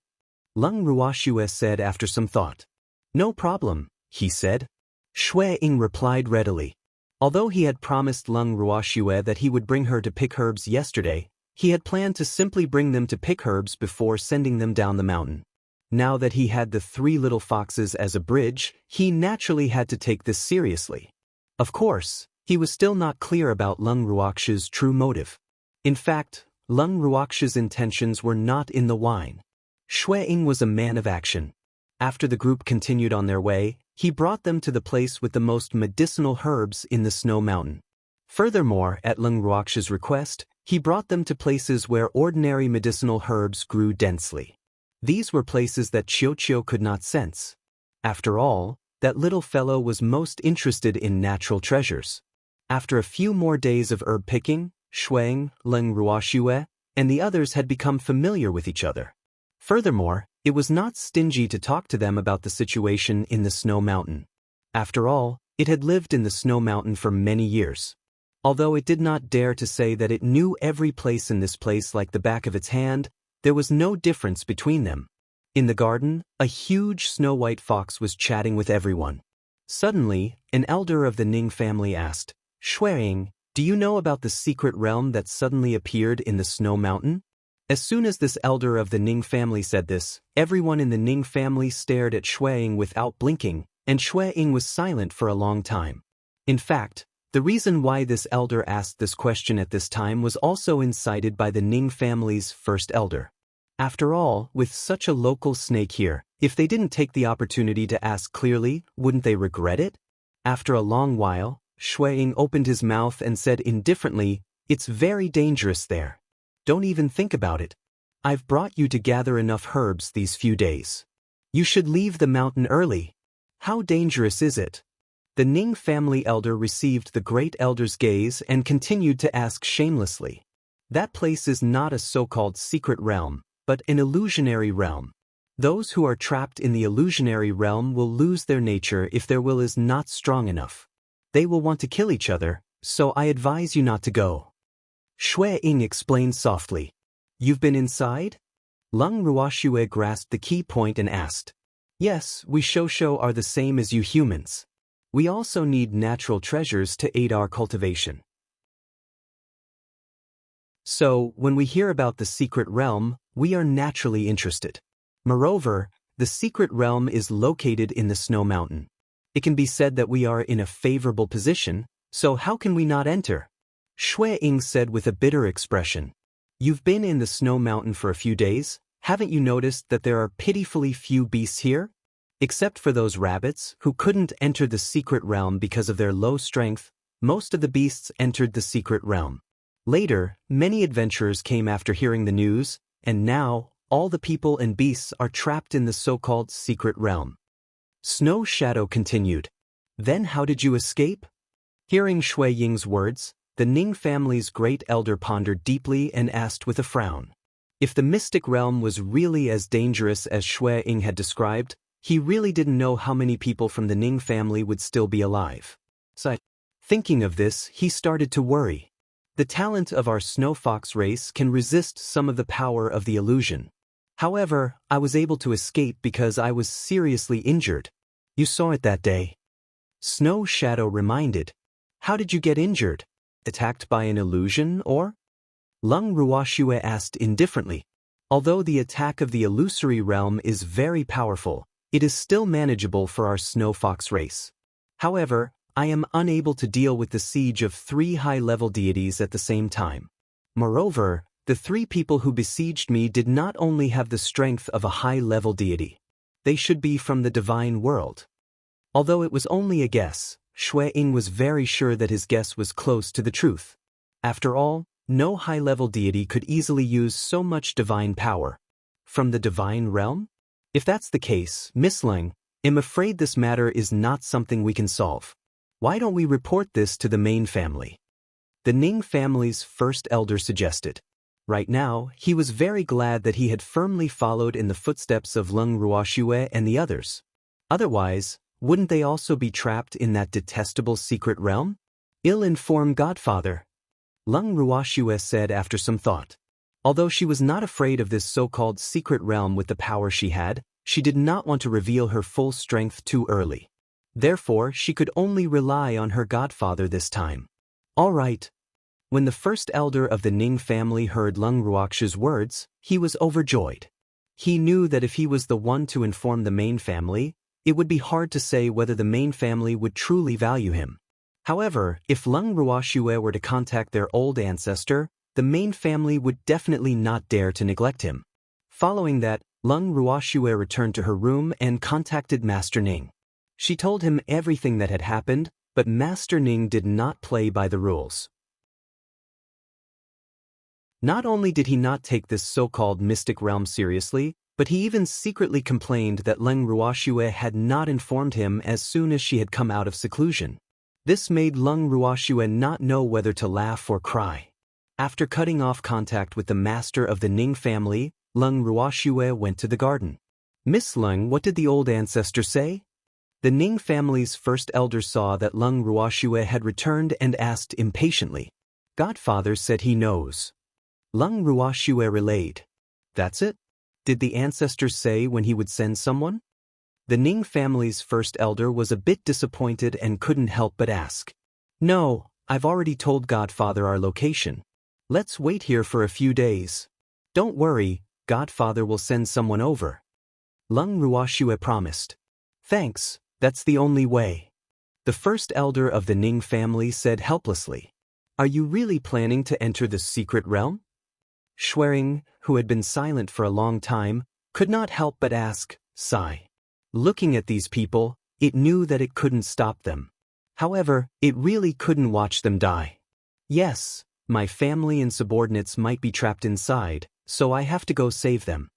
Nian Xue said after some thought. No problem, he said. Xue replied readily. Although he had promised Nian Xue that he would bring her to pick herbs yesterday, he had planned to simply bring them to pick herbs before sending them down the mountain. Now that he had the 3 little foxes as a bridge, he naturally had to take this seriously. Of course, he was still not clear about Nian Xue's true motive. In fact, Nian Xue's intentions were not in the wine. Xue was a man of action. After the group continued on their way, he brought them to the place with the most medicinal herbs in the snow mountain. Furthermore, at Nian Xue's request, he brought them to places where ordinary medicinal herbs grew densely. These were places that Qiu could not sense. After all, that little fellow was most interested in natural treasures. After a few more days of herb picking, Xue, Nian Xue, and the others had become familiar with each other. Furthermore, it was not stingy to talk to them about the situation in the snow mountain. After all, it had lived in the snow mountain for many years. Although it did not dare to say that it knew every place in this place like the back of its hand, there was no difference between them. In the garden, a huge snow-white fox was chatting with everyone. Suddenly, an elder of the Ning family asked, Xue, do you know about the secret realm that suddenly appeared in the snow mountain? As soon as this elder of the Ning family said this, everyone in the Ning family stared at Xue without blinking, and Xue was silent for a long time. In fact, the reason why this elder asked this question at this time was also incited by the Ning family's first elder. After all, with such a local snake here, if they didn't take the opportunity to ask clearly, wouldn't they regret it? After a long while, Xue opened his mouth and said indifferently, It's very dangerous there. Don't even think about it. I've brought you to gather enough herbs these few days. You should leave the mountain early. How dangerous is it? The Ning family elder received the great elder's gaze and continued to ask shamelessly. That place is not a so-called secret realm, but an illusionary realm. Those who are trapped in the illusionary realm will lose their nature if their will is not strong enough. They will want to kill each other, so I advise you not to go. Xue Ying explained softly. You've been inside? Leng Ruoxue grasped the key point and asked. Yes, we Shosho are the same as you humans. We also need natural treasures to aid our cultivation. So, when we hear about the secret realm, we are naturally interested. Moreover, the secret realm is located in the Snow Mountain. It can be said that we are in a favorable position, so how can we not enter? Xue Ying said with a bitter expression. You've been in the Snow Mountain for a few days, haven't you noticed that there are pitifully few beasts here? Except for those rabbits, who couldn't enter the secret realm because of their low strength, most of the beasts entered the secret realm. Later, many adventurers came after hearing the news, and now, all the people and beasts are trapped in the so-called secret realm. Snow Shadow continued. Then how did you escape? Hearing Xue Ying's words, the Ning family's great elder pondered deeply and asked with a frown. If the mystic realm was really as dangerous as Xue Ying had described, he really didn't know how many people from the Ning family would still be alive. So, thinking of this, he started to worry. The talent of our snow fox race can resist some of the power of the illusion. However, I was able to escape because I was seriously injured. You saw it that day. Snow Shadow reminded. How did you get injured? Attacked by an illusion, or? Leng Ruoxue asked indifferently. Although the attack of the illusory realm is very powerful, it is still manageable for our snow fox race. However, I am unable to deal with the siege of 3 high-level deities at the same time. Moreover, the 3 people who besieged me did not only have the strength of a high-level deity. They should be from the divine world. Although it was only a guess, Xue Ying was very sure that his guess was close to the truth. After all, no high-level deity could easily use so much divine power. From the divine realm? If that's the case, Miss Leng, I'm afraid this matter is not something we can solve. Why don't we report this to the main family? The Ning family's first elder suggested. Right now, he was very glad that he had firmly followed in the footsteps of Leng Ruoxue and the others. Otherwise, wouldn't they also be trapped in that detestable secret realm? Ill-informed godfather, Leng Ruoxue said after some thought. Although she was not afraid of this so-called secret realm with the power she had, she did not want to reveal her full strength too early. Therefore, she could only rely on her godfather this time. All right. When the first elder of the Ning family heard Leng Ruoxue's words, he was overjoyed. He knew that if he was the one to inform the main family, it would be hard to say whether the main family would truly value him. However, if Leng Ruoxue were to contact their old ancestor, the main family would definitely not dare to neglect him. Following that, Leng Ruoxue returned to her room and contacted Master Ning. She told him everything that had happened, but Master Ning did not play by the rules. Not only did he not take this so-called mystic realm seriously, but he even secretly complained that Leng Ruoxue had not informed him as soon as she had come out of seclusion. This made Leng Ruoxue not know whether to laugh or cry. After cutting off contact with the master of the Ning family, Leng Ruoxue went to the garden. Miss Leng, what did the old ancestor say? The Ning family's first elder saw that Leng Ruoxue had returned and asked impatiently. Godfather said he knows. Leng Ruoxue relayed. That's it? Did the ancestors say when he would send someone? The Ning family's first elder was a bit disappointed and couldn't help but ask. No, I've already told Godfather our location. Let's wait here for a few days. Don't worry, Godfather will send someone over. Leng Ruoxue promised. Thanks, that's the only way. The first elder of the Ning family said helplessly. Are you really planning to enter the secret realm? Xue Ying, who had been silent for a long time, could not help but ask, sigh. Looking at these people, it knew that it couldn't stop them. However, it really couldn't watch them die. Yes, my family and subordinates might be trapped inside, so I have to go save them.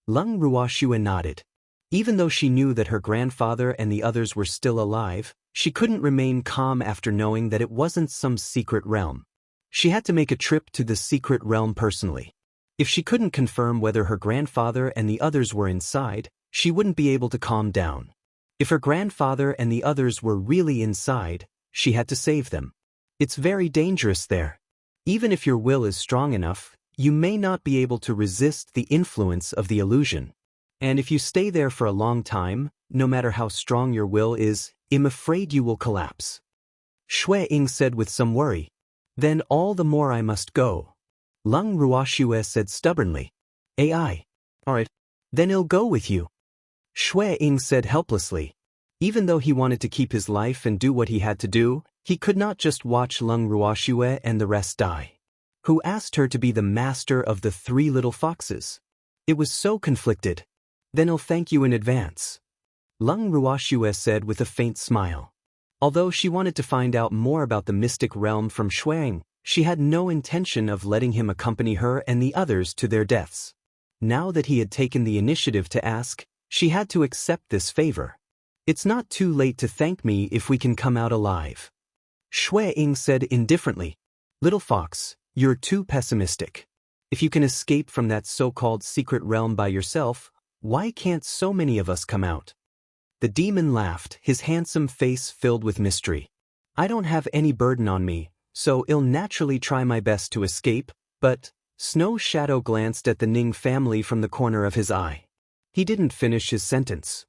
Leng Ruoxue nodded. Even though she knew that her grandfather and the others were still alive, she couldn't remain calm after knowing that it wasn't some secret realm. She had to make a trip to the secret realm personally. If she couldn't confirm whether her grandfather and the others were inside, she wouldn't be able to calm down. If her grandfather and the others were really inside, she had to save them. It's very dangerous there. Even if your will is strong enough, you may not be able to resist the influence of the illusion. And if you stay there for a long time, no matter how strong your will is, I'm afraid you will collapse. Xue Ying said with some worry. Then all the more I must go. Leng Ruoxue said stubbornly. Ai. Alright. Then I'll go with you. Xue Ying said helplessly. Even though he wanted to keep his life and do what he had to do, he could not just watch Leng Ruoxue and the rest die. Who asked her to be the master of the 3 little foxes? It was so conflicted. Then I'll thank you in advance. Leng Ruoxue said with a faint smile. Although she wanted to find out more about the mystic realm from Xue Ying, she had no intention of letting him accompany her and the others to their deaths. Now that he had taken the initiative to ask, she had to accept this favor. It's not too late to thank me if we can come out alive. Xue Ying said indifferently. Little fox, you're too pessimistic. If you can escape from that so-called secret realm by yourself, why can't so many of us come out? The demon laughed, his handsome face filled with mystery. I don't have any burden on me, so I'll naturally try my best to escape, but Snow Shadow glanced at the Ning family from the corner of his eye. He didn't finish his sentence.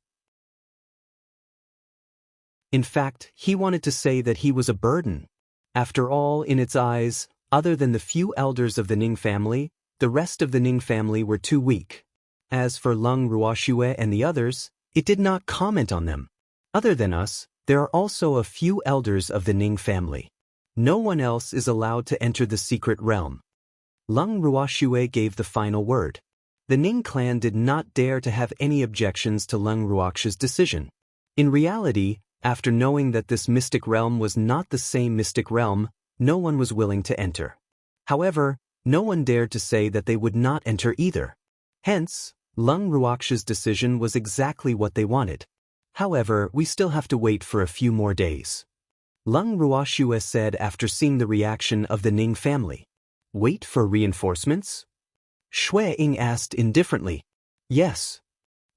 In fact, he wanted to say that he was a burden. After all, in its eyes, other than the few elders of the Ning family, the rest of the Ning family were too weak. As for Leng Ruoxue and the others, it did not comment on them. Other than us, there are also a few elders of the Ning family. No one else is allowed to enter the secret realm. Leng Ruoxue gave the final word. The Ning clan did not dare to have any objections to Leng Ruoxue's decision. In reality, after knowing that this mystic realm was not the same mystic realm, no one was willing to enter. However, no one dared to say that they would not enter either. Hence, Leng Ruoxue's decision was exactly what they wanted. However, we still have to wait for a few more days. Leng Ruoxue said after seeing the reaction of the Ning family. Wait for reinforcements? Xue Ying asked indifferently. Yes.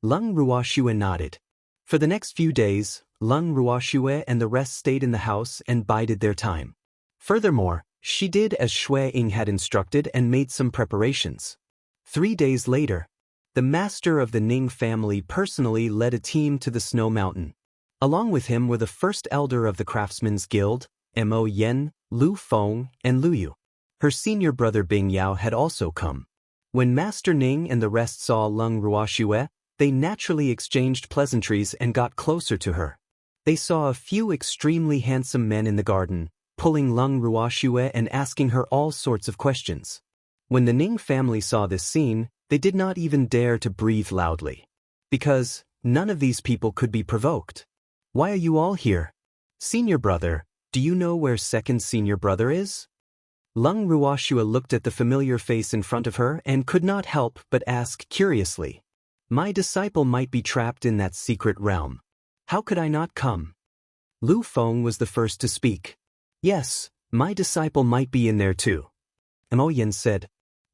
Leng Ruoxue nodded. For the next few days, Leng Ruoxue and the rest stayed in the house and bided their time. Furthermore, she did as Xue Ying had instructed and made some preparations. 3 days later, the master of the Ning family personally led a team to the Snow Mountain. Along with him were the first elder of the Craftsmen's Guild, Mo Yen, Lu Feng, and Lu Yu. Her senior brother Bing Yao had also come. When Master Ning and the rest saw Leng Ruoxue, they naturally exchanged pleasantries and got closer to her. They saw a few extremely handsome men in the garden, pulling Leng Ruoxue and asking her all sorts of questions. When the Ning family saw this scene, they did not even dare to breathe loudly. Because none of these people could be provoked. Why are you all here? Senior brother, do you know where second senior brother is? Leng Ruoxue looked at the familiar face in front of her and could not help but ask curiously. My disciple might be trapped in that secret realm. How could I not come? Lu Feng was the first to speak. Yes, my disciple might be in there too. Mo Yen said.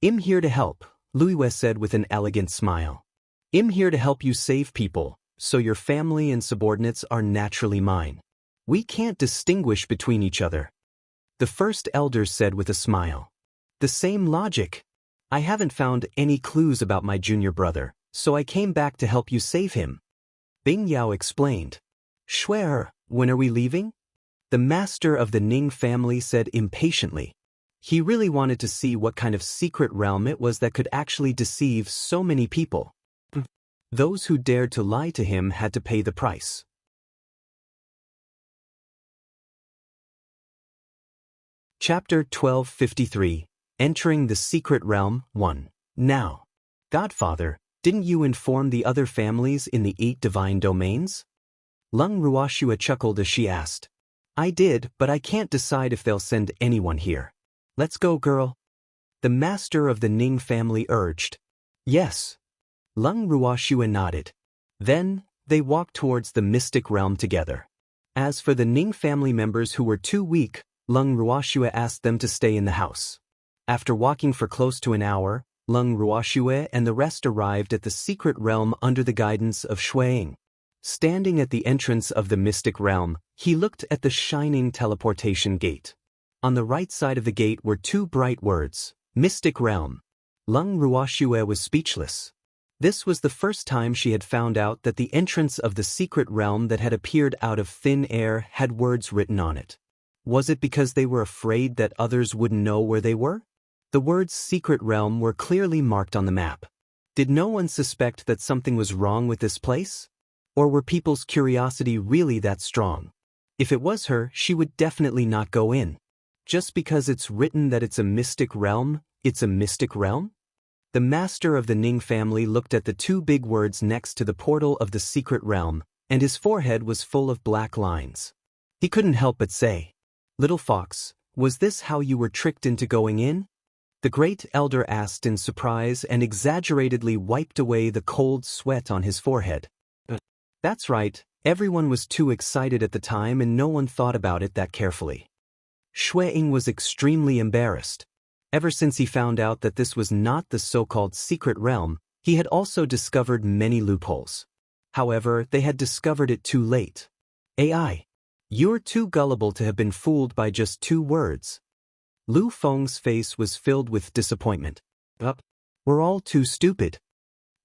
I'm here to help, Lu Yue said with an elegant smile. I'm here to help you save people, so your family and subordinates are naturally mine. We can't distinguish between each other. The first elder said with a smile. The same logic. I haven't found any clues about my junior brother, so I came back to help you save him. Bing Yao explained. Xue, when are we leaving? The master of the Ning family said impatiently. He really wanted to see what kind of secret realm it was that could actually deceive so many people. Those who dared to lie to him had to pay the price. Chapter 1253, Entering the Secret Realm 1. Now, Godfather, didn't you inform the other families in the 8 divine domains? Leng Ruoxue chuckled as she asked. I did, but I can't decide if they'll send anyone here. Let's go, girl. The master of the Ning family urged. Yes. Leng Ruoxue nodded. Then, they walked towards the mystic realm together. As for the Ning family members who were too weak, Leng Ruoxue asked them to stay in the house. After walking for close to an hour, Leng Ruoxue and the rest arrived at the secret realm under the guidance of Xueying. Standing at the entrance of the mystic realm, he looked at the shining teleportation gate. On the right side of the gate were two bright words, Mystic Realm. Leng Ruoxue was speechless. This was the first time she had found out that the entrance of the secret realm that had appeared out of thin air had words written on it. Was it because they were afraid that others wouldn't know where they were? The words Secret Realm were clearly marked on the map. Did no one suspect that something was wrong with this place? Or were people's curiosity really that strong? If it was her, she would definitely not go in. Just because it's written that it's a mystic realm, it's a mystic realm? The master of the Ning family looked at the two big words next to the portal of the secret realm, and his forehead was full of black lines. He couldn't help but say, "Little fox, was this how you were tricked into going in?" The great elder asked in surprise and exaggeratedly wiped away the cold sweat on his forehead. That's right, everyone was too excited at the time and no one thought about it that carefully. Xueying was extremely embarrassed. Ever since he found out that this was not the so-called secret realm, he had also discovered many loopholes. However, they had discovered it too late. AI. You're too gullible to have been fooled by just two words. Lu Feng's face was filled with disappointment. We're all too stupid.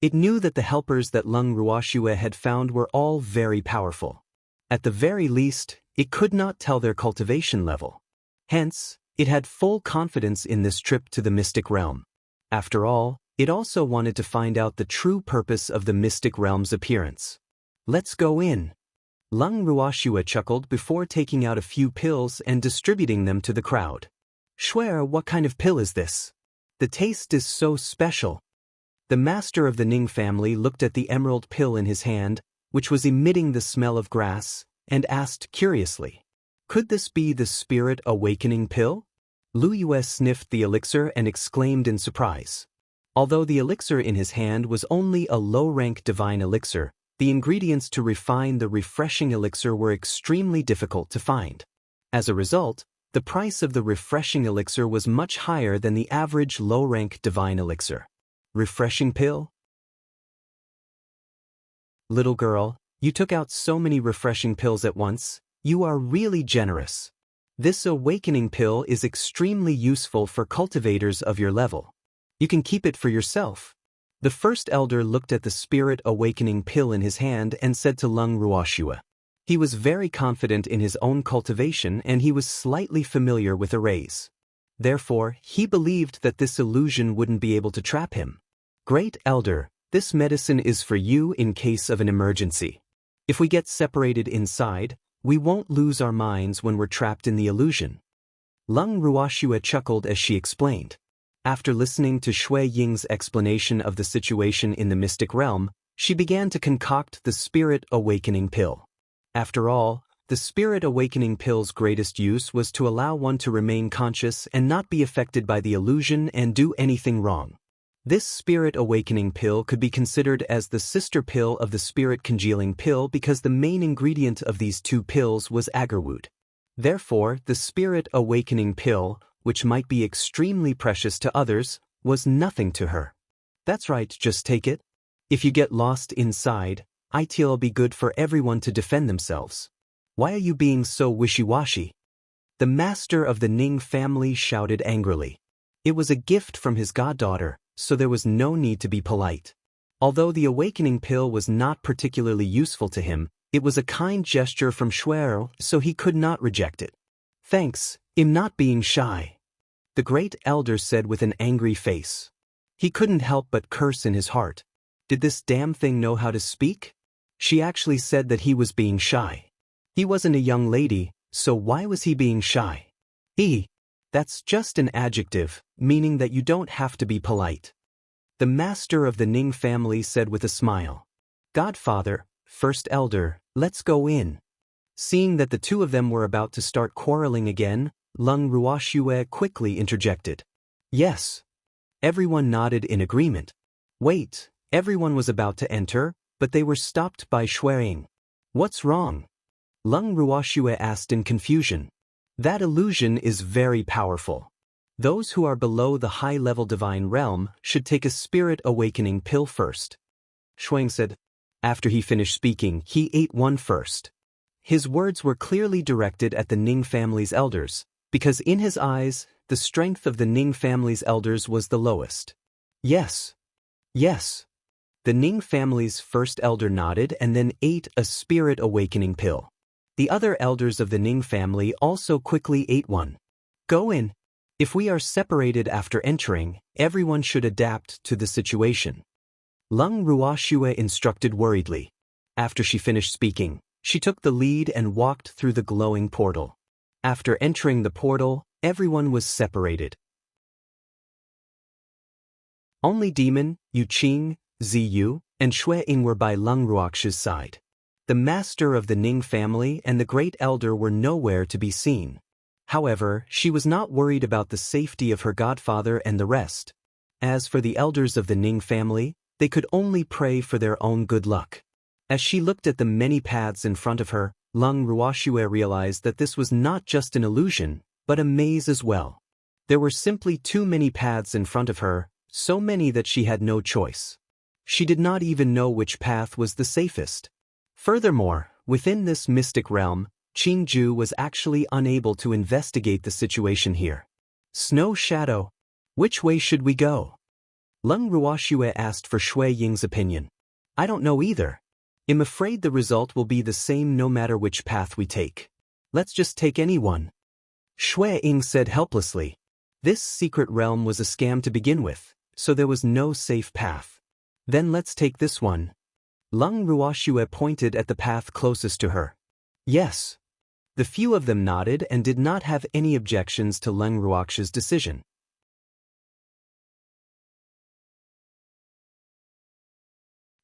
It knew that the helpers that Leng Ruoxue had found were all very powerful. At the very least, it could not tell their cultivation level. Hence, it had full confidence in this trip to the mystic realm. After all, it also wanted to find out the true purpose of the mystic realm's appearance. Let's go in. Leng Ruoxue chuckled before taking out a few pills and distributing them to the crowd. Xue, what kind of pill is this? The taste is so special. The master of the Ning family looked at the emerald pill in his hand, which was emitting the smell of grass, and asked curiously, "Could this be the spirit awakening pill?" Lu Yue sniffed the elixir and exclaimed in surprise. Although the elixir in his hand was only a low-rank divine elixir, the ingredients to refine the refreshing elixir were extremely difficult to find. As a result, the price of the refreshing elixir was much higher than the average low-rank divine elixir. Refreshing pill? Little girl, you took out so many refreshing pills at once. You are really generous. This awakening pill is extremely useful for cultivators of your level. You can keep it for yourself. The first elder looked at the spirit awakening pill in his hand and said to Leng Ruoxue. He was very confident in his own cultivation and he was slightly familiar with arrays. Therefore, he believed that this illusion wouldn't be able to trap him. Great elder, this medicine is for you in case of an emergency. If we get separated inside, we won't lose our minds when we're trapped in the illusion. Leng Ruoxue chuckled as she explained. After listening to Xueying's explanation of the situation in the mystic realm, she began to concoct the spirit awakening pill. After all, the spirit awakening pill's greatest use was to allow one to remain conscious and not be affected by the illusion and do anything wrong. This spirit awakening pill could be considered as the sister pill of the spirit congealing pill because the main ingredient of these two pills was agarwood. Therefore, the spirit awakening pill, which might be extremely precious to others, was nothing to her. That's right, just take it. If you get lost inside, it'll be good for everyone to defend themselves. Why are you being so wishy-washy? The master of the Ning family shouted angrily. It was a gift from his goddaughter, so there was no need to be polite. Although the awakening pill was not particularly useful to him, it was a kind gesture from Xue, so he could not reject it. Thanks, I'm not being shy. The great elder said with an angry face. He couldn't help but curse in his heart. Did this damn thing know how to speak? She actually said that he was being shy. He wasn't a young lady, so why was he being shy? That's just an adjective, meaning that you don't have to be polite. The master of the Ning family said with a smile. Godfather, first elder, let's go in. Seeing that the two of them were about to start quarreling again, Leng Ruoxue quickly interjected. Yes, Everyone nodded in agreement. Wait, everyone was about to enter, but they were stopped by Xue. What's wrong? Leng Ruoxue asked in confusion. That illusion is very powerful. Those who are below the high-level divine realm should take a spirit awakening pill first. Shuang said. After he finished speaking, he ate one first. His words were clearly directed at the Ning family's elders, because in his eyes, the strength of the Ning family's elders was the lowest. Yes. Yes. The Ning family's first elder nodded and then ate a spirit awakening pill. The other elders of the Ning family also quickly ate one. Go in. If we are separated after entering, everyone should adapt to the situation. Leng Ruoxue instructed worriedly. After she finished speaking, she took the lead and walked through the glowing portal. After entering the portal, everyone was separated. Only Demon, Yu Qing, Ziyu, and Xue Ying were by Leng Ruoxue's side. The master of the Ning family and the great elder were nowhere to be seen. However, she was not worried about the safety of her godfather and the rest. As for the elders of the Ning family, they could only pray for their own good luck. As she looked at the many paths in front of her, Leng Ruoxue realized that this was not just an illusion, but a maze as well. There were simply too many paths in front of her, so many that she had no choice. She did not even know which path was the safest. Furthermore, within this mystic realm, Qingju was actually unable to investigate the situation here. Snow Shadow, which way should we go? Leng Ruoxue asked for Xue Ying's opinion. I don't know either. I'm afraid the result will be the same no matter which path we take. Let's just take any one. Xue Ying said helplessly. This secret realm was a scam to begin with, so there was no safe path. Then let's take this one. Leng Ruoxue pointed at the path closest to her. Yes. The few of them nodded and did not have any objections to Leng Ruoxue's decision.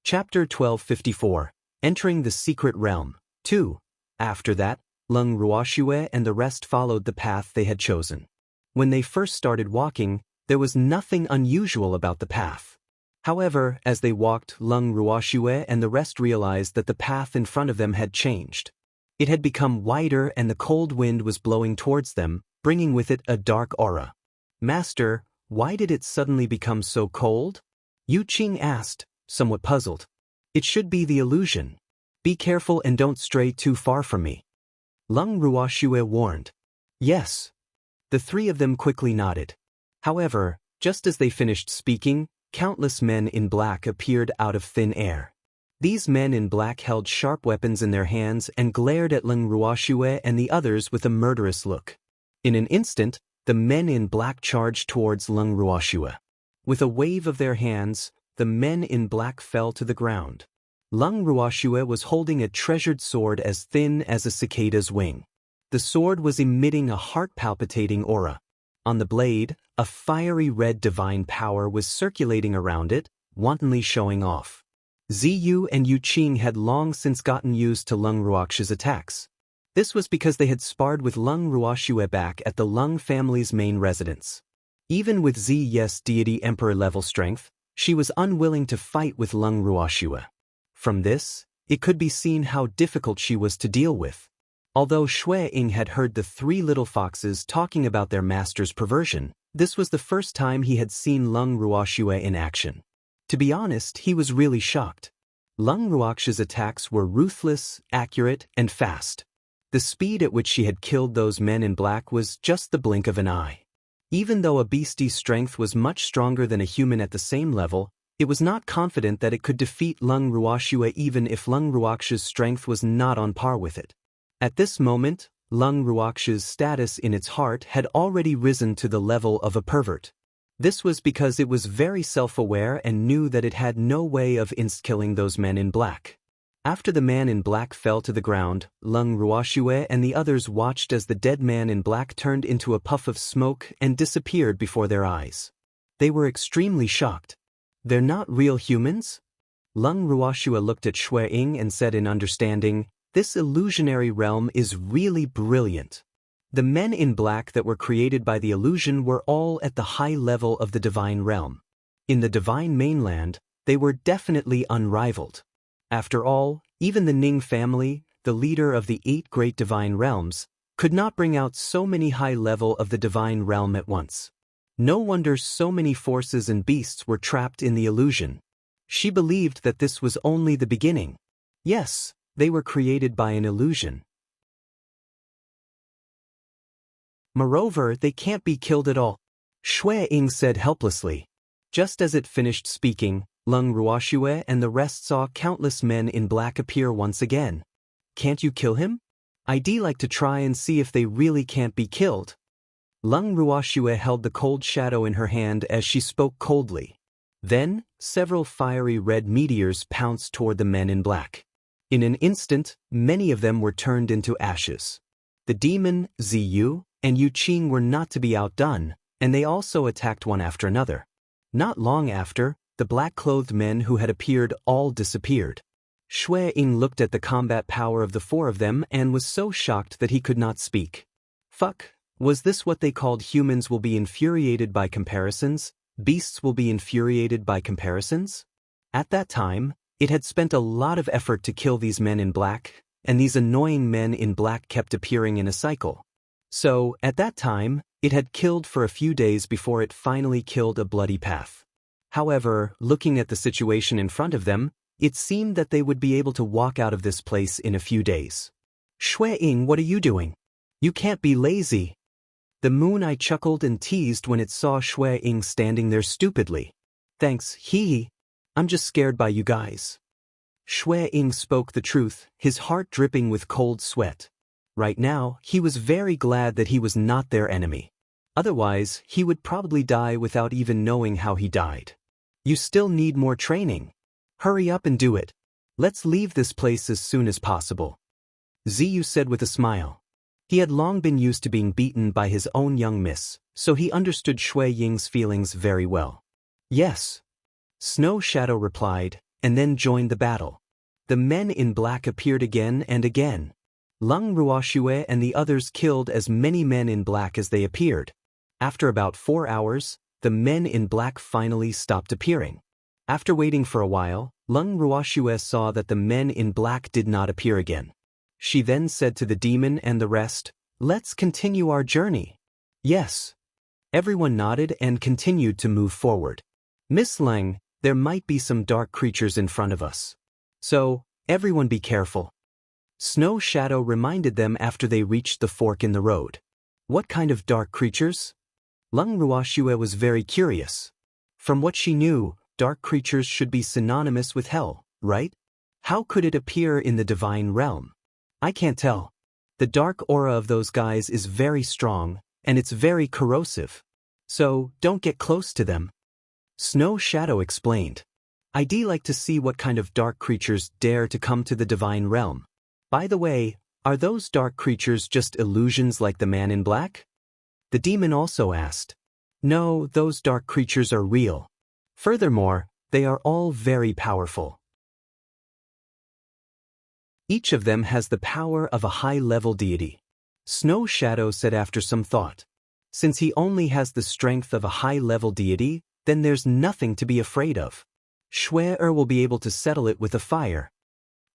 Chapter 1254, Entering the Secret Realm, 2. After that, Leng Ruoxue and the rest followed the path they had chosen. When they first started walking, there was nothing unusual about the path. However, as they walked, Leng Ruoxue and the rest realized that the path in front of them had changed. It had become wider and the cold wind was blowing towards them, bringing with it a dark aura. Master, why did it suddenly become so cold? Yu Qing asked, somewhat puzzled. It should be the illusion. Be careful and don't stray too far from me. Leng Ruoxue warned. Yes. The three of them quickly nodded. However, just as they finished speaking, countless men in black appeared out of thin air. These men in black held sharp weapons in their hands and glared at Leng Ruoxue and the others with a murderous look. In an instant, the men in black charged towards Leng Ruoxue. With a wave of their hands, the men in black fell to the ground. Leng Ruoxue was holding a treasured sword as thin as a cicada's wing. The sword was emitting a heart-palpitating aura. On the blade, a fiery red divine power was circulating around it, wantonly showing off. Ziyu and Yu Qing had long since gotten used to Leng Ruoxue's attacks. This was because they had sparred with Leng Ruoxue back at the Leng family's main residence. Even with Ziye's deity emperor level strength, she was unwilling to fight with Leng Ruoxue. From this, it could be seen how difficult she was to deal with. Although Xue Ying had heard the three little foxes talking about their master's perversion, this was the first time he had seen Leng Ruoxue in action. To be honest, he was really shocked. Leng Ruoxue's attacks were ruthless, accurate, and fast. The speed at which she had killed those men in black was just the blink of an eye. Even though a beastie's strength was much stronger than a human at the same level, it was not confident that it could defeat Leng Ruoxue even if Leng Ruoxue's strength was not on par with it. At this moment, Leng Ruoxue's status in its heart had already risen to the level of a pervert. This was because it was very self-aware and knew that it had no way of insta-killing those men in black. After the man in black fell to the ground, Leng Ruoxue and the others watched as the dead man in black turned into a puff of smoke and disappeared before their eyes. They were extremely shocked. They're not real humans? Leng Ruoxue looked at Xue Ying and said in understanding, this illusionary realm is really brilliant. The men in black that were created by the illusion were all at the high level of the divine realm. In the divine mainland, they were definitely unrivaled. After all, even the Ning family, the leader of the 8 great divine realms, could not bring out so many high level of the divine realm at once. No wonder so many forces and beasts were trapped in the illusion. She believed that this was only the beginning. Yes, they were created by an illusion. Moreover, they can't be killed at all, Xue Ying said helplessly. Just as it finished speaking, Nian Xue and the rest saw countless men in black appear once again. Can't you kill him? I'd like to try and see if they really can't be killed. Nian Xue held the cold shadow in her hand as she spoke coldly. Then, several fiery red meteors pounced toward the men in black. In an instant, many of them were turned into ashes. The demon, Ziyu, and Yu Qing were not to be outdone, and they also attacked one after another. Not long after, the black-clothed men who had appeared all disappeared. Xue Ying looked at the combat power of the 4 of them and was so shocked that he could not speak. Fuck, was this what they called humans will be infuriated by comparisons? Beasts will be infuriated by comparisons? At that time, it had spent a lot of effort to kill these men in black, and these annoying men in black kept appearing in a cycle. So, at that time, it had killed for a few days before it finally killed a bloody path. However, looking at the situation in front of them, it seemed that they would be able to walk out of this place in a few days. Xue Ying, what are you doing? You can't be lazy. The moon eye chuckled and teased when it saw Xue Ying standing there stupidly. Thanks, hee. I'm just scared by you guys. Xue Ying spoke the truth, his heart dripping with cold sweat. Right now, he was very glad that he was not their enemy. Otherwise, he would probably die without even knowing how he died. You still need more training. Hurry up and do it. Let's leave this place as soon as possible. Ziyu said with a smile. He had long been used to being beaten by his own young miss, so he understood Xue Ying's feelings very well. Yes. Snow Shadow replied, and then joined the battle. The men in black appeared again and again. Nian Xue and the others killed as many men in black as they appeared. After about 4 hours, the men in black finally stopped appearing. After waiting for a while, Nian Xue saw that the men in black did not appear again. She then said to the demon and the rest, "Let's continue our journey." Yes. Everyone nodded and continued to move forward. Miss Lang, there might be some dark creatures in front of us. So, everyone be careful. Snow Shadow reminded them after they reached the fork in the road. What kind of dark creatures? Nian Xue was very curious. From what she knew, dark creatures should be synonymous with hell, right? How could it appear in the divine realm? I can't tell. The dark aura of those guys is very strong, and it's very corrosive. So, don't get close to them. Snow Shadow explained. I'd like to see what kind of dark creatures dare to come to the divine realm. By the way, are those dark creatures just illusions like the man in black? The demon also asked. No, those dark creatures are real. Furthermore, they are all very powerful. Each of them has the power of a high-level deity. Snow Shadow said after some thought. Since he only has the strength of a high-level deity, then there's nothing to be afraid of. Xue will be able to settle it with a fire.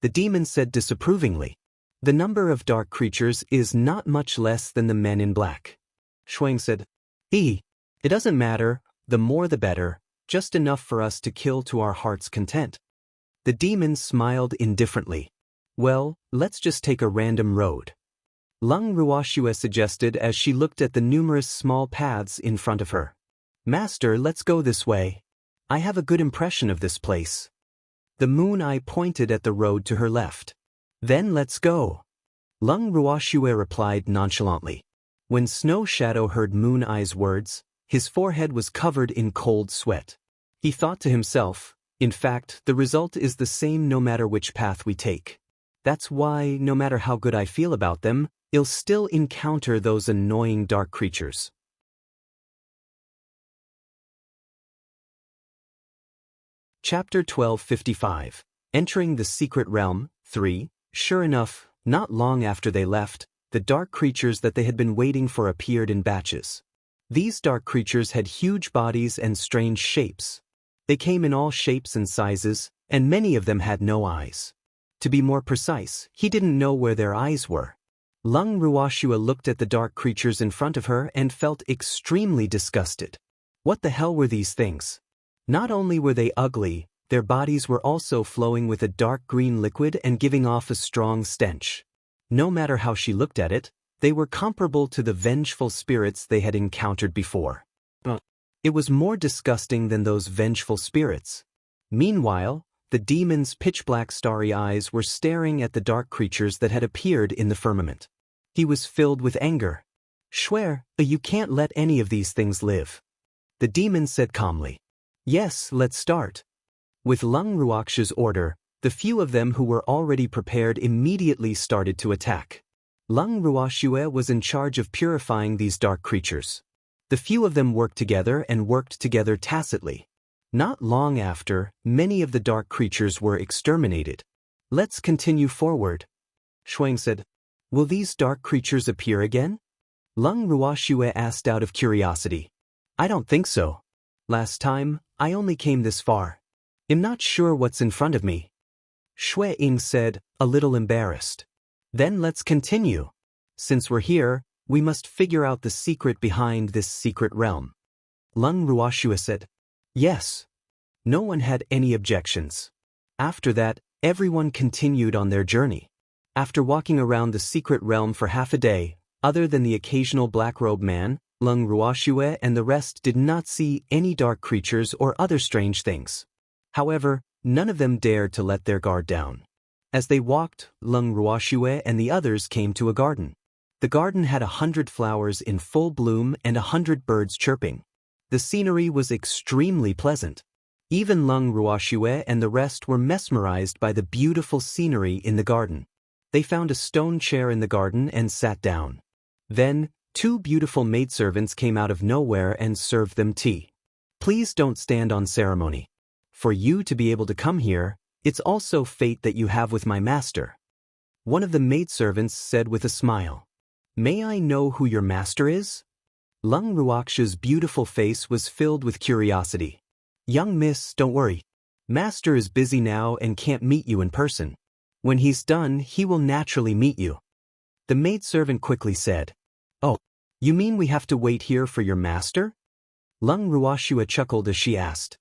The demon said disapprovingly. The number of dark creatures is not much less than the men in black. Xue said, It doesn't matter, the more the better, just enough for us to kill to our heart's content. The demon smiled indifferently. Well, let's just take a random road. Nian Xue suggested as she looked at the numerous small paths in front of her. Master, let's go this way. I have a good impression of this place. The moon eye pointed at the road to her left. Then let's go. Nian Xue replied nonchalantly. When Snow Shadow heard Moon Eye's words, his forehead was covered in cold sweat. He thought to himself, in fact, the result is the same no matter which path we take. That's why, no matter how good I feel about them, I'll still encounter those annoying dark creatures. Chapter 1255. Entering the Secret Realm, 3. Sure enough, not long after they left, the dark creatures that they had been waiting for appeared in batches. These dark creatures had huge bodies and strange shapes. They came in all shapes and sizes, and many of them had no eyes. To be more precise, he didn't know where their eyes were. Lung Ruoxue looked at the dark creatures in front of her and felt extremely disgusted. What the hell were these things? Not only were they ugly, their bodies were also flowing with a dark green liquid and giving off a strong stench. No matter how she looked at it, they were comparable to the vengeful spirits they had encountered before. But it was more disgusting than those vengeful spirits. Meanwhile, the demon's pitch-black starry eyes were staring at the dark creatures that had appeared in the firmament. He was filled with anger. "Xue, you can't let any of these things live." The demon said calmly. "Yes, let's start." With Lung Ruoxue's order, the few of them who were already prepared immediately started to attack. Lung Ruoxue was in charge of purifying these dark creatures. The few of them worked together tacitly. Not long after, many of the dark creatures were exterminated. "Let's continue forward," Shuang said. "Will these dark creatures appear again?" Lung Ruoxue asked out of curiosity. "I don't think so. Last time, I only came this far. I'm not sure what's in front of me," Xue Ying said, a little embarrassed. "Then let's continue. Since we're here, we must figure out the secret behind this secret realm." Lung Ruoxue said. "Yes." No one had any objections. After that, everyone continued on their journey. After walking around the secret realm for half a day, other than the occasional black-robed man, Lung Ruoxue and the rest did not see any dark creatures or other strange things. However, none of them dared to let their guard down. As they walked, Lung Ruoxue and the others came to a garden. The garden had 100 flowers in full bloom and 100 birds chirping. The scenery was extremely pleasant. Even Lung Ruoxue and the rest were mesmerized by the beautiful scenery in the garden. They found a stone chair in the garden and sat down. Then, 2 beautiful maidservants came out of nowhere and served them tea. "Please don't stand on ceremony. For you to be able to come here, it's also fate that you have with my master," one of the maidservants said with a smile. "May I know who your master is?" Lung Ruoxue's beautiful face was filled with curiosity. "Young miss, don't worry. Master is busy now and can't meet you in person. When he's done, he will naturally meet you," the maidservant quickly said. "Oh, you mean we have to wait here for your master?" Lung Ruoxue chuckled as she asked.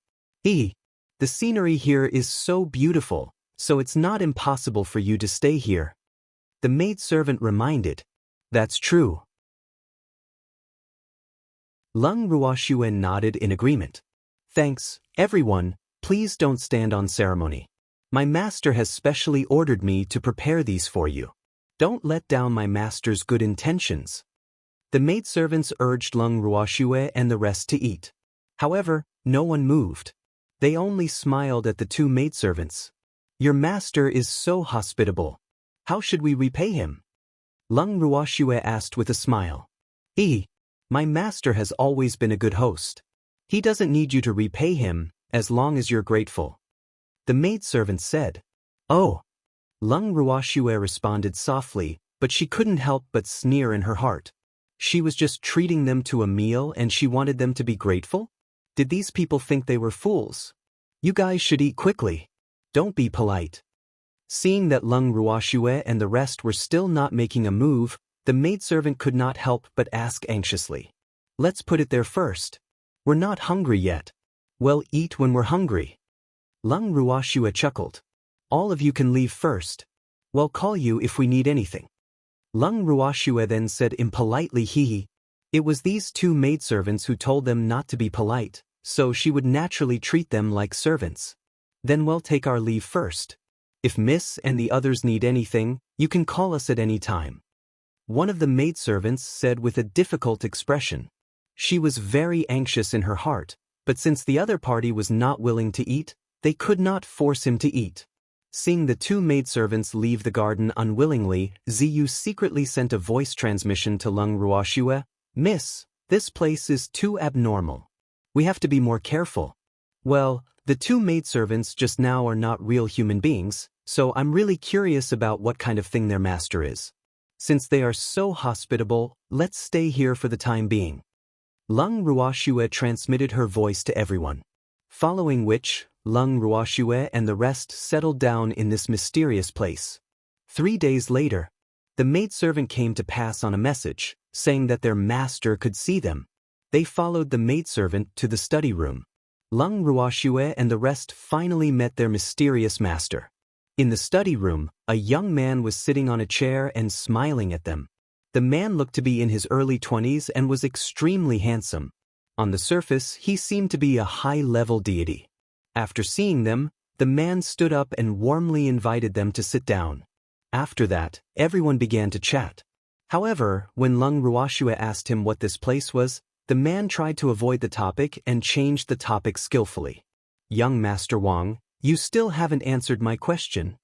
The scenery here is so beautiful, so it's not impossible for you to stay here," the maidservant reminded. "That's true." Lung Ruoxue nodded in agreement. "Thanks, everyone, please don't stand on ceremony. My master has specially ordered me to prepare these for you. Don't let down my master's good intentions." The maidservants urged Lung Ruoxue and the rest to eat. However, no one moved. They only smiled at the 2 maidservants. "Your master is so hospitable. How should we repay him?" Lung Ruoxue asked with a smile. My master has always been a good host. He doesn't need you to repay him, as long as you're grateful," the maidservant said. "Oh." Lung Ruoxue responded softly, but she couldn't help but sneer in her heart. She was just treating them to a meal and she wanted them to be grateful? Did these people think they were fools? "You guys should eat quickly. Don't be polite." Seeing that Lung Ruoxue and the rest were still not making a move, the maidservant could not help but ask anxiously. "Let's put it there first. We're not hungry yet." "Well, eat when we're hungry." Lung Ruoxue chuckled. "All of you can leave first. We'll call you if we need anything." Lung Ruoxue then said impolitely It was these 2 maidservants who told them not to be polite, so she would naturally treat them like servants. "Then we'll take our leave first. If Miss and the others need anything, you can call us at any time," one of the maidservants said with a difficult expression. She was very anxious in her heart, but since the other party was not willing to eat, they could not force him to eat. Seeing the 2 maidservants leave the garden unwillingly, Ziyu secretly sent a voice transmission to Lung Ruoxue. "Miss, this place is too abnormal. We have to be more careful." "Well, the 2 maidservants just now are not real human beings, so I'm really curious about what kind of thing their master is. Since they are so hospitable, let's stay here for the time being. Leng Ruoxue transmitted her voice to everyone. Following which, Leng Ruoxue and the rest settled down in this mysterious place. 3 days later, the maidservant came to pass on a message, saying that their master could see them. They followed the maidservant to the study room. Leng Ruoxue and the rest finally met their mysterious master. In the study room, a young man was sitting on a chair and smiling at them. The man looked to be in his early 20s and was extremely handsome. On the surface, he seemed to be a high-level deity. After seeing them, the man stood up and warmly invited them to sit down. After that, everyone began to chat. However, when Leng Ruoxue asked him what this place was, the man tried to avoid the topic and changed the topic skillfully. "Young Master Wang, you still haven't answered my question."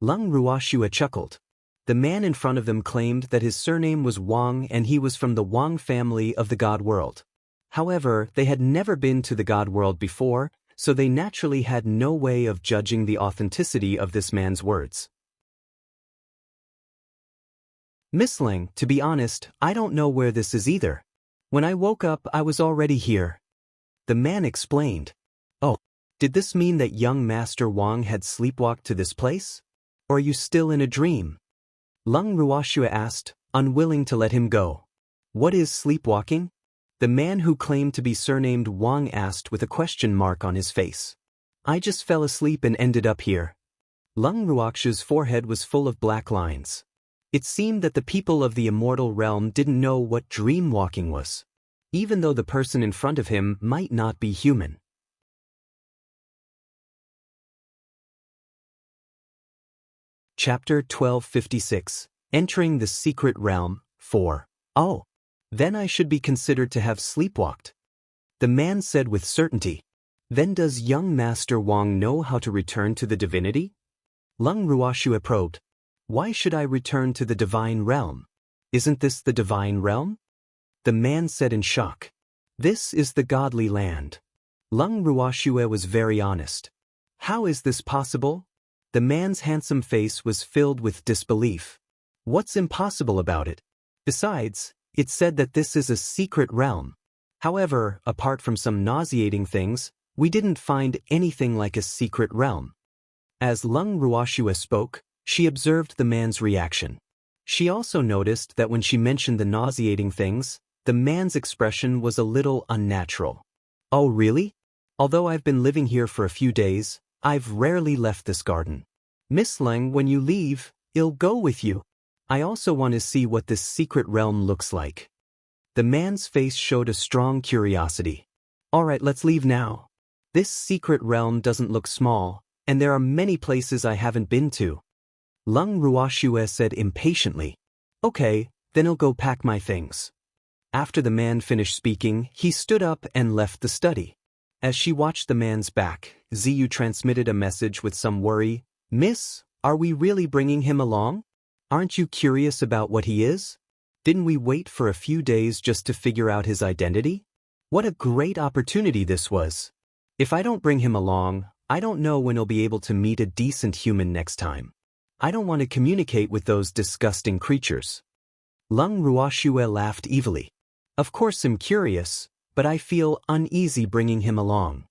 Leng Ruoxue chuckled. The man in front of them claimed that his surname was Wang and he was from the Wang family of the God world. However, they had never been to the God world before, so they naturally had no way of judging the authenticity of this man's words. "Miss Leng, to be honest, I don't know where this is either. When I woke up, I was already here." The man explained. "Oh, did this mean that young Master Wang had sleepwalked to this place? Or are you still in a dream?" Leng Ruoxue asked, unwilling to let him go. "What is sleepwalking?" The man who claimed to be surnamed Wang asked with a question mark on his face. "I just fell asleep and ended up here." Leng Ruoxue's forehead was full of black lines. It seemed that the people of the immortal realm didn't know what dreamwalking was, even though the person in front of him might not be human. Chapter 1256, Entering the Secret Realm, 4. "Oh, then I should be considered to have sleepwalked." The man said with certainty. "Then does young Master Wang know how to return to the divinity?" Leng Ruoxue probed. "Why should I return to the divine realm? Isn't this the divine realm?" The man said in shock. "This is the godly land." Leng Ruoxue was very honest. "How is this possible?" The man's handsome face was filled with disbelief. "What's impossible about it? Besides, it said that this is a secret realm. However, apart from some nauseating things, we didn't find anything like a secret realm." As Leng Ruoxue spoke, she observed the man's reaction. She also noticed that when she mentioned the nauseating things, the man's expression was a little unnatural. "Oh really? Although I've been living here for a few days, I've rarely left this garden. Miss Leng, when you leave, I'll go with you. I also want to see what this secret realm looks like." The man's face showed a strong curiosity. "All right, let's leave now. This secret realm doesn't look small, and there are many places I haven't been to." Leng Ruoxue said impatiently. "Okay, then I'll go pack my things." After the man finished speaking, he stood up and left the study. As she watched the man's back, Ziyu transmitted a message with some worry. "Miss, are we really bringing him along? Aren't you curious about what he is? Didn't we wait for a few days just to figure out his identity? What a great opportunity this was. If I don't bring him along, I don't know when I'll be able to meet a decent human next time. I don't want to communicate with those disgusting creatures." Leng Ruoxue laughed evilly. "Of course I'm curious, but I feel uneasy bringing him along."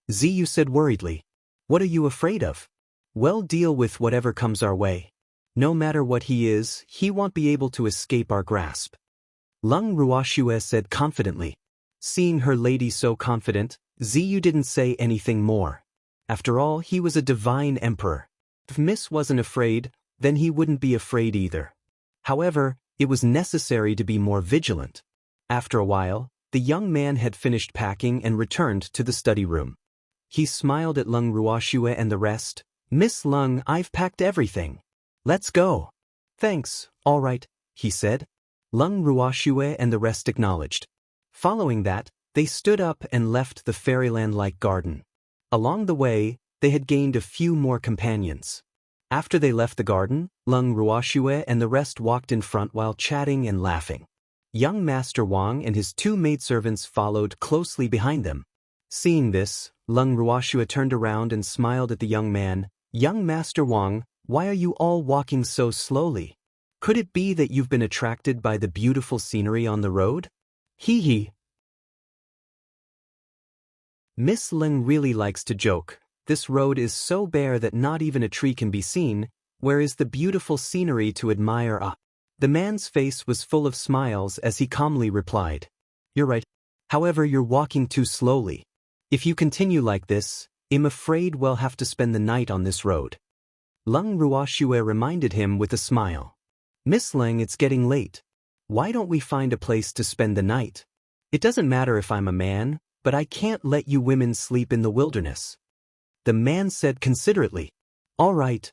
Ziyu said worriedly. "What are you afraid of? We'll deal with whatever comes our way. No matter what he is, he won't be able to escape our grasp." Leng Ruoxue said confidently. Seeing her lady so confident, Ziyu didn't say anything more. After all, he was a divine emperor. If Miss wasn't afraid, then he wouldn't be afraid either. However, it was necessary to be more vigilant. After a while, the young man had finished packing and returned to the study room. He smiled at Leng Ruoxue and the rest. "Miss Leng, I've packed everything. Let's go." "Thanks, all right," he said. Leng Ruoxue and the rest acknowledged. Following that, they stood up and left the fairyland-like garden. Along the way, they had gained a few more companions. After they left the garden, Leng Ruoxue and the rest walked in front while chatting and laughing. Young Master Wang and his 2 maidservants followed closely behind them. Seeing this, Leng Ruoxue turned around and smiled at the young man. "Young Master Wang, why are you all walking so slowly? Could it be that you've been attracted by the beautiful scenery on the road? Hee hee. Miss Ling really likes to joke. This road is so bare that not even a tree can be seen. Where is the beautiful scenery to admire? The man's face was full of smiles as he calmly replied. You're right. However, you're walking too slowly. If you continue like this, I'm afraid we'll have to spend the night on this road. Leng Ruoxue reminded him with a smile. Miss Ling, it's getting late. Why don't we find a place to spend the night? It doesn't matter if I'm a man, but I can't let you women sleep in the wilderness. The man said considerately. All right.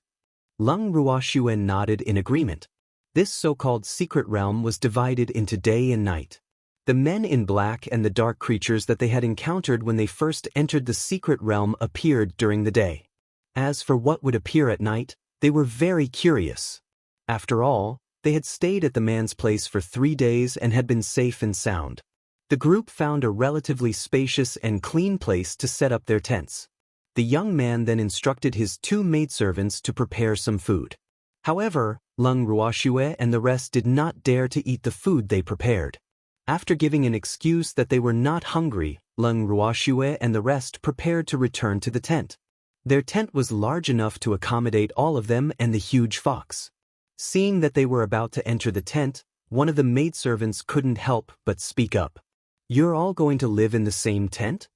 Leng Ruoxue nodded in agreement. This so-called secret realm was divided into day and night. The men in black and the dark creatures that they had encountered when they first entered the secret realm appeared during the day. As for what would appear at night, they were very curious. After all, they had stayed at the man's place for 3 days and had been safe and sound. The group found a relatively spacious and clean place to set up their tents. The young man then instructed his 2 maidservants to prepare some food. However, Leng Ruoxue and the rest did not dare to eat the food they prepared. After giving an excuse that they were not hungry, Leng Ruoxue and the rest prepared to return to the tent. Their tent was large enough to accommodate all of them and the huge fox. Seeing that they were about to enter the tent, one of the maidservants couldn't help but speak up. You're all going to live in the same tent?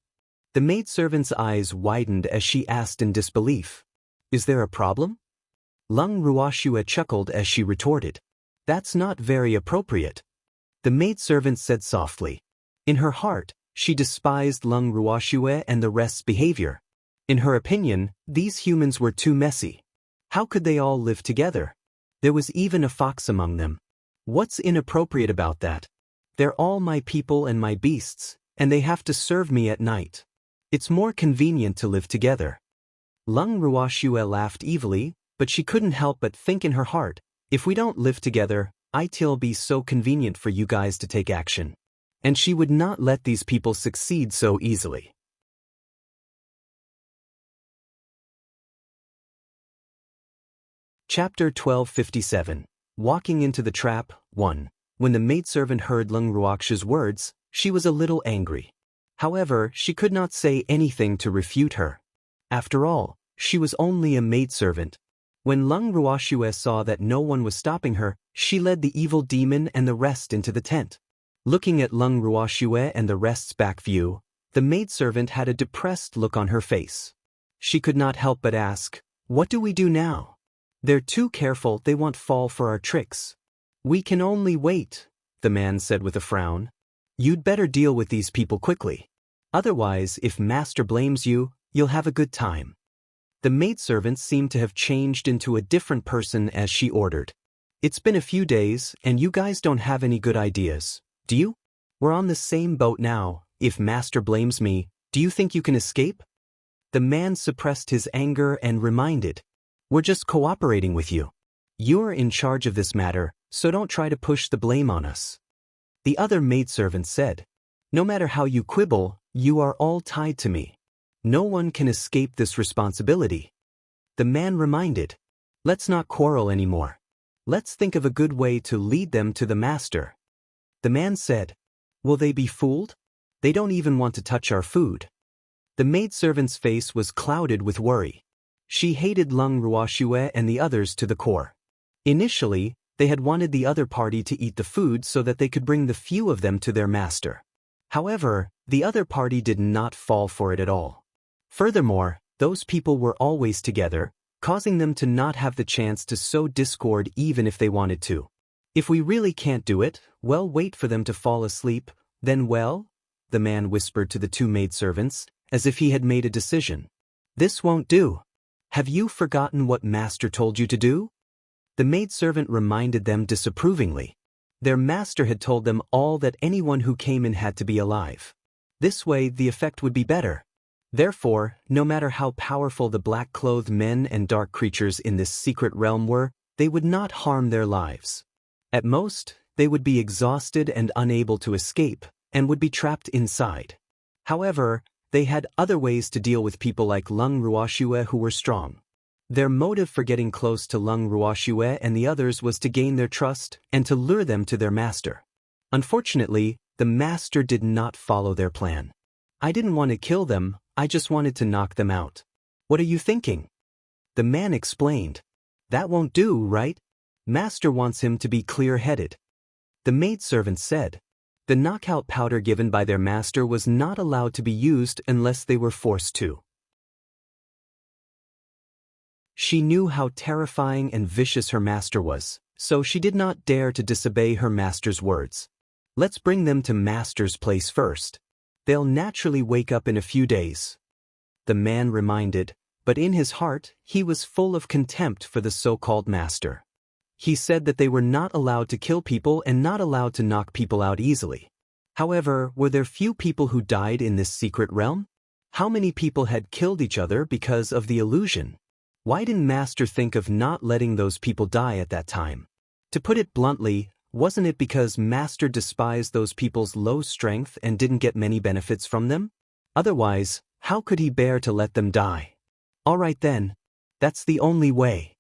The maidservant's eyes widened as she asked in disbelief. Is there a problem? Leng Ruoxue chuckled as she retorted. That's not very appropriate. The maidservant said softly. In her heart, she despised Leng Ruoxue and the rest's behavior. In her opinion, these humans were too messy. How could they all live together? There was even a fox among them. What's inappropriate about that? They're all my people and my beasts, and they have to serve me at night. It's more convenient to live together. Leng Ruoxue laughed evilly, but she couldn't help but think in her heart, if we don't live together, it'll be so convenient for you guys to take action. And she would not let these people succeed so easily. Chapter 1257. Walking into the Trap, 1. When the maidservant heard Leng Ruoxue's words, she was a little angry. However, she could not say anything to refute her. After all, she was only a maidservant. When Leng Ruoxue saw that no one was stopping her, she led the evil demon and the rest into the tent. Looking at Leng Ruoxue and the rest's back view, the maidservant had a depressed look on her face. She could not help but ask, what do we do now? They're too careful, they won't fall for our tricks. We can only wait, the man said with a frown. You'd better deal with these people quickly. Otherwise, if master blames you, you'll have a good time. The maidservant seemed to have changed into a different person as she ordered. It's been a few days, and you guys don't have any good ideas, do you? We're on the same boat now. If master blames me, do you think you can escape? The man suppressed his anger and reminded, we're just cooperating with you. You're in charge of this matter, so don't try to push the blame on us. The other maidservant said, no matter how you quibble, you are all tied to me. No one can escape this responsibility. The man reminded, let's not quarrel anymore. Let's think of a good way to lead them to the master. The man said, will they be fooled? They don't even want to touch our food. The maidservant's face was clouded with worry. She hated Leng Ruoxue and the others to the core. Initially, they had wanted the other party to eat the food so that they could bring the few of them to their master. However, the other party did not fall for it at all. Furthermore, those people were always together, causing them to not have the chance to sow discord even if they wanted to. If we really can't do it, well, wait for them to fall asleep, then well, the man whispered to the 2 maidservants, as if he had made a decision. This won't do. Have you forgotten what master told you to do? The maidservant reminded them disapprovingly. Their master had told them all that anyone who came in had to be alive. This way the effect would be better. Therefore, no matter how powerful the black-clothed men and dark creatures in this secret realm were, they would not harm their lives. At most, they would be exhausted and unable to escape, and would be trapped inside. However, they had other ways to deal with people like Leng Ruoxue who were strong. Their motive for getting close to Leng Ruoxue and the others was to gain their trust and to lure them to their master. Unfortunately, the master did not follow their plan. I didn't want to kill them, I just wanted to knock them out. What are you thinking? The man explained. That won't do, right? Master wants him to be clear-headed. The maidservant said. The knockout powder given by their master was not allowed to be used unless they were forced to. She knew how terrifying and vicious her master was, so she did not dare to disobey her master's words. Let's bring them to master's place first. They'll naturally wake up in a few days. The man reminded, but in his heart, he was full of contempt for the so-called master. He said that they were not allowed to kill people and not allowed to knock people out easily. However, were there few people who died in this secret realm? How many people had killed each other because of the illusion? Why didn't Master think of not letting those people die at that time? To put it bluntly, wasn't it because Master despised those people's low strength and didn't get many benefits from them? Otherwise, how could he bear to let them die? All right then. That's the only way.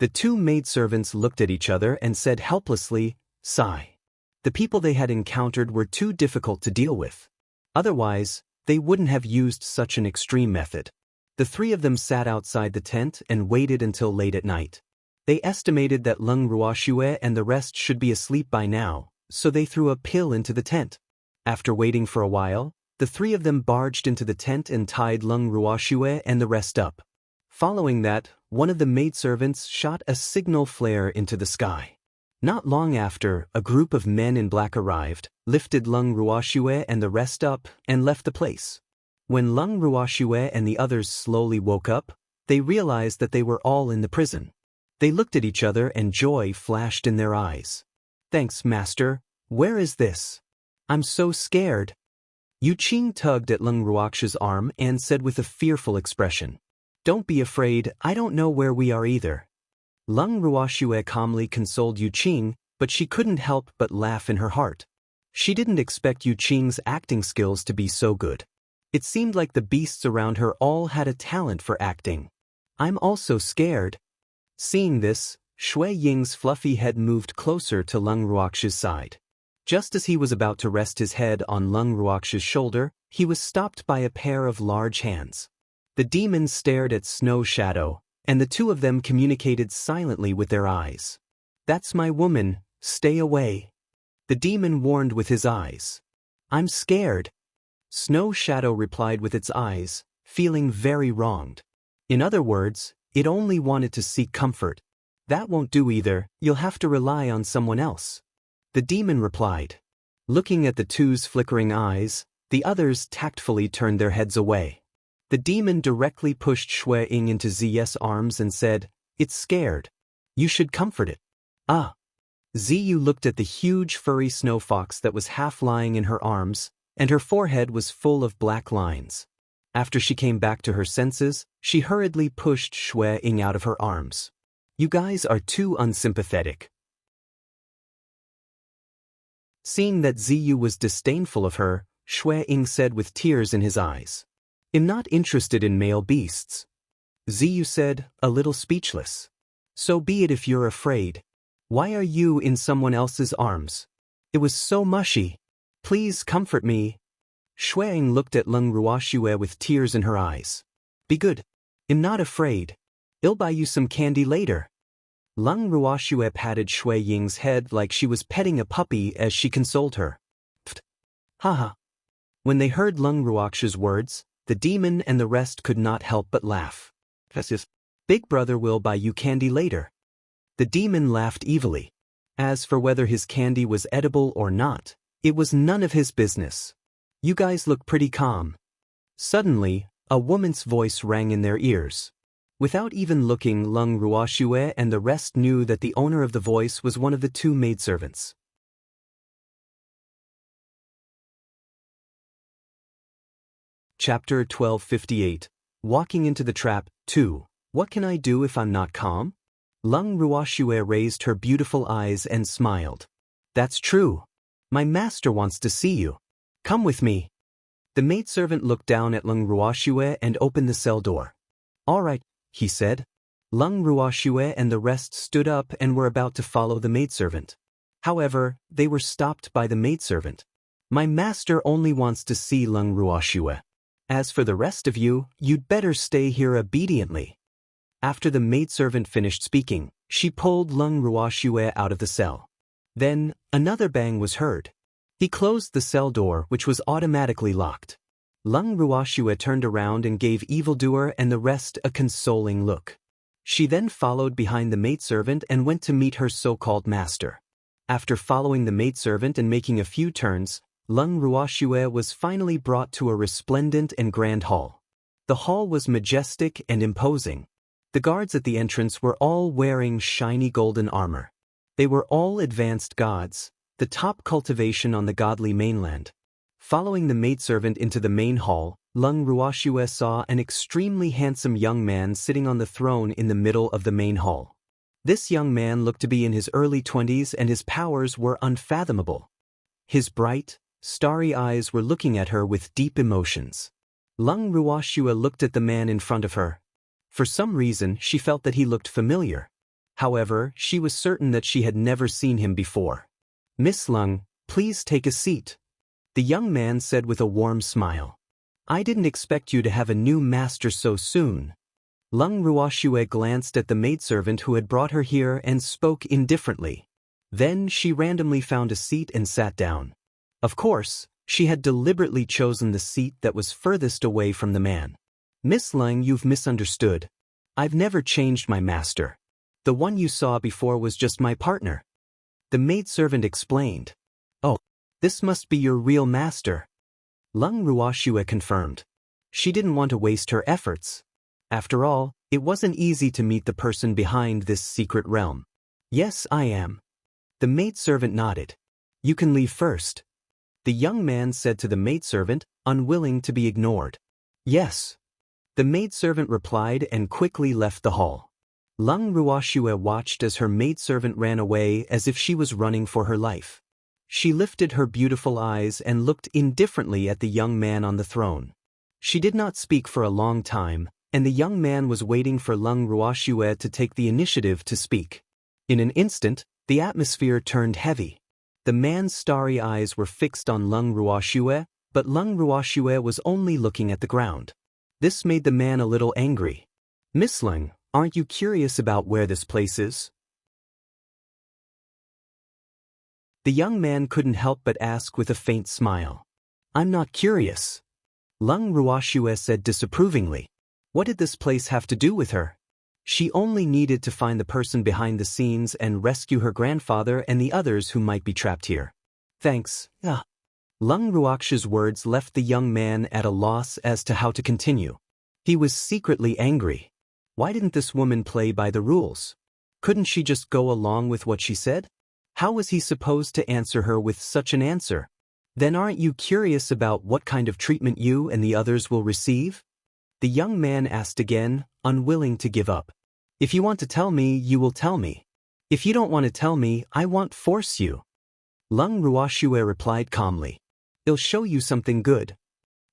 The two maidservants looked at each other and said helplessly, sigh. The people they had encountered were too difficult to deal with. Otherwise, they wouldn't have used such an extreme method. The three of them sat outside the tent and waited until late at night. They estimated that Leng Ruoxue and the rest should be asleep by now, so they threw a pill into the tent. After waiting for a while, the three of them barged into the tent and tied Leng Ruoxue and the rest up. Following that, one of the maidservants shot a signal flare into the sky. Not long after, a group of men in black arrived, lifted Leng Ruoxue and the rest up, and left the place. When Leng Ruoxue and the others slowly woke up, they realized that they were all in the prison. They looked at each other and joy flashed in their eyes. Thanks, Master. Where is this? I'm so scared. Yu Qing tugged at Leng Ruoxue's arm and said with a fearful expression, Don't be afraid, I don't know where we are either. Leng Ruoxue calmly consoled Yu Qing, but she couldn't help but laugh in her heart. She didn't expect Yu Qing's acting skills to be so good. It seemed like the beasts around her all had a talent for acting. I'm also scared. Seeing this, Xue Ying's fluffy head moved closer to Leng Ruoxue's side. Just as he was about to rest his head on Leng Ruoxue's shoulder, he was stopped by a pair of large hands. The demon stared at Snow Shadow, and the two of them communicated silently with their eyes. That's my woman, stay away. The demon warned with his eyes. I'm scared. Snow Shadow replied with its eyes, feeling very wronged. In other words, it only wanted to seek comfort. That won't do either, you'll have to rely on someone else. The demon replied. Looking at the two's flickering eyes, the others tactfully turned their heads away. The demon directly pushed Xue Ying into Ziye's arms and said, It's scared. You should comfort it. Ah. Ziyu looked at the huge furry snow fox that was half lying in her arms, and her forehead was full of black lines. After she came back to her senses, she hurriedly pushed Xue Ying out of her arms. You guys are too unsympathetic. Seeing that Ziyu was disdainful of her, Xue Ying said with tears in his eyes, I'm not interested in male beasts. Ziyu said, a little speechless. So be it if you're afraid. Why are you in someone else's arms? It was so mushy. Please comfort me. Xue Ying looked at Leng Ruoxue with tears in her eyes. Be good. I'm not afraid. I'll buy you some candy later. Leng Ruoxue patted Xue Ying's head like she was petting a puppy as she consoled her. Pfft. Haha. When they heard Leng Ruoxue's words, the demon and the rest could not help but laugh. Big brother will buy you candy later. The demon laughed evilly. As for whether his candy was edible or not, it was none of his business. You guys look pretty calm. Suddenly, a woman's voice rang in their ears. Without even looking, Leng Ruoxue and the rest knew that the owner of the voice was one of the two maidservants. Chapter 1258. Walking into the Trap, 2. What can I do if I'm not calm? Leng Ruoxue raised her beautiful eyes and smiled. That's true. My master wants to see you. Come with me. The maidservant looked down at Leng Ruoxue and opened the cell door. All right, he said. Lung Ruoxue and the rest stood up and were about to follow the maidservant. However, they were stopped by the maidservant. My master only wants to see Lung Ruoxue. As for the rest of you, you'd better stay here obediently. After the maidservant finished speaking, she pulled Lung Ruoxue out of the cell. Then, another bang was heard. He closed the cell door, which was automatically locked. Lung Ruoxue turned around and gave evildoer and the rest a consoling look. She then followed behind the maidservant and went to meet her so-called master. After following the maidservant and making a few turns, Lung Ruoxue was finally brought to a resplendent and grand hall. The hall was majestic and imposing. The guards at the entrance were all wearing shiny golden armor. They were all advanced gods, the top cultivation on the godly mainland. Following the maidservant into the main hall, Lung Ruoxue saw an extremely handsome young man sitting on the throne in the middle of the main hall. This young man looked to be in his early 20s and his powers were unfathomable. His bright, starry eyes were looking at her with deep emotions. Lung Ruoxue looked at the man in front of her. For some reason, she felt that he looked familiar. However, she was certain that she had never seen him before. "Miss Lung, please take a seat," the young man said with a warm smile. "I didn't expect you to have a new master so soon." Lung Ruoxue glanced at the maidservant who had brought her here and spoke indifferently. Then she randomly found a seat and sat down. Of course, she had deliberately chosen the seat that was furthest away from the man. "Miss Lung, you've misunderstood. I've never changed my master. The one you saw before was just my partner," the maidservant explained. "Oh, this must be your real master," Lung Ruoxue confirmed. She didn't want to waste her efforts. After all, it wasn't easy to meet the person behind this secret realm. "Yes, I am." The maidservant nodded. "You can leave first," the young man said to the maidservant, unwilling to be ignored. "Yes," the maidservant replied and quickly left the hall. Lung Ruoxue watched as her maidservant ran away as if she was running for her life. She lifted her beautiful eyes and looked indifferently at the young man on the throne. She did not speak for a long time, and the young man was waiting for Lung Ruoxue to take the initiative to speak. In an instant, the atmosphere turned heavy. The man's starry eyes were fixed on Lung Ruoxue, but Lung Ruoxue was only looking at the ground. This made the man a little angry. "Miss Lung, aren't you curious about where this place is?" The young man couldn't help but ask with a faint smile. "I'm not curious," Lung Ruoxue said disapprovingly. What did this place have to do with her? She only needed to find the person behind the scenes and rescue her grandfather and the others who might be trapped here. "Thanks." Lung Ruoxue's words left the young man at a loss as to how to continue. He was secretly angry. Why didn't this woman play by the rules? Couldn't she just go along with what she said? How was he supposed to answer her with such an answer? "Then aren't you curious about what kind of treatment you and the others will receive?" the young man asked again, unwilling to give up. "If you want to tell me, you will tell me. If you don't want to tell me, I won't force you," Lung Ruoxue replied calmly. "I'll show you something good."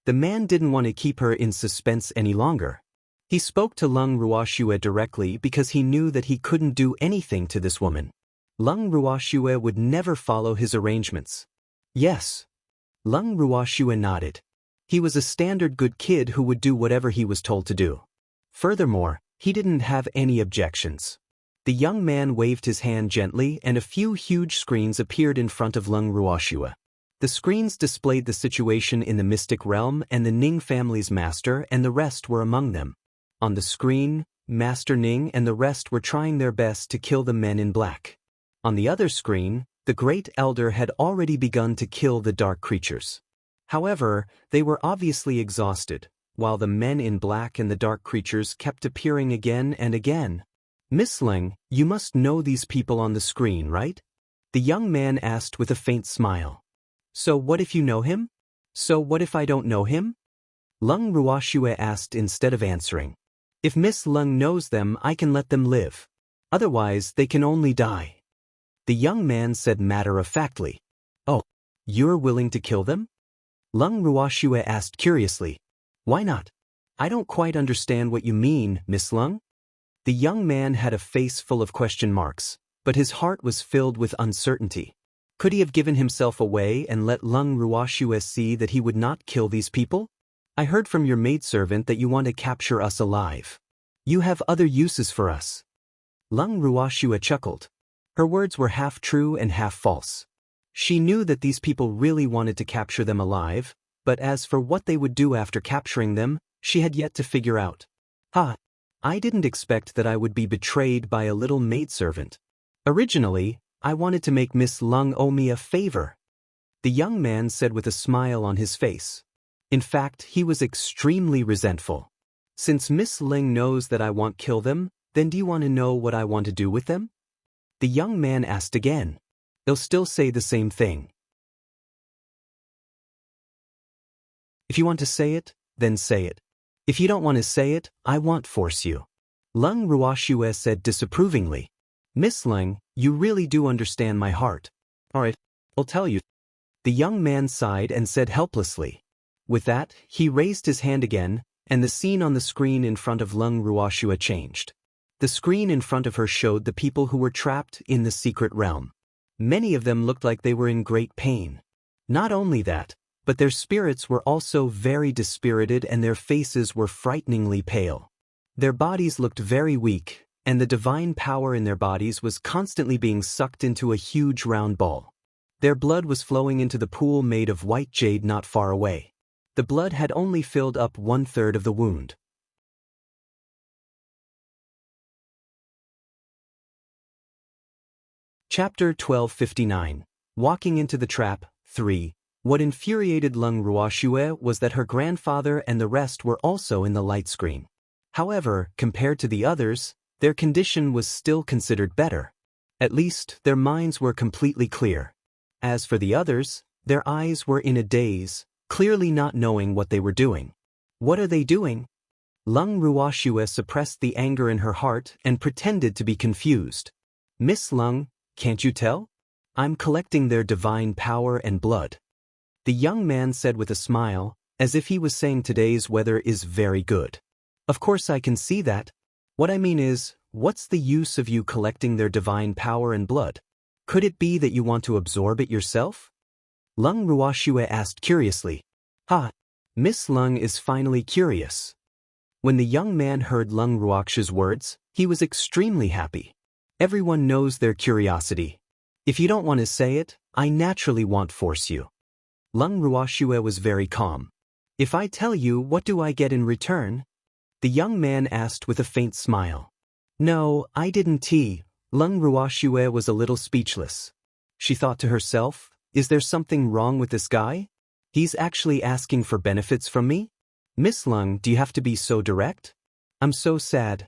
The man didn't want to keep her in suspense any longer. He spoke to Lung Ruoxue directly because he knew that he couldn't do anything to this woman. Lung Ruoxue would never follow his arrangements. "Yes." Lung Ruoxue nodded. He was a standard good kid who would do whatever he was told to do. Furthermore, he didn't have any objections. The young man waved his hand gently and a few huge screens appeared in front of Lung Ruoxue. The screens displayed the situation in the mystic realm and the Ning family's master and the rest were among them. On the screen, Master Ning and the rest were trying their best to kill the men in black. On the other screen, the Great Elder had already begun to kill the dark creatures. However, they were obviously exhausted, while the men in black and the dark creatures kept appearing again and again. "Miss Lung, you must know these people on the screen, right?" the young man asked with a faint smile. "So what if you know him? So what if I don't know him?" Lung Ruoxue asked instead of answering. "If Miss Lung knows them, I can let them live. Otherwise, they can only die," the young man said matter-of-factly. "Oh, you're willing to kill them?" Lung Ruoxue asked curiously. "Why not? I don't quite understand what you mean, Miss Lung." The young man had a face full of question marks, but his heart was filled with uncertainty. Could he have given himself away and let Lung Ruoxue see that he would not kill these people? I heard from your maidservant that you want to capture us alive. You have other uses for us. Lung Ruoxue chuckled. Her words were half true and half false. She knew that these people really wanted to capture them alive, but as for what they would do after capturing them, she had yet to figure out. I didn't expect that I would be betrayed by a little maidservant. Originally, I wanted to make Miss Lung owe me a favor. The young man said with a smile on his face. In fact, he was extremely resentful. Since Miss Ling knows that I won't kill them, then do you want to know what I want to do with them? The young man asked again. They'll still say the same thing. If you want to say it, then say it. If you don't want to say it, I won't force you. Lung Ruoxue said disapprovingly. Miss Ling, you really do understand my heart. All right, I'll tell you. The young man sighed and said helplessly. With that, he raised his hand again, and the scene on the screen in front of Lung Ruoxue changed. The screen in front of her showed the people who were trapped in the secret realm. Many of them looked like they were in great pain. Not only that, but their spirits were also very dispirited and their faces were frighteningly pale. Their bodies looked very weak, and the divine power in their bodies was constantly being sucked into a huge round ball. Their blood was flowing into the pool made of white jade not far away. The blood had only filled up 1/3 of the wound. Chapter 1259. Walking into the Trap, 3. What infuriated Lung Ruoxue was that her grandfather and the rest were also in the light screen. However, compared to the others, their condition was still considered better. At least, their minds were completely clear. As for the others, their eyes were in a daze, clearly not knowing what they were doing. What are they doing? Lung Ruoxue suppressed the anger in her heart and pretended to be confused. Miss Lung, can't you tell? I'm collecting their divine power and blood. The young man said with a smile, as if he was saying today's weather is very good. Of course I can see that. What I mean is, what's the use of you collecting their divine power and blood? Could it be that you want to absorb it yourself? Lung Ruoxue asked curiously. Miss Lung is finally curious. When the young man heard Lung Ruoxue's words, he was extremely happy. Everyone knows their curiosity. If you don't want to say it, I naturally won't force you. Lung Ruoxue was very calm. If I tell you, what do I get in return? The young man asked with a faint smile. No, I didn't. Lung Ruoxue was a little speechless. She thought to herself, is there something wrong with this guy? He's actually asking for benefits from me? Miss Lung, do you have to be so direct? I'm so sad.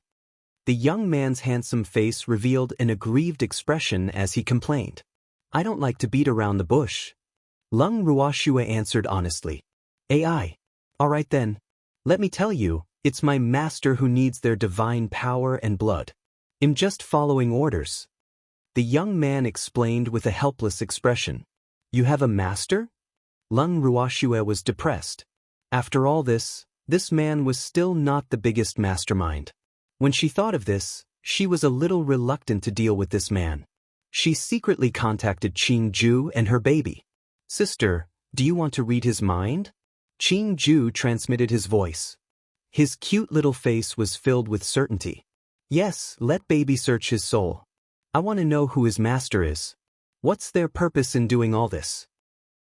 The young man's handsome face revealed an aggrieved expression as he complained. I don't like to beat around the bush. Lung Ruoxue answered honestly. AI. All right then. Let me tell you, it's my master who needs their divine power and blood. I'm just following orders. The young man explained with a helpless expression. You have a master? Lung Ruoxue was depressed. After all this man was still not the biggest mastermind. When she thought of this, she was a little reluctant to deal with this man. She secretly contacted Qing Ju and her baby. Sister, do you want to read his mind? Qing Ju transmitted his voice. His cute little face was filled with certainty. Yes, let baby search his soul. I want to know who his master is. What's their purpose in doing all this?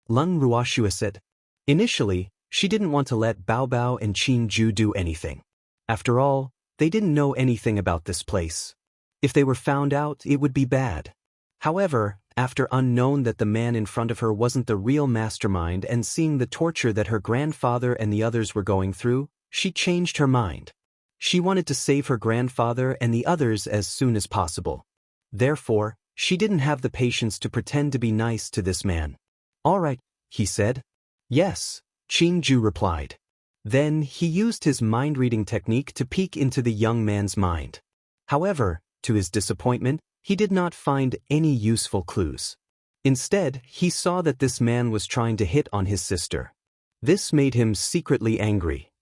Lung Ruoxue said. Initially, she didn't want to let Bao Bao and Qing Ju do anything. After all, they didn't know anything about this place. If they were found out, it would be bad. However, after unknown that the man in front of her wasn't the real mastermind and seeing the torture that her grandfather and the others were going through, she changed her mind. She wanted to save her grandfather and the others as soon as possible. Therefore, she didn't have the patience to pretend to be nice to this man. All right, he said. Yes, Qing Ju replied. Then he used his mind-reading technique to peek into the young man's mind. However, to his disappointment, he did not find any useful clues. Instead, he saw that this man was trying to hit on his sister. This made him secretly angry.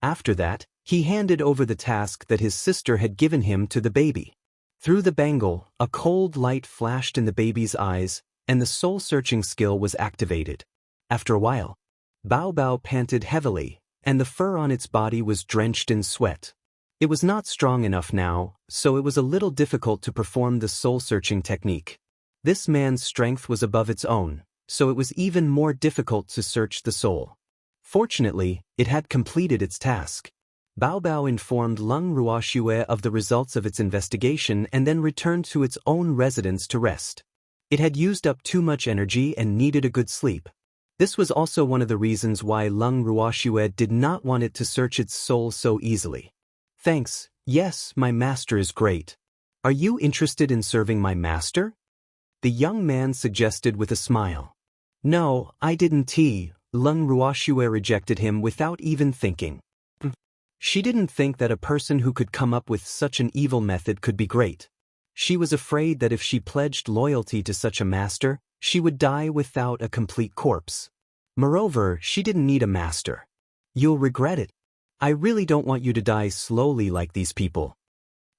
After that, he handed over the task that his sister had given him to the baby. Through the bangle, a cold light flashed in the baby's eyes, and the soul-searching skill was activated. After a while, Bao Bao panted heavily, and the fur on its body was drenched in sweat. It was not strong enough now, so it was a little difficult to perform the soul-searching technique. This man's strength was above its own, so it was even more difficult to search the soul. Fortunately, it had completed its task. Bao Bao informed Leng Ruoxue of the results of its investigation and then returned to its own residence to rest. It had used up too much energy and needed a good sleep. This was also one of the reasons why Leng Ruoxue did not want it to search its soul so easily. Thanks, yes, my master is great. Are you interested in serving my master? The young man suggested with a smile. No, I didn't. Leng Ruoxue rejected him without even thinking. She didn't think that a person who could come up with such an evil method could be great. She was afraid that if she pledged loyalty to such a master, she would die without a complete corpse. Moreover, she didn't need a master. You'll regret it. I really don't want you to die slowly like these people.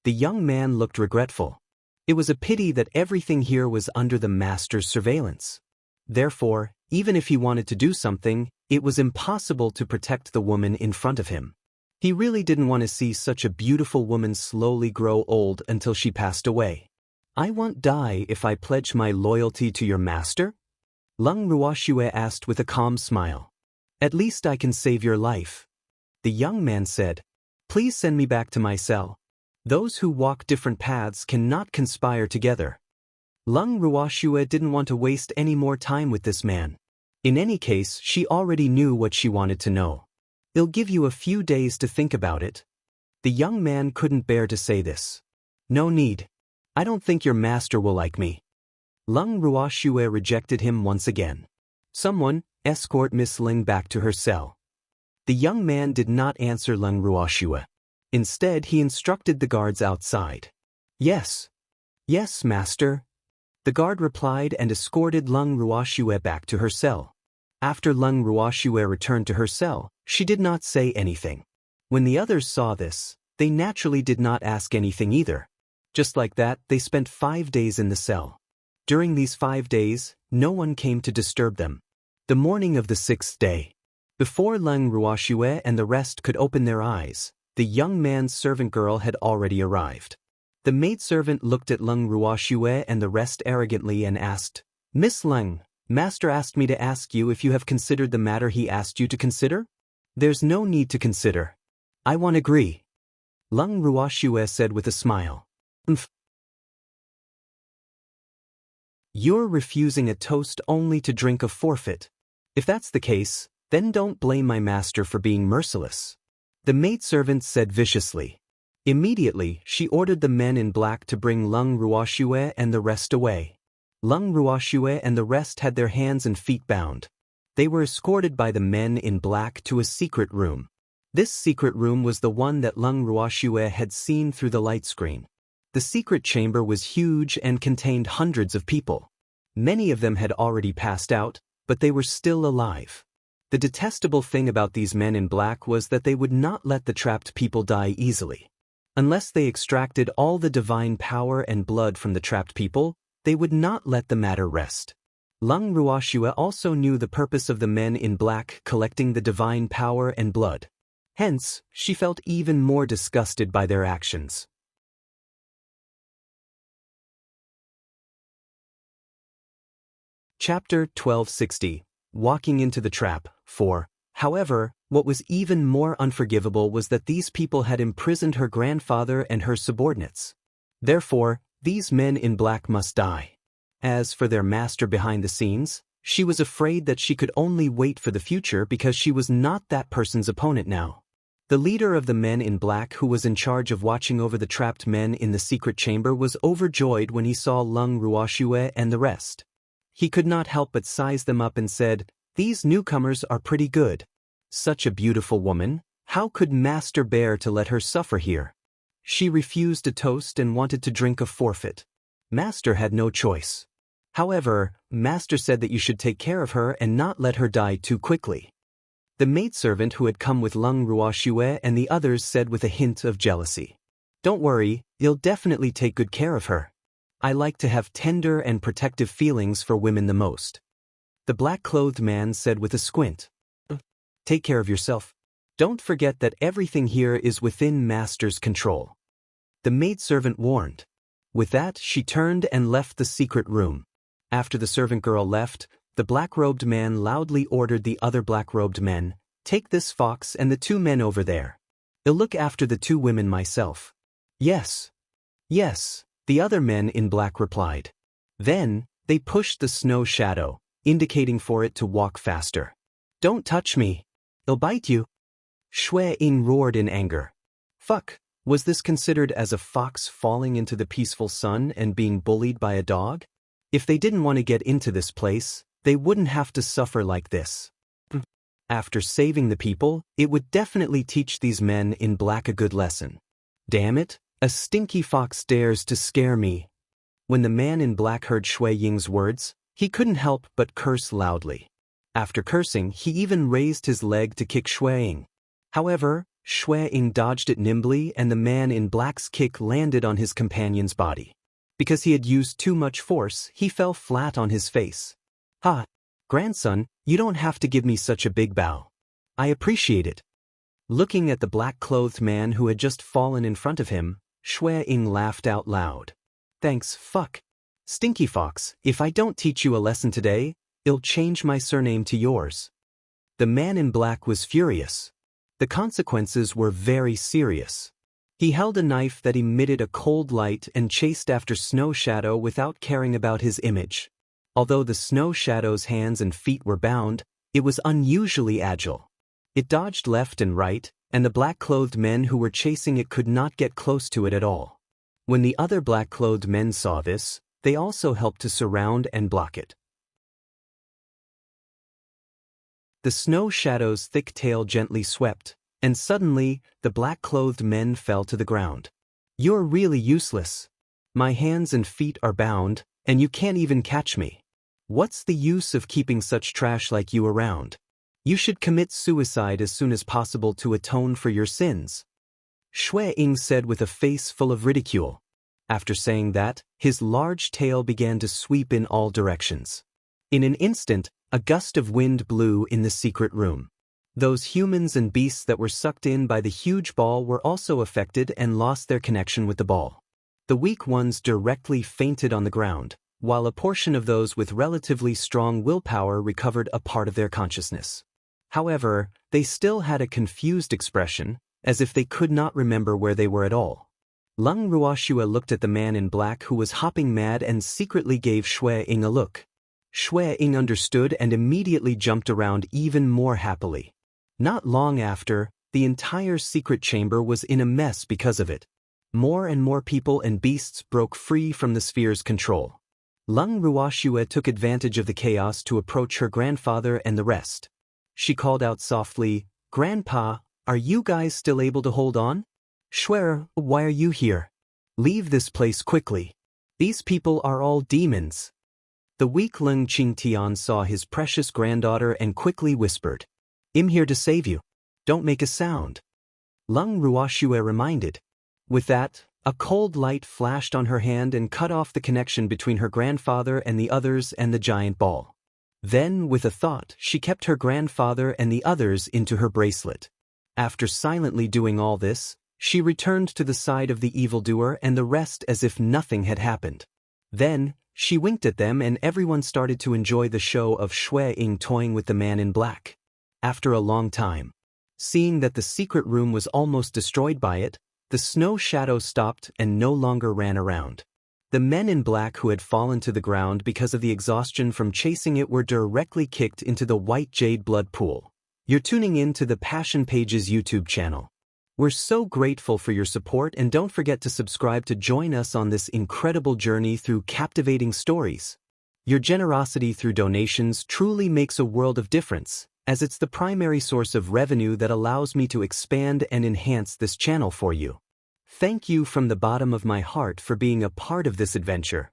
The young man looked regretful. It was a pity that everything here was under the master's surveillance. Therefore, even if he wanted to do something, it was impossible to protect the woman in front of him. He really didn't want to see such a beautiful woman slowly grow old until she passed away. I won't die if I pledge my loyalty to your master? Leng Ruoxue asked with a calm smile. At least I can save your life. The young man said, Please send me back to my cell. Those who walk different paths cannot conspire together. Leng Ruoxue didn't want to waste any more time with this man. In any case, she already knew what she wanted to know. It'll give you a few days to think about it. The young man couldn't bear to say this. No need. I don't think your master will like me. Leng Ruoxue rejected him once again. Someone, escort Miss Ling back to her cell. The young man did not answer Leng Ruoxue. Instead, he instructed the guards outside. Yes. Yes, master. The guard replied and escorted Leng Ruoxue back to her cell. After Leng Ruoxue returned to her cell, she did not say anything. When the others saw this, they naturally did not ask anything either. Just like that, they spent 5 days in the cell. During these 5 days, no one came to disturb them. The morning of the 6th day, before Leng Ruoxue and the rest could open their eyes, the young man's servant girl had already arrived. The maidservant looked at Leng Ruoxue and the rest arrogantly and asked, Miss Leng, Master asked me to ask you if you have considered the matter he asked you to consider? There's no need to consider. I won't agree. Leng Ruoxue said with a smile. You're refusing a toast only to drink a forfeit. If that's the case, then don't blame my master for being merciless. The maidservant said viciously. Immediately, she ordered the men in black to bring Leng Ruoxue and the rest away. Leng Ruoxue and the rest had their hands and feet bound. They were escorted by the men in black to a secret room. This secret room was the one that Leng Ruoxue had seen through the light screen. The secret chamber was huge and contained hundreds of people. Many of them had already passed out, but they were still alive. The detestable thing about these men in black was that they would not let the trapped people die easily. Unless they extracted all the divine power and blood from the trapped people, they would not let the matter rest. Leng Ruoxue also knew the purpose of the men in black collecting the divine power and blood. Hence, she felt even more disgusted by their actions. Chapter 1260. Walking into the Trap. 4. However, what was even more unforgivable was that these people had imprisoned her grandfather and her subordinates. Therefore, these men in black must die. As for their master behind the scenes, she was afraid that she could only wait for the future because she was not that person's opponent now. The leader of the men in black who was in charge of watching over the trapped men in the secret chamber was overjoyed when he saw Leng Ruoxue and the rest. He could not help but size them up and said, These newcomers are pretty good. Such a beautiful woman, how could Master bear to let her suffer here? She refused a toast and wanted to drink a forfeit. Master had no choice. However, Master said that you should take care of her and not let her die too quickly. The maidservant who had come with Nian Xue and the others said with a hint of jealousy. Don't worry, you'll definitely take good care of her. I like to have tender and protective feelings for women the most. The black-clothed man said with a squint. Take care of yourself. Don't forget that everything here is within master's control. The maidservant warned. With that, she turned and left the secret room. After the servant girl left, the black-robed man loudly ordered the other black-robed men, take this fox and the 2 men over there. I'll look after the 2 women myself. Yes. Yes, the other men in black replied. Then, they pushed the snow shadow, indicating for it to walk faster. Don't touch me. I'll bite you. Xue Ying roared in anger. Fuck, was this considered as a fox falling into the peaceful sun and being bullied by a dog? If they didn't want to get into this place, they wouldn't have to suffer like this. After saving the people, it would definitely teach these men in black a good lesson. Damn it, a stinky fox dares to scare me. When the man in black heard Xue Ying's words, he couldn't help but curse loudly. After cursing, he even raised his leg to kick Xue Ying. However, Xue Ying dodged it nimbly and the man in black's kick landed on his companion's body. Because he had used too much force, he fell flat on his face. Ha! Grandson, you don't have to give me such a big bow. I appreciate it. Looking at the black-clothed man who had just fallen in front of him, Xue Ying laughed out loud. Thanks, fuck. Stinky Fox, if I don't teach you a lesson today, I'll change my surname to yours. The man in black was furious. The consequences were very serious. He held a knife that emitted a cold light and chased after Snow Shadow without caring about his image. Although the Snow Shadow's hands and feet were bound, it was unusually agile. It dodged left and right, and the black-clothed men who were chasing it could not get close to it at all. When the other black-clothed men saw this, they also helped to surround and block it. The Snow Shadow's thick tail gently swept, and suddenly, the black-clothed men fell to the ground. You're really useless. My hands and feet are bound, and you can't even catch me. What's the use of keeping such trash like you around? You should commit suicide as soon as possible to atone for your sins. Xue Ying said with a face full of ridicule. After saying that, his large tail began to sweep in all directions. In an instant, a gust of wind blew in the secret room. Those humans and beasts that were sucked in by the huge ball were also affected and lost their connection with the ball. The weak ones directly fainted on the ground, while a portion of those with relatively strong willpower recovered a part of their consciousness. However, they still had a confused expression, as if they could not remember where they were at all. Nian Xue looked at the man in black who was hopping mad and secretly gave Xue Ying a look. Xue Ying understood and immediately jumped around even more happily. Not long after, the entire secret chamber was in a mess because of it. More and more people and beasts broke free from the sphere's control. Nian Xue took advantage of the chaos to approach her grandfather and the rest. She called out softly, "Grandpa, are you guys still able to hold on? Xue, why are you here? Leave this place quickly. These people are all demons." The weak Leng Qingtian saw his precious granddaughter and quickly whispered, "I'm here to save you. Don't make a sound." Nian Xue reminded. With that, a cold light flashed on her hand and cut off the connection between her grandfather and the others and the giant ball. Then, with a thought, she kept her grandfather and the others into her bracelet. After silently doing all this, she returned to the side of the evildoer and the rest as if nothing had happened. Then, she winked at them and everyone started to enjoy the show of Xue Ying toying with the man in black. After a long time, seeing that the secret room was almost destroyed by it, the Snow Shadow stopped and no longer ran around. The men in black who had fallen to the ground because of the exhaustion from chasing it were directly kicked into the white jade blood pool. You're tuning in to the Passion Pages YouTube channel. We're so grateful for your support and don't forget to subscribe to join us on this incredible journey through captivating stories. Your generosity through donations truly makes a world of difference, as it's the primary source of revenue that allows me to expand and enhance this channel for you. Thank you from the bottom of my heart for being a part of this adventure.